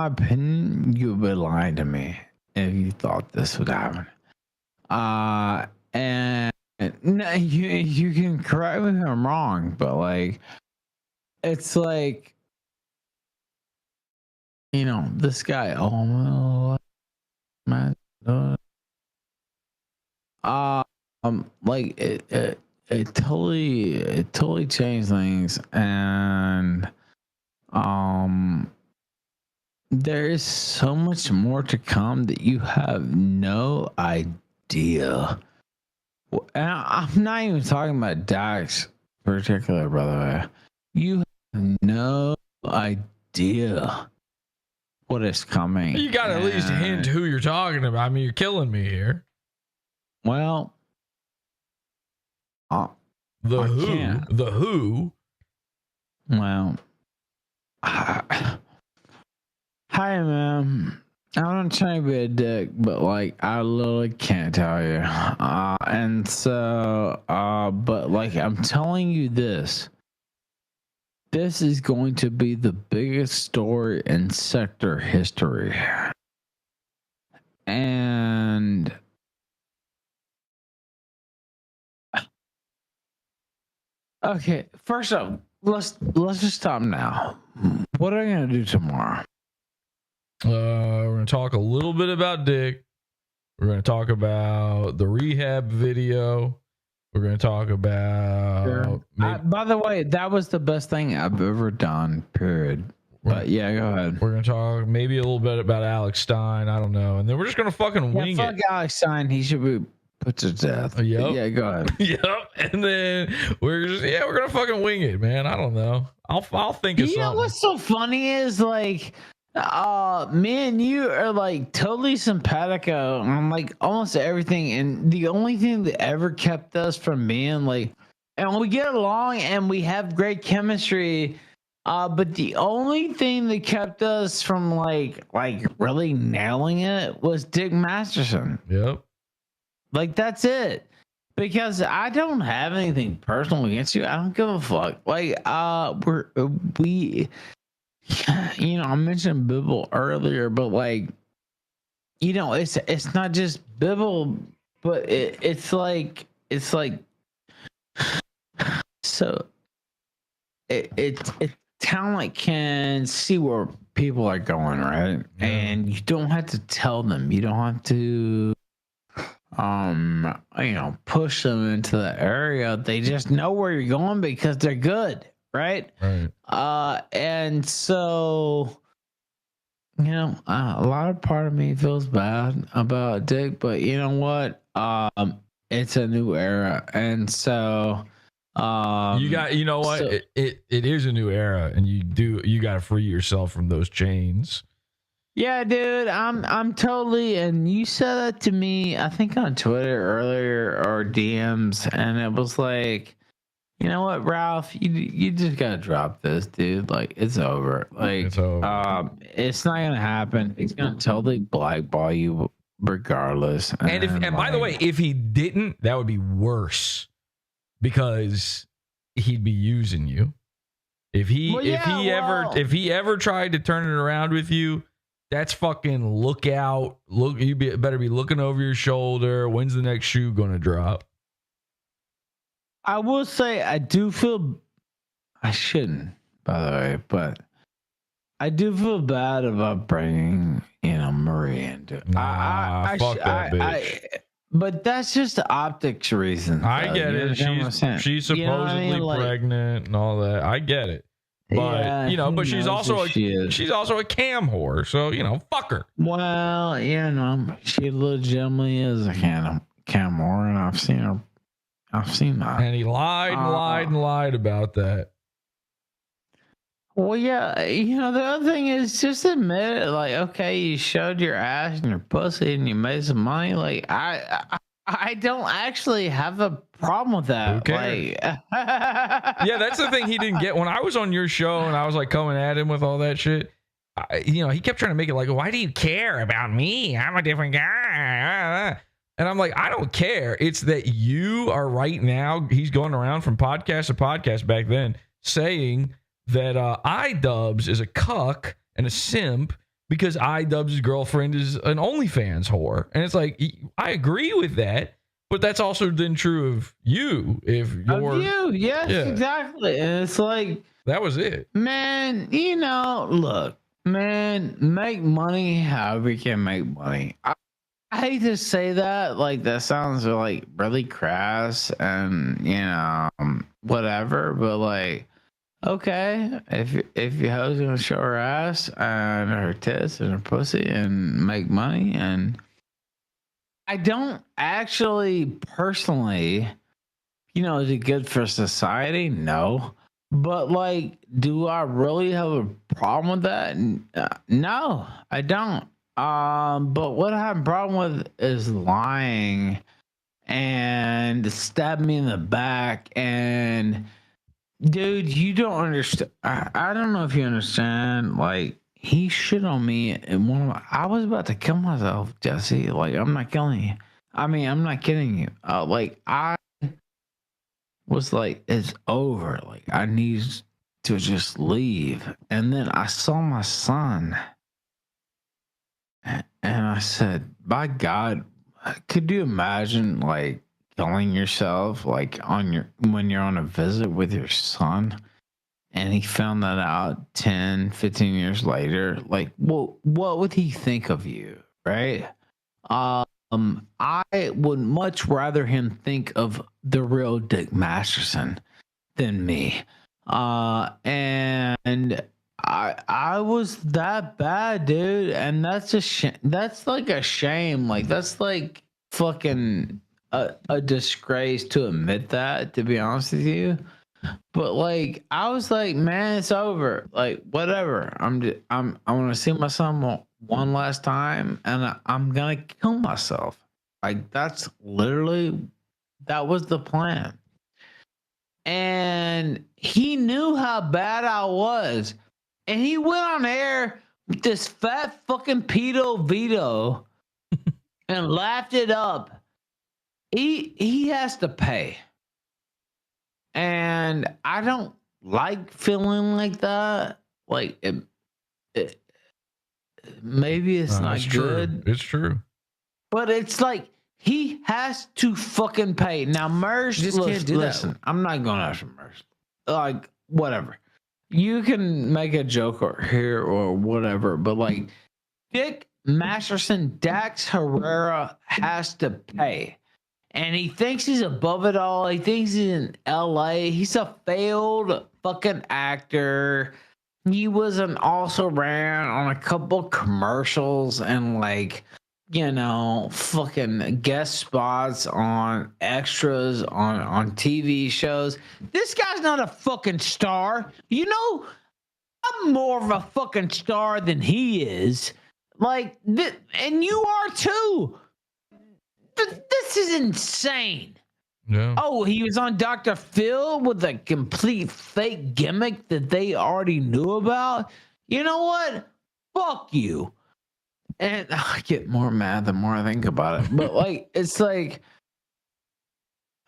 opinion, you'd be lying to me if you thought this would happen. And no, you can correct me if I'm wrong, but like, it's like, you know, this guy, man, like it totally changed things, and there is so much more to come that you have no idea. And I'm not even talking about Dax particular, by the way. You have no idea what is coming. You got to at least hint who you're talking about. I mean, you're killing me here. Well, the Who. Well, hi, man. I'm not trying to be a dick, but like, I literally can't tell you. And so, but like, I'm telling you this. This is going to be the biggest story in sector history. And okay, first up, let's just stop now. What are you gonna do tomorrow? We're gonna talk a little bit about Dick. We're gonna talk about the rehab video. We're gonna talk about. Sure. By the way, that was the best thing I've ever done. Period. But yeah, go ahead. We're gonna talk maybe a little bit about Alex Stein. I don't know, and then we're just gonna fucking wing fuck it. Alex Stein. He should be put to death. Yep. Yeah, go ahead. Yep. And then we're gonna fucking wing it, man. I don't know. I'll think of something. You know what's so funny is, like, me and you are like totally simpatico on like almost everything, and the only thing that ever kept us from being like, and we get along and we have great chemistry, but the only thing that kept us from like really nailing it was Dick Masterson. Yep. Like, that's it. Because I don't have anything personal against you. I don't give a fuck. Like, we you know, I mentioned Bibble earlier, but like, you know, it's not just Bibble, but it's like so it talent can see where people are going, right? Yeah. And you don't have to tell them. You don't have to you know, push them into the area. They just know where you're going because they're good. Right. And so, you know, a lot of part of me feels bad about Dick, but you know what? It's a new era. And so You know what? So, It is a new era, and you got to free yourself from those chains. yeah, dude, I'm totally. And you said that to me, I think on Twitter earlier or DMs, and it was like, you know what, Ralph, you just gotta drop this, dude. Like, it's over. Like, It's over. it's not gonna happen. He's gonna totally blackball you regardless. And by the way, if he didn't, that would be worse because he'd be using you. If he ever tried to turn it around with you, that's fucking look out. Better be looking over your shoulder. When's the next shoe gonna drop? I will say I do feel I shouldn't, by the way, but I do feel bad about bringing Marie into it. Fuck that bitch. But that's just the optics reason. I get it. She's supposedly pregnant and all that. I get it. But but she's also a cam whore. So fuck her. Well, she legitimately is a cam whore, and I've seen her. I've seen that. And he lied and lied and lied about that. Well, yeah, the other thing is just admit it. Like, okay, you showed your ass and your pussy and you made some money. Like, I don't actually have a problem with that. Who cares? Yeah, that's the thing he didn't get. When I was on your show and I was like coming at him with all that shit, he kept trying to make it like, why do you care about me? I'm a different guy. And I'm like, I don't care. It's that you are right now. He's going around from podcast to podcast back then saying that iDubbbz is a cuck and a simp because iDubbbz's girlfriend is an OnlyFans whore. And it's like, I agree with that, but that's also then true of you. If you're of you, yes, exactly. And it's like, that was it. Man, look, man, make money however you can make money. I hate to say that, like that sounds like really crass and whatever, but like, okay, if your hoe's gonna show her ass and her tits and her pussy and make money, and I don't actually personally, is it good for society? No, but like, do I really have a problem with that? No, I don't. But what I have a problem with is lying and stab me in the back. And dude, you don't understand. I don't know if you understand. Like, he shit on me, and I was about to kill myself, Jesse. Like, I'm not killing you. I mean, I'm not kidding you. Like, I was like, it's over. Like, I need to just leave. And then I saw my son. And I said, by God, could you imagine like killing yourself like when you're on a visit with your son? And he found that out 10, 15 years later. Like, well, what would he think of you? Right? I would much rather him think of the real Dick Masterson than me. And I was that bad, dude, and that's that's like a shame. Like, that's like fucking a disgrace to admit that, to be honest with you. But like, I was like, man, it's over. Like, whatever. I want to see my son one last time, and I'm gonna kill myself. Like, that was the plan. And he knew how bad I was. And he went on air with this fat fucking pedo veto and laughed it up. He has to pay. And I don't like feeling like that. Like, maybe it's not good. It's true. But it's like, he has to fucking pay. Now, Mersh, listen, I'm not going after Mersh. Like, whatever. You can make a joke here or whatever, but like, Dick Masterson, Dax Herrera has to pay. And he thinks he's above it all. He thinks he's in LA. He's a failed fucking actor. He also ran on a couple commercials and like fucking guest spots on extras on TV shows. This guy's not a fucking star. I'm more of a fucking star than he is. And you are too. This is insane. Yeah. Oh, he was on Dr. Phil with a complete fake gimmick that they already knew about. You know what? Fuck you. And I get more mad the more I think about it. But it's like,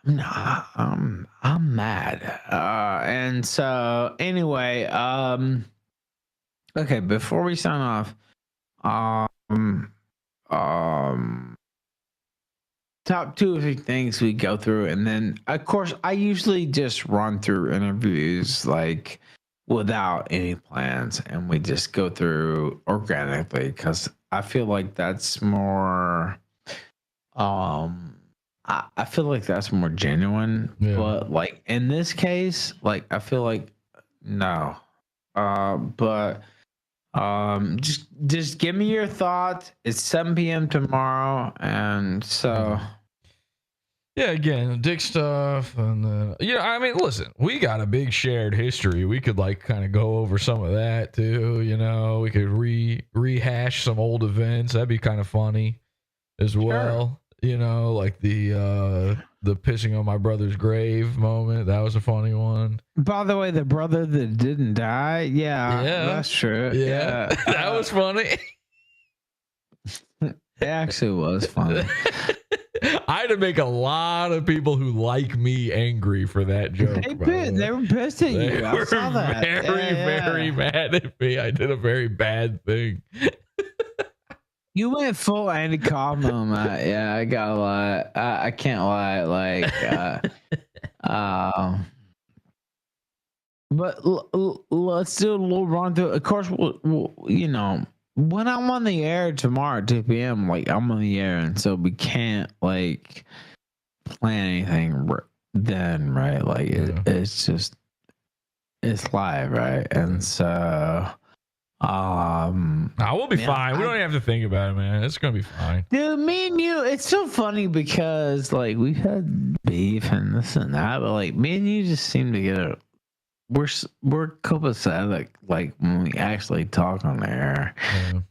nah, I'm mad. And so anyway, okay, before we sign off, top 2 or 3 things we go through, and then of course I usually just run through interviews without any plans, and we just go through organically because I feel like that's more I feel like that's more genuine. Yeah. But in this case, I feel like no. But just give me your thoughts. It's 7 p.m. tomorrow, and so yeah, again, dick stuff, and I mean, listen, we got a big shared history. We could kind of go over some of that too. We could rehash some old events. That'd be kind of funny as well. Like the pissing on my brother's grave moment. That was a funny one. By the way, the brother that didn't die, yeah, that's true. Yeah. That was funny. It actually was funny. I had to make a lot of people who like me angry for that joke. They were pissed at you. They I were saw that. very mad at me. I did a very bad thing. You went full Andy Kaufman, Matt. Yeah, I gotta lie. I can't lie. But let's do a little run through. Of course, we'll, when I'm on the air tomorrow at 2 p.m., I'm on the air, and so we can't plan anything then, right? It's just it's live, right? And so we'll be fine. We don't even have to think about it, man. It's gonna be fine. Dude, me and you, it's so funny because we've had beef and this and that, but me and you just seem to get it. We're copacetic when we actually talk on the air.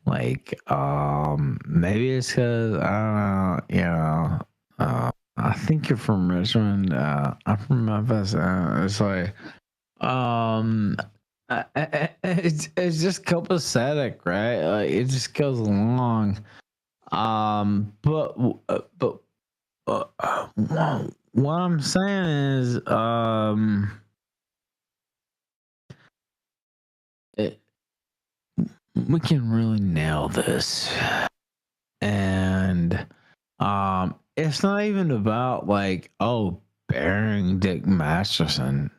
Yeah. Maybe it's because I don't know, I think you're from Richmond. I'm from Memphis. It's it's just copacetic, right? It just goes along. But what I'm saying is, we can really nail this, and it's not even about burying Dick Masterson.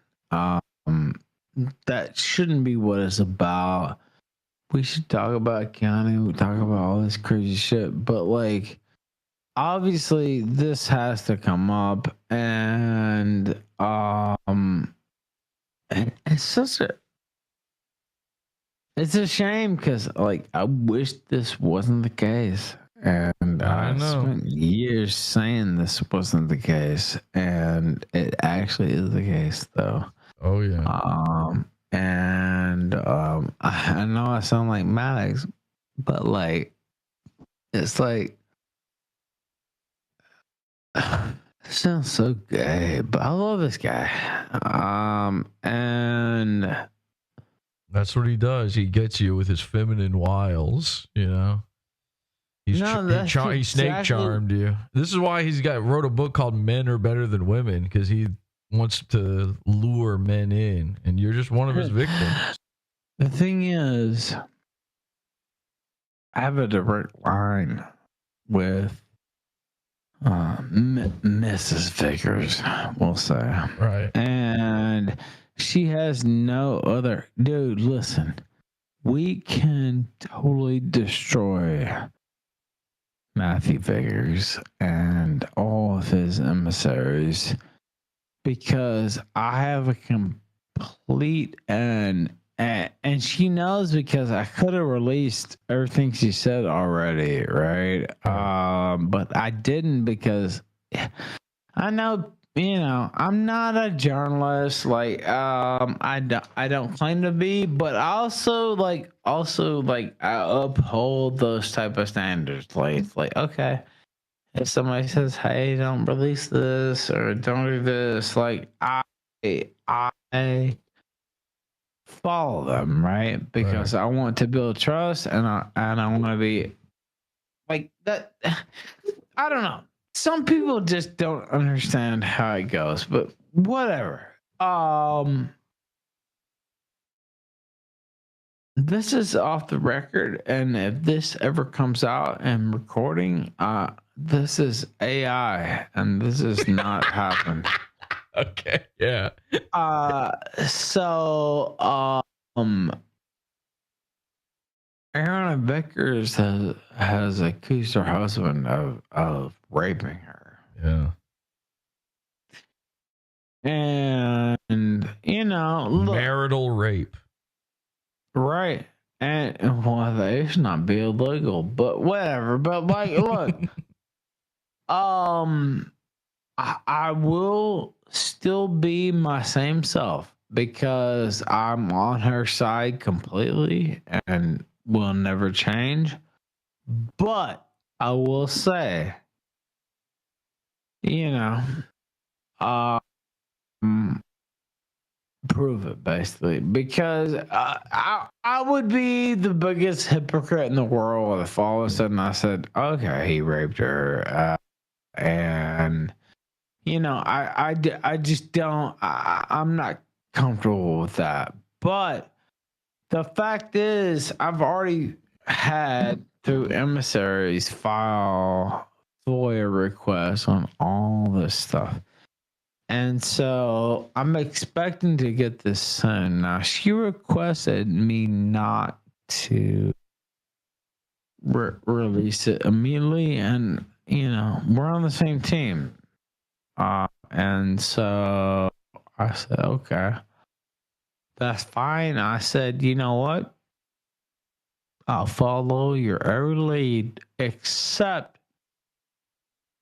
That shouldn't be what it's about. We should talk about County. We talk about all this crazy shit, but obviously this has to come up, and it's a shame because I wish this wasn't the case, and I spent years saying this wasn't the case, and it actually is the case though. Oh yeah. I know I sound like Maddox, but it's it sounds so gay, but I love this guy. And that's what he does. He gets you with his feminine wiles, He snake charmed you. This is why wrote a book called Men Are Better Than Women, because he wants to lure men in, and you're just one of his victims. The thing is, I have a direct line with Mrs. Vickers, we'll say. Right. And she has no other. Dude, listen. We can totally destroy Matthew Vickers and all of his emissaries, because I have a complete and and she knows because I could have released everything she said already, right? But I didn't because I know, I'm not a journalist. Like, I don't claim to be, but I also I uphold those type of standards. Like, it's like, okay, if somebody says, "Hey, don't release this" or "Don't do this," like I follow them, right? Because I want to build trust, and I want to be like that. I don't know. Some people just don't understand how it goes, but whatever. This is off the record, and if this ever comes out and recording, this is AI, and this has not happened. Okay, yeah. So Aaron Vickers has accused her husband of raping her. Yeah. And look, marital rape. Right. And well, they should not be illegal, but whatever. But like, look, I will still be my same self because I'm on her side completely and will never change. But I will say, prove it basically, because I would be the biggest hypocrite in the world if all of a sudden I said, okay, he raped her, and I just don't. I'm not comfortable with that. But the fact is, I've already had through emissaries file FOIA requests on all this stuff. And so I'm expecting to get this soon. Now, she requested me not to release it immediately. And, we're on the same team. And so I said, okay, that's fine. I said, you know what? I'll follow your every lead, except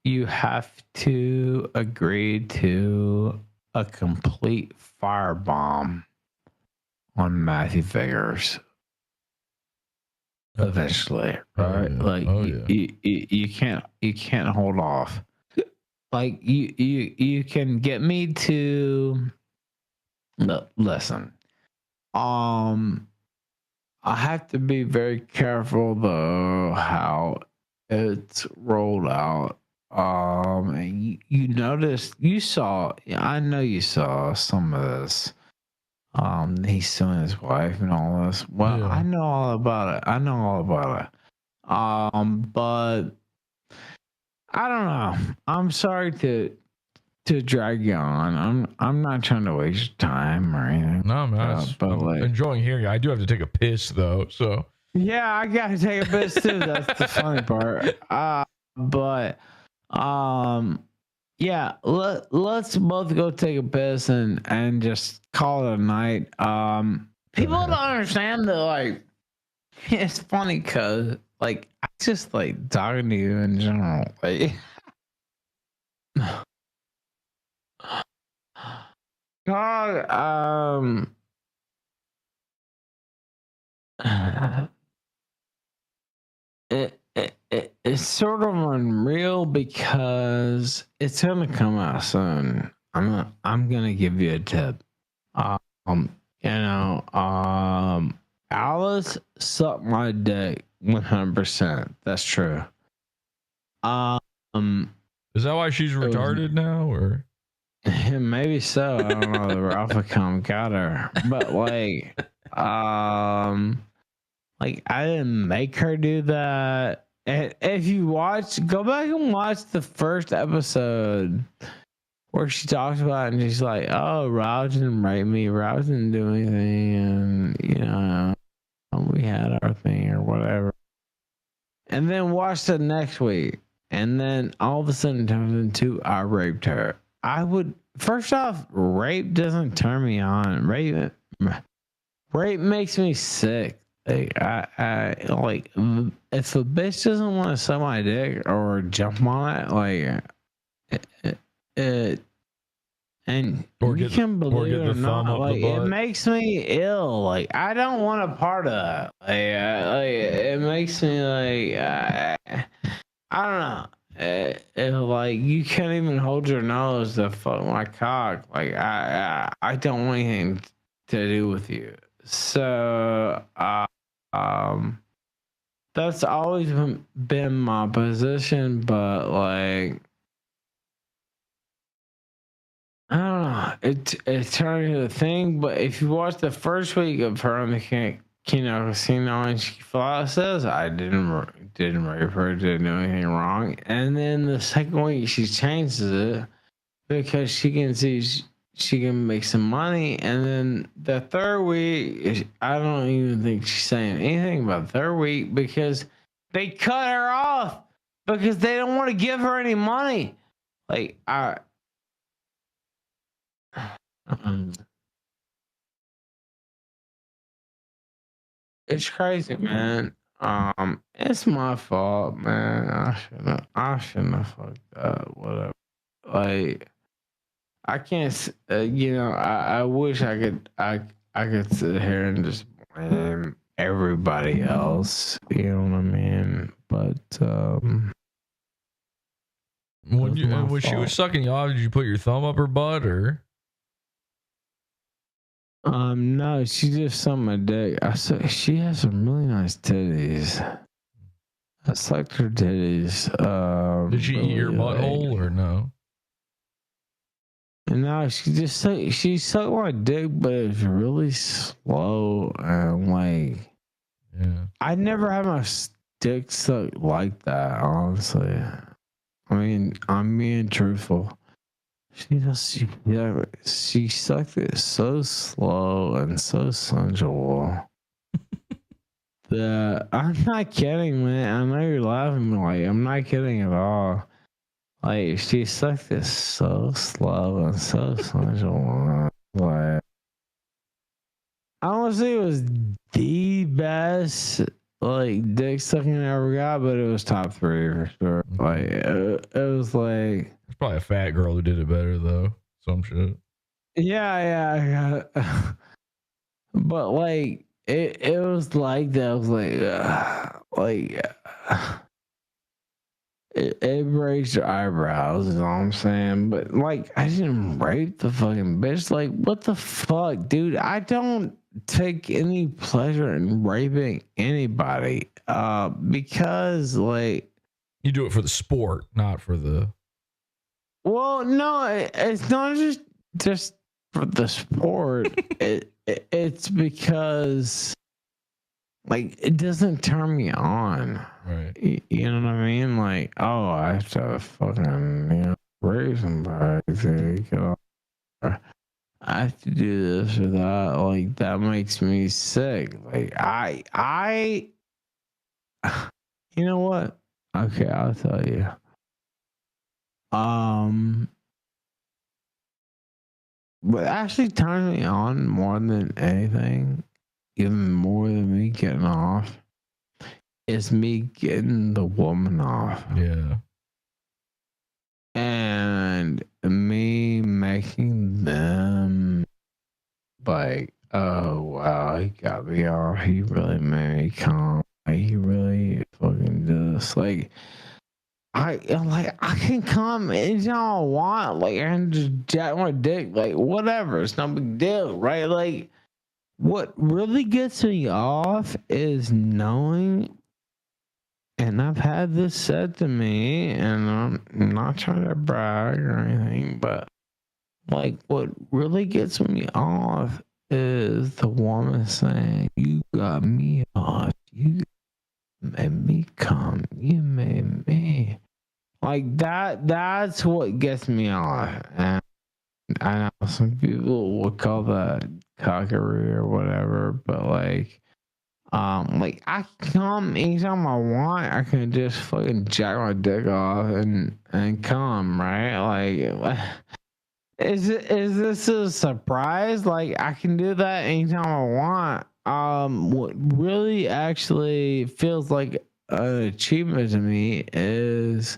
you have to agree to a complete firebomb on Matthew Figures eventually, right? You can't hold off. Like you can get me to listen. I have to be very careful though how it's rolled out. And you noticed, I know you saw some of this. He's suing his wife and all this. Well, yeah. I know all about it. But I don't know. I'm sorry to drag you on. I'm not trying to waste your time or anything. No, man. I'm enjoying hearing you. I do have to take a piss though, so. Yeah, I gotta take a piss too. That's the funny part. But yeah, let's both go take a piss and just call it a night. People don't understand that, like, it's funny because, like, I just like talking to you in general. Like, God, it's sort of unreal because it's gonna come out soon. I'm gonna give you a tip. Alice sucked my dick 100%. That's true. Is that why she's retarded now, or? Maybe so. I don't know. The Ralphicom got her, but like I didn't make her do that. And if you go back and watch the first episode where she talks about it and she's like, "Oh, Ralph didn't rape me. Ralph didn't do anything, and we had our thing or whatever." And then watch the next week, and then all of a sudden it turns into I raped her. I would, first off, rape doesn't turn me on. rape makes me sick. Like I like if a bitch doesn't want to suck my dick or jump on it, like it and Or you get- can or believe get it the or thumb not, up the like it butt. makes me ill. Like I don't want a part of that. Like it makes me like I don't know. Like you can't even hold your nose to fuck my cock. Like I don't want anything to do with you. So that's always been my position, but like I don't know. It turned into a thing. But if you watch the first week of her on the Casino and she says I didn't rape her, didn't do anything wrong, and then the second week she changes it because she can see she can make some money, and then the third week I don't even think she's saying anything about the third week because they cut her off because they don't want to give her any money. Like it's crazy, man. It's my fault, man. I shouldn't have fucked up. Whatever. Like, I can't. I wish I could sit here and just blame everybody else. You know what I mean? But when she was sucking you off, did you put your thumb up her butt or? No, she just sucked my dick. She has some really nice titties. I sucked her titties. Did she eat your butthole or no? No, she sucked my dick, but it was really slow and like. Yeah. I never had my dick sucked like that. Honestly, I mean, I'm being truthful. She sucked it so slow and so sensual that I'm not kidding, man. I know you're laughing, but like I'm not kidding at all. Like she sucked it so slow and so sensual. Like honestly, it was the best like dick sucking I ever got, but it was top 3 for sure. Like it was like. It's probably a fat girl who did it better though. Some shit. Yeah. But like it was like that. I was like it raised your eyebrows, is all I'm saying. But like I didn't rape the fucking bitch. Like what the fuck, dude? I don't take any pleasure in raping anybody. Because like you do it for the sport, not for the. Well, no, it's not just for the sport. It's because like it doesn't turn me on. Right. You know what I mean? Like, oh, I have to fucking raise somebody. I have to do this or that. Like that makes me sick. Like I. You know what? Okay, I'll tell you. What actually turns me on more than anything, even more than me getting off, is me getting the woman off. Yeah. And me making them like, oh wow, he got me off. He really made me calm. Like, he really fucking did this. Like I can come anytime I want, like, and just jack my dick, like, whatever. It's no big deal, right? Like, what really gets me off is knowing, and I've had this said to me, and I'm not trying to brag or anything, but, like, what really gets me off is the woman saying, you got me off, you made me come, you made me. Like that's what gets me off. And I know some people would call that cockery or whatever, but like I can come anytime I want. I can just fucking jack my dick off and come, right? Like Is this a surprise? Like I can do that anytime I want. What really actually feels like an achievement to me is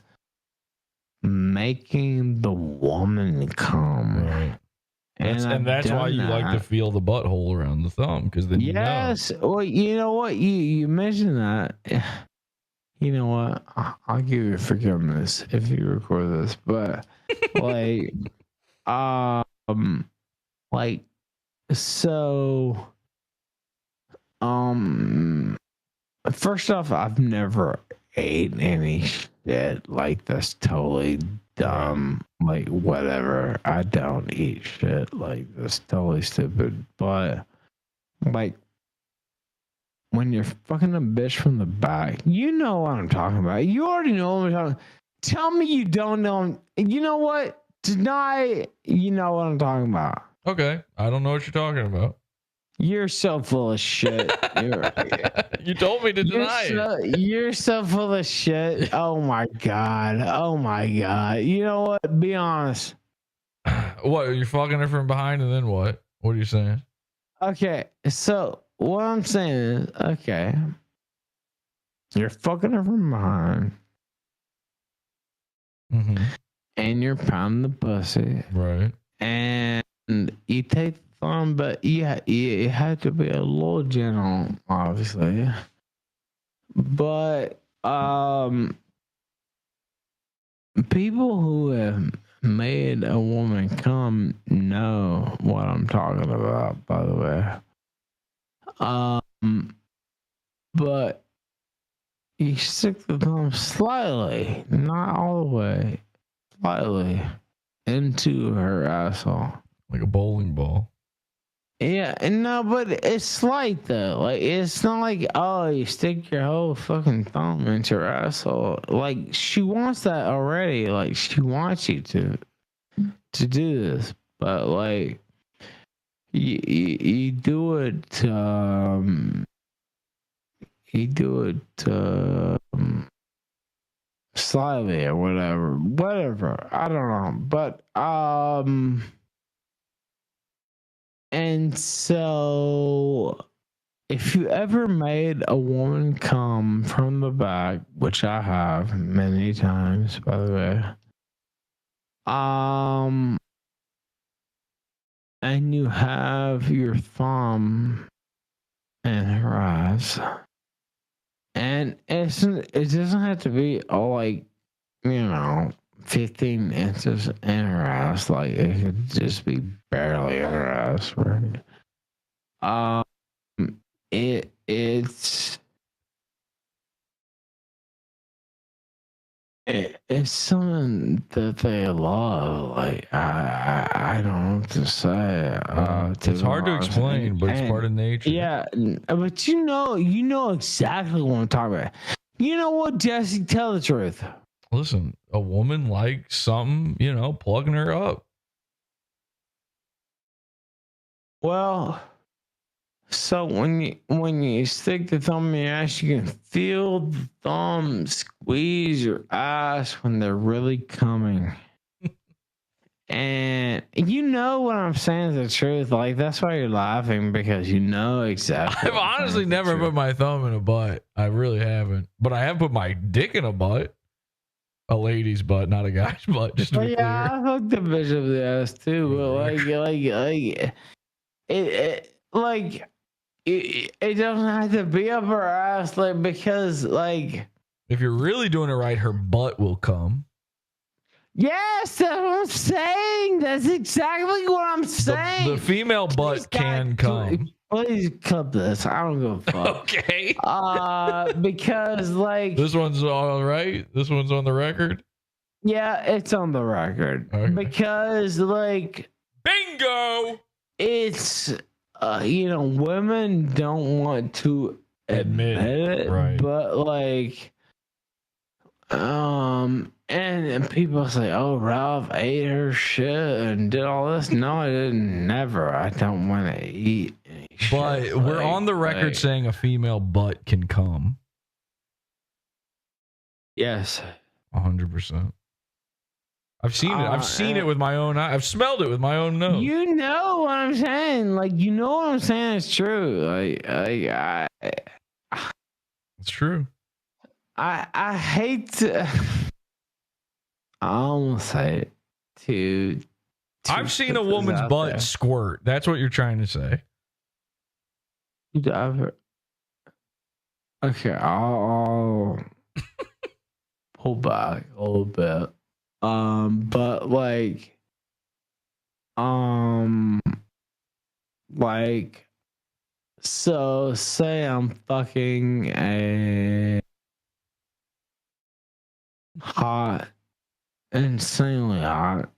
making the woman come. Right. And that's why you like to feel the butthole around the thumb, because then yes. Well, you know what? You mentioned that. You know what? I'll give you forgiveness if you record this, but like, like, so, first off, I've never ate any shit like that's totally dumb. Like, whatever. I don't eat shit like that's totally stupid, but like, when you're fucking a bitch from the back, you know what I'm talking about. You already know what I'm talking about. Tell me you don't know. You know what? Deny you know what I'm talking about. Okay. I don't know what you're talking about. You're so full of shit. You told me to deny it. You're so full of shit. Oh my God. Oh my God. You know what? Be honest. What? You're fucking her from behind and then what? What are you saying? Okay. So what I'm saying is, okay, you're fucking her from behind, and you're pounding the pussy, right? And you take the thumb, but you have to be a little gentle, obviously. But people who have made a woman come know what I'm talking about, by the way. But you stick the thumb slightly, not all the way, slightly into her asshole. Like a bowling ball. Yeah, no, but it's slight though. Like it's not like, oh, you stick your whole fucking thumb into her asshole. Like she wants that already. Like she wants you to do this, but like you do it. You do it slightly or whatever. I don't know, but and so if you ever made a woman come from the back, which I have many times, by the way, and you have your thumb in her ass. And it doesn't have to be all like, 15 inches in her ass. Like it could just be barely in her ass, right? It's something that they love. Like I don't know what to say. It's hard to explain, but it's part of nature. Yeah, but you know exactly what I'm talking about. You know what, Jesse? Tell the truth. Listen, a woman likes something, plugging her up. Well, so when you stick the thumb in your ass, you can feel the thumb squeeze your ass when they're really coming. And you know what I'm saying is the truth. Like that's why you're laughing, because you know exactly. I've honestly never put my thumb in a butt. I really haven't. But I have put my dick in a butt. A lady's butt, not a guy's butt. Just to be clear. I hooked the bitch up the ass too, but it doesn't have to be up her ass, like, because like if you're really doing it right, her butt will come. Yes, that's what I'm saying. That's exactly what I'm saying. The female butt can come. Please clip this. I don't give a fuck. Okay. Because like this one's all right. This one's on the record. Yeah, it's on the record. Okay. Because like bingo. It's women don't want to admit it, right? But like and people say, "Oh, Ralph ate her shit and did all this." No, I didn't. Never. I don't want to eat any shit. But we're on the record saying a female butt can come. Yes, 100%. I've seen it. I've seen it with my own eye. I've smelled it with my own nose. You know what I'm saying? Like, you know what I'm saying? It's true. It's true. I hate to. I almost say it to I've seen a woman's butt squirt. That's what you're trying to say. Okay, I'll pull back a little bit. But so say I'm fucking a hot, insanely hot,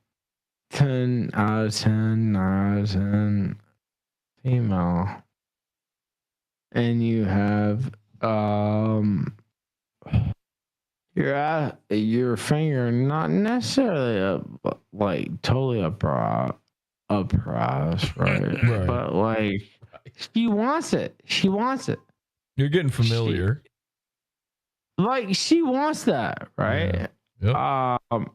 10 out of 10, 9 out of 10 female, and you have your finger not necessarily totally a prize, right? Right. But she wants it. She wants it. You're getting familiar. She wants that, right? Yeah. Yep.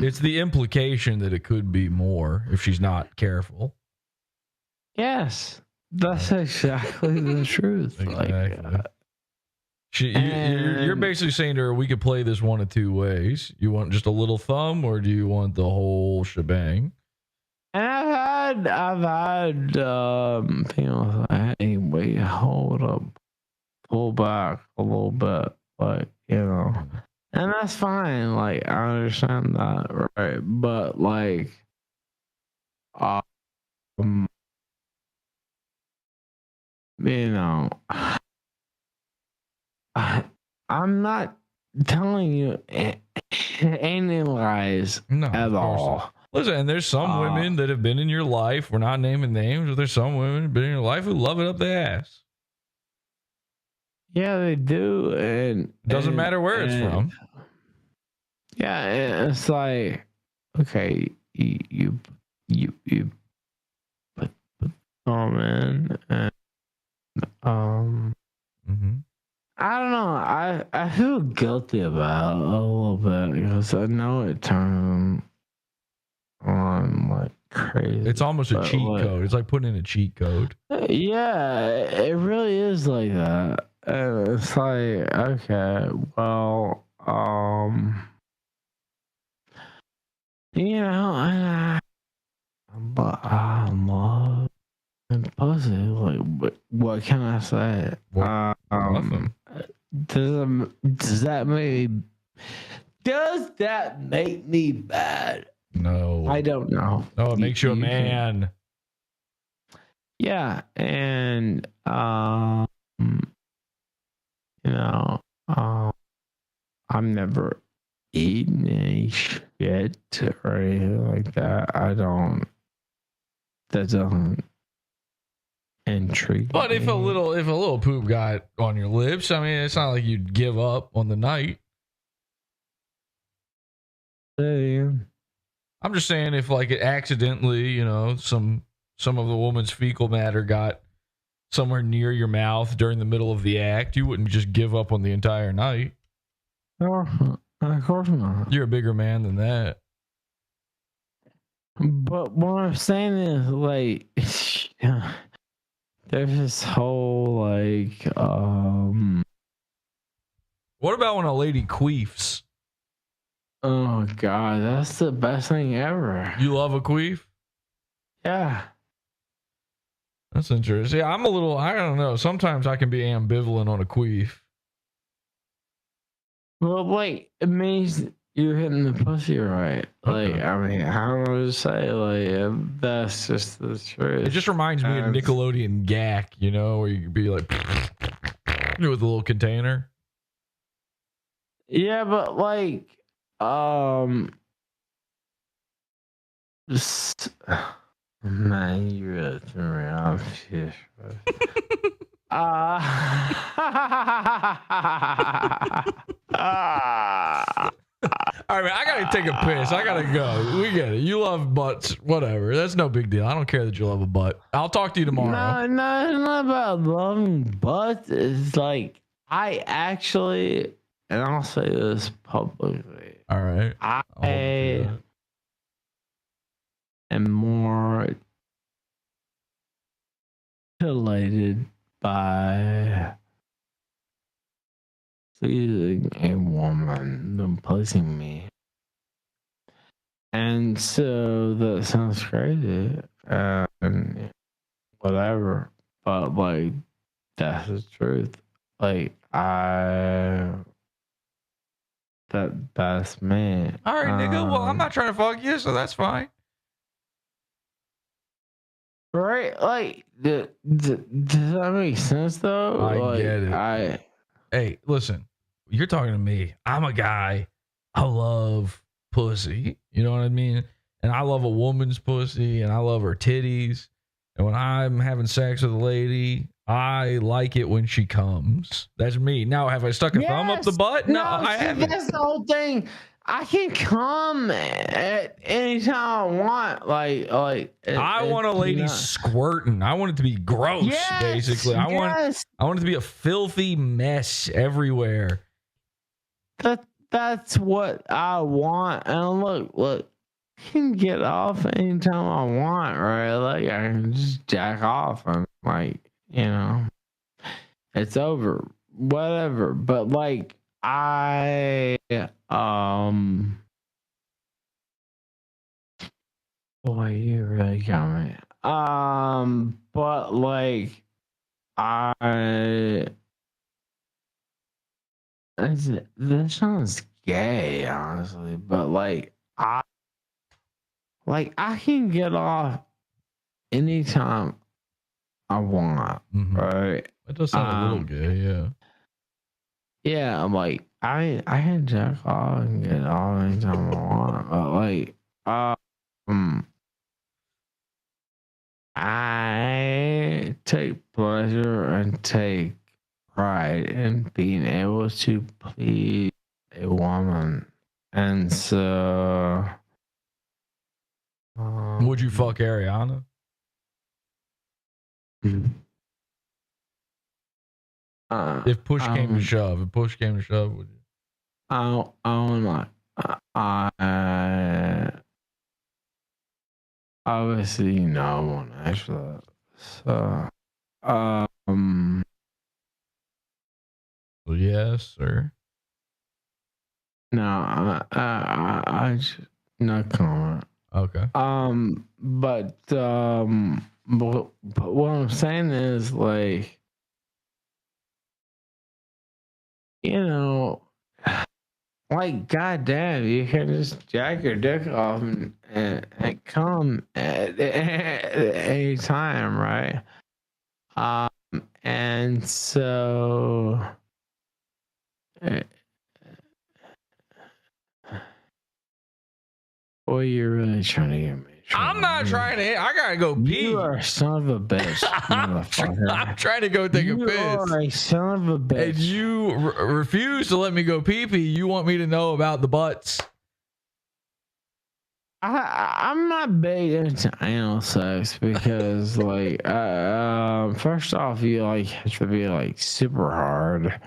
It's the implication that it could be more if she's not careful. Yes, that's exactly the truth. Exactly. You're basically saying to her, we could play this one of two ways. You want just a little thumb, or do you want the whole shebang? And I've had people say, hey, wait, hold up, pull back a little bit, and that's fine. I understand that, right? But I'm not telling you any lies at all. Listen, and there's some women that have been in your life. We're not naming names, but there's some women who've been in your life who love it up the ass. Yeah, they do, and doesn't matter where it's from. Yeah, it's like, okay, you put thumb in, and I don't know. I feel guilty about it a little bit because I know it turns on crazy. It's almost a cheat code. It's like putting in a cheat code. Yeah, it really is like that. And it's like, okay, well, but I love pussy. What can I say? Does that make me bad? No, I don't know. Oh, it makes you a man. Yeah, and I'm never eaten any shit or anything like that. That doesn't intrigue But me. if a little poop got on your lips, I mean, it's not like you'd give up on the night. Yeah. I'm just saying, if it accidentally, some of the woman's fecal matter got somewhere near your mouth during the middle of the act, you wouldn't just give up on the entire night. No, of course not. You're a bigger man than that. But what I'm saying is, there's this whole What about when a lady queefs? Oh God, that's the best thing ever. You love a queef? Yeah. That's interesting. Yeah, I don't know. Sometimes I can be ambivalent on a queef. Well, it means you're hitting the pussy right. Okay. I mean, I don't know what to say. That's just the truth. It just reminds me of Nickelodeon Gak, where you could be with a little container. Yeah, but man, you really threw me off. All right, man, I gotta take a piss. I gotta go. We get it. You love butts, whatever. That's no big deal. I don't care that you love a butt. I'll talk to you tomorrow. No, it's not about loving butts. It's I actually and I'll say this publicly. All right. I am more titillated by seeing a woman than pleasing me. And so that sounds crazy and whatever, but like that's the truth. Like that's me. All right, nigga. Well, I'm not trying to fuck you, so that's fine. Right? Like, does that make sense though? I get it. Hey, listen, you're talking to me. I'm a guy. I love pussy. You know what I mean? And I love a woman's pussy, and I love her titties. And when I'm having sex with a lady, I like it when she comes. That's me. Now, have I stuck a thumb up the butt? No, I haven't. That's the whole thing. I can come at any time I want. I want a lady squirting. I want it to be gross, basically. I want it to be a filthy mess everywhere. That's what I want. And look, I can get off anytime I want, right? Like I can just jack off and it's over. Whatever. But like boy, you really got me. But like this sounds gay, honestly, but like I can get off anytime I want, right? That does sound a little gay, yeah. Yeah, I'm like I can jack off and get off anytime I want, but like I take pleasure and take pride in being able to please a woman, and so would you fuck Ariana? If push came to shove, would you? I obviously I won't answer that. So yes, sir. No, I just no comment. Okay. But what I'm saying is like, like goddamn, you can just jack your dick off and come at any time, right? And so. Boy, you're really trying to get me. I'm not trying to. I gotta go pee. You are a son of a bitch, motherfucker. I'm trying to go take a piss. You are a son of a bitch. And you refuse to let me go pee pee. You want me to know about the butts. I'm not big into anal sex because, like, first off, you like have to be like super hard.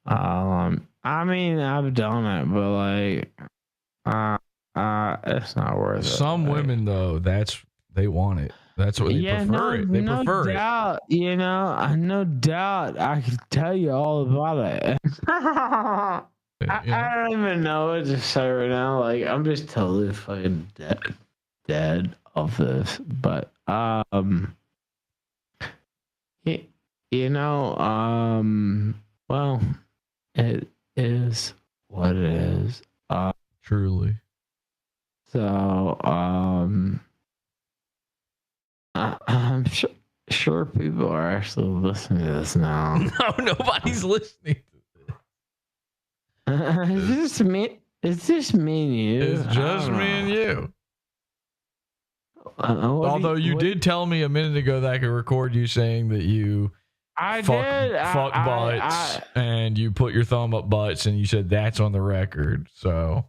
I mean, I've done it, but like, it's not worth it. Some women though, they want it. That's what they prefer it. They prefer it. No doubt. I could tell you all about it. I don't even know what to say right now. Like, I'm just totally fucking dead of this. But well, it is what it is. Truly. So, I'm sure people are actually listening to this now. No, nobody's listening to this. It's just me and you. It's just me and you. Although you did tell me a minute ago that I could record you saying that you fuck butts and you put your thumb up butts and you said that's on the record. So,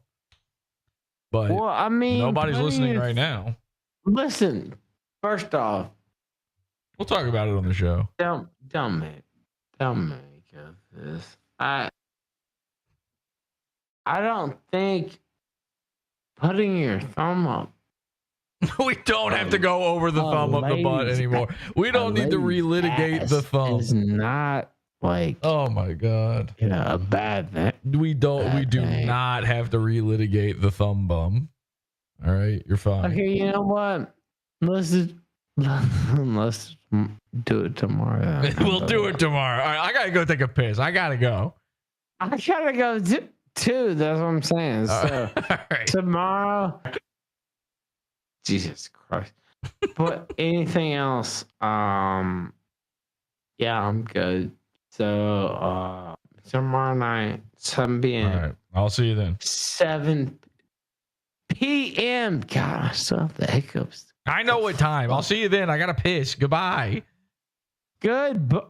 but well, I mean, nobody's listening right now. Listen, first off, we'll talk about it on the show. Don't make of this. I don't think putting your thumb up. We don't have to go over the thumb up the butt anymore. We don't need to relitigate the thumb. It's not like, oh my God, a bad thing. We do not have to relitigate the thumb bum. All right, you're fine. Okay, you know what? Let's do it tomorrow. We'll do it tomorrow. All right, I gotta go take a piss. I gotta go. I gotta go too. That's what I'm saying. So right. Tomorrow. Jesus Christ. But anything else? Yeah, I'm good. So tomorrow night, 7 p.m. All right, I'll see you then. 7 p.m. God, I still have the hiccups. I know what time. I'll see you then. I gotta piss. Goodbye. Goodbye.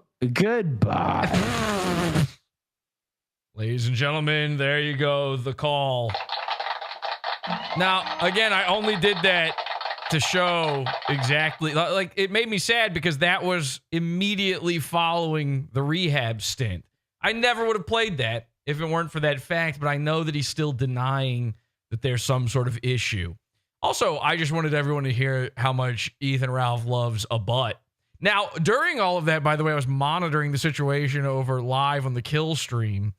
Ladies and gentlemen, there you go. The call. Now, again, I only did that to show exactly, like, it made me sad because that was immediately following the rehab stint. I never would have played that if it weren't for that fact, but I know that he's still denying that there's some sort of issue. Also, I just wanted everyone to hear how much Ethan Ralph loves a butt. Now, during all of that, by the way, I was monitoring the situation over live on the kill stream,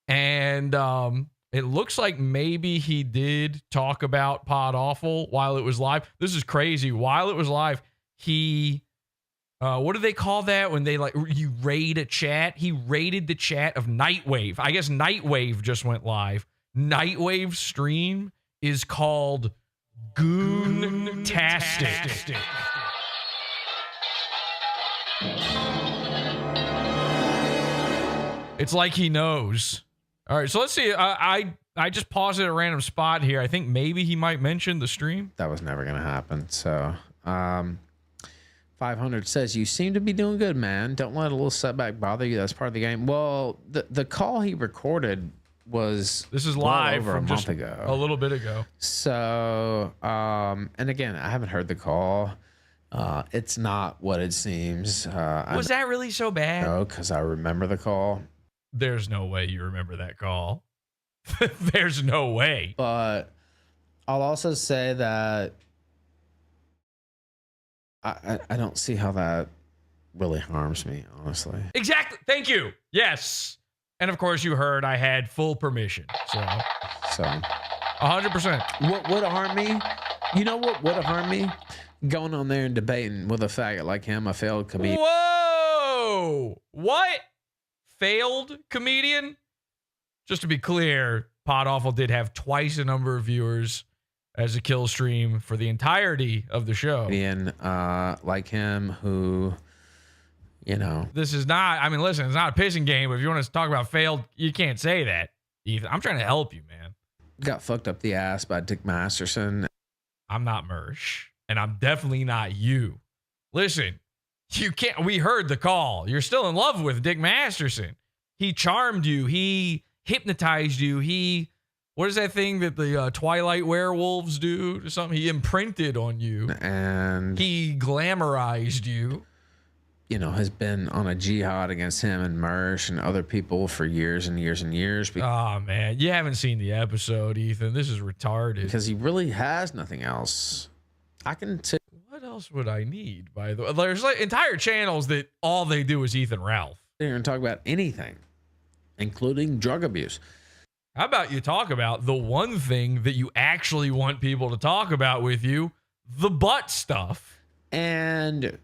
and it looks like maybe he did talk about Podawful while it was live. This is crazy. While it was live, he, what do they call that when they, like, you raid a chat? He raided the chat of Nightwave. I guess Nightwave just went live. Nightwave's stream is called Goon-tastic. It's like he knows. All right, so let's see. I just paused at a random spot here. I think maybe he might mention the stream. That was never going to happen. So, 500 says, you seem to be doing good, man. Don't let a little setback bother you. That's part of the game. Well, the call he recorded was this is live over from a just month ago. A little bit ago. So, and again, I haven't heard the call. It's not what it seems. Was that really so bad? No, because I remember the call. There's no way you remember that call. There's no way. But I'll also say that I don't see how that really harms me, honestly. Exactly. Thank you. Yes. And of course, you heard I had full permission. So 100%. What would harm me? You know what would harm me? Going on there and debating with a faggot like him, a failed comedian. Whoa! What? Failed comedian? Just to be clear, Podawful did have twice the number of viewers as a kill stream for the entirety of the show. Being like him who, you know. This is not, I mean, listen, it's not a pissing game, but if you want to talk about failed, you can't say that, Ethan. I'm trying to help you, man. Got fucked up the ass by Dick Masterson. I'm not Mersh, and I'm definitely not you. Listen, you can't, we heard the call. You're still in love with Dick Masterson. He charmed you. He hypnotized you. He, what is that thing that the Twilight werewolves do or something? He imprinted on you. And he glamorized you. You know, has been on a jihad against him and Mersh and other people for years and years and years. Oh, man. You haven't seen the episode, Ethan. This is retarded. Because he really has nothing else. I can say. What else would I need, by the way? There's like entire channels that all they do is Ethan Ralph. Here and talk about anything, including drug abuse. How about you talk about the one thing that you actually want people to talk about with you, the butt stuff. And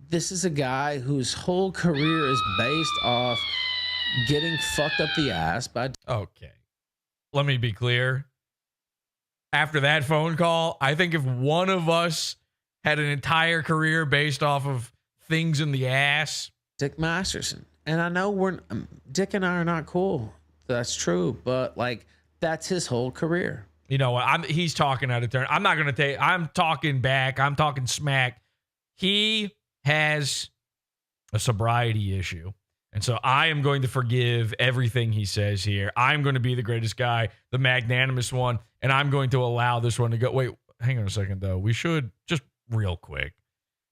this is a guy whose whole career is based off getting fucked up the ass by... Okay. Let me be clear. After that phone call, I think if one of us had an entire career based off of things in the ass... Dick Masterson. And I know Dick and I are not cool. That's true. But, like, that's his whole career. You know what? He's talking out of turn. I'm not going to take... I'm talking back. I'm talking smack. He has a sobriety issue. And so I am going to forgive everything he says here. I'm going to be the greatest guy, the magnanimous one, and I'm going to allow this one to go. Wait, hang on a second, though. We should just real quick.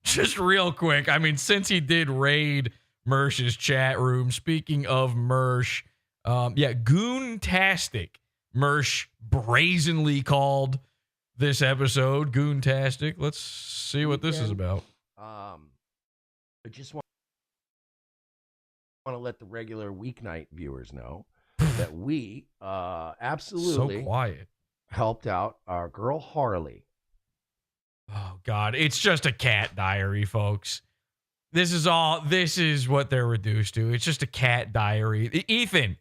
I mean, since he did raid Mersh's chat room, speaking of Mersh, yeah, Goon-tastic. Mersh brazenly called this episode Goontastic. Let's see what this is about. I just want to let the regular weeknight viewers know that we absolutely So quiet. helped out our girl Harley. Oh, God. It's just a cat diary, folks. This is what they're reduced to. It's just a cat diary. Ethan,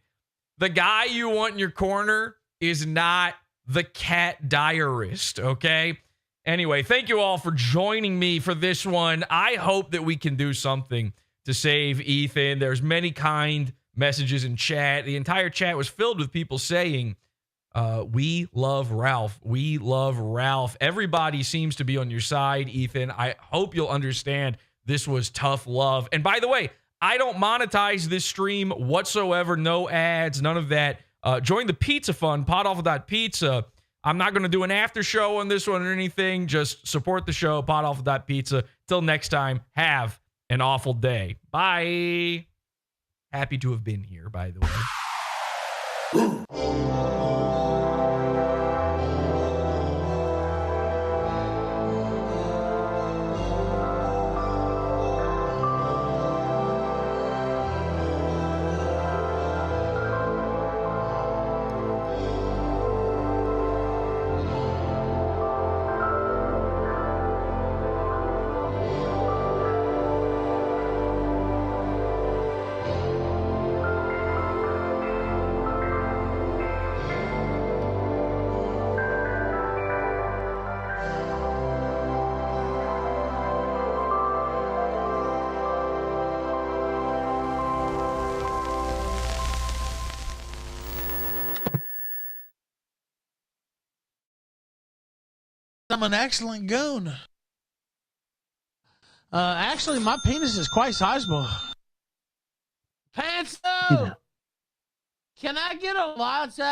the guy you want in your corner is not the cat diarist, okay? Anyway, thank you all for joining me for this one. I hope that we can do something to save Ethan. There's many kind messages in chat. The entire chat was filled with people saying, we love Ralph. We love Ralph. Everybody seems to be on your side, Ethan. I hope you'll understand this was tough love. And by the way, I don't monetize this stream whatsoever. No ads, none of that. Join the Pizza Fund, Podawful.pizza. I'm not going to do an after show on this one or anything. Just support the show, Podawful.pizza. Till next time, have an awful day. Bye. Happy to have been here, by the way. I'm an excellent goon. Actually, my penis is quite sizable. Pantso! Can I get a latte?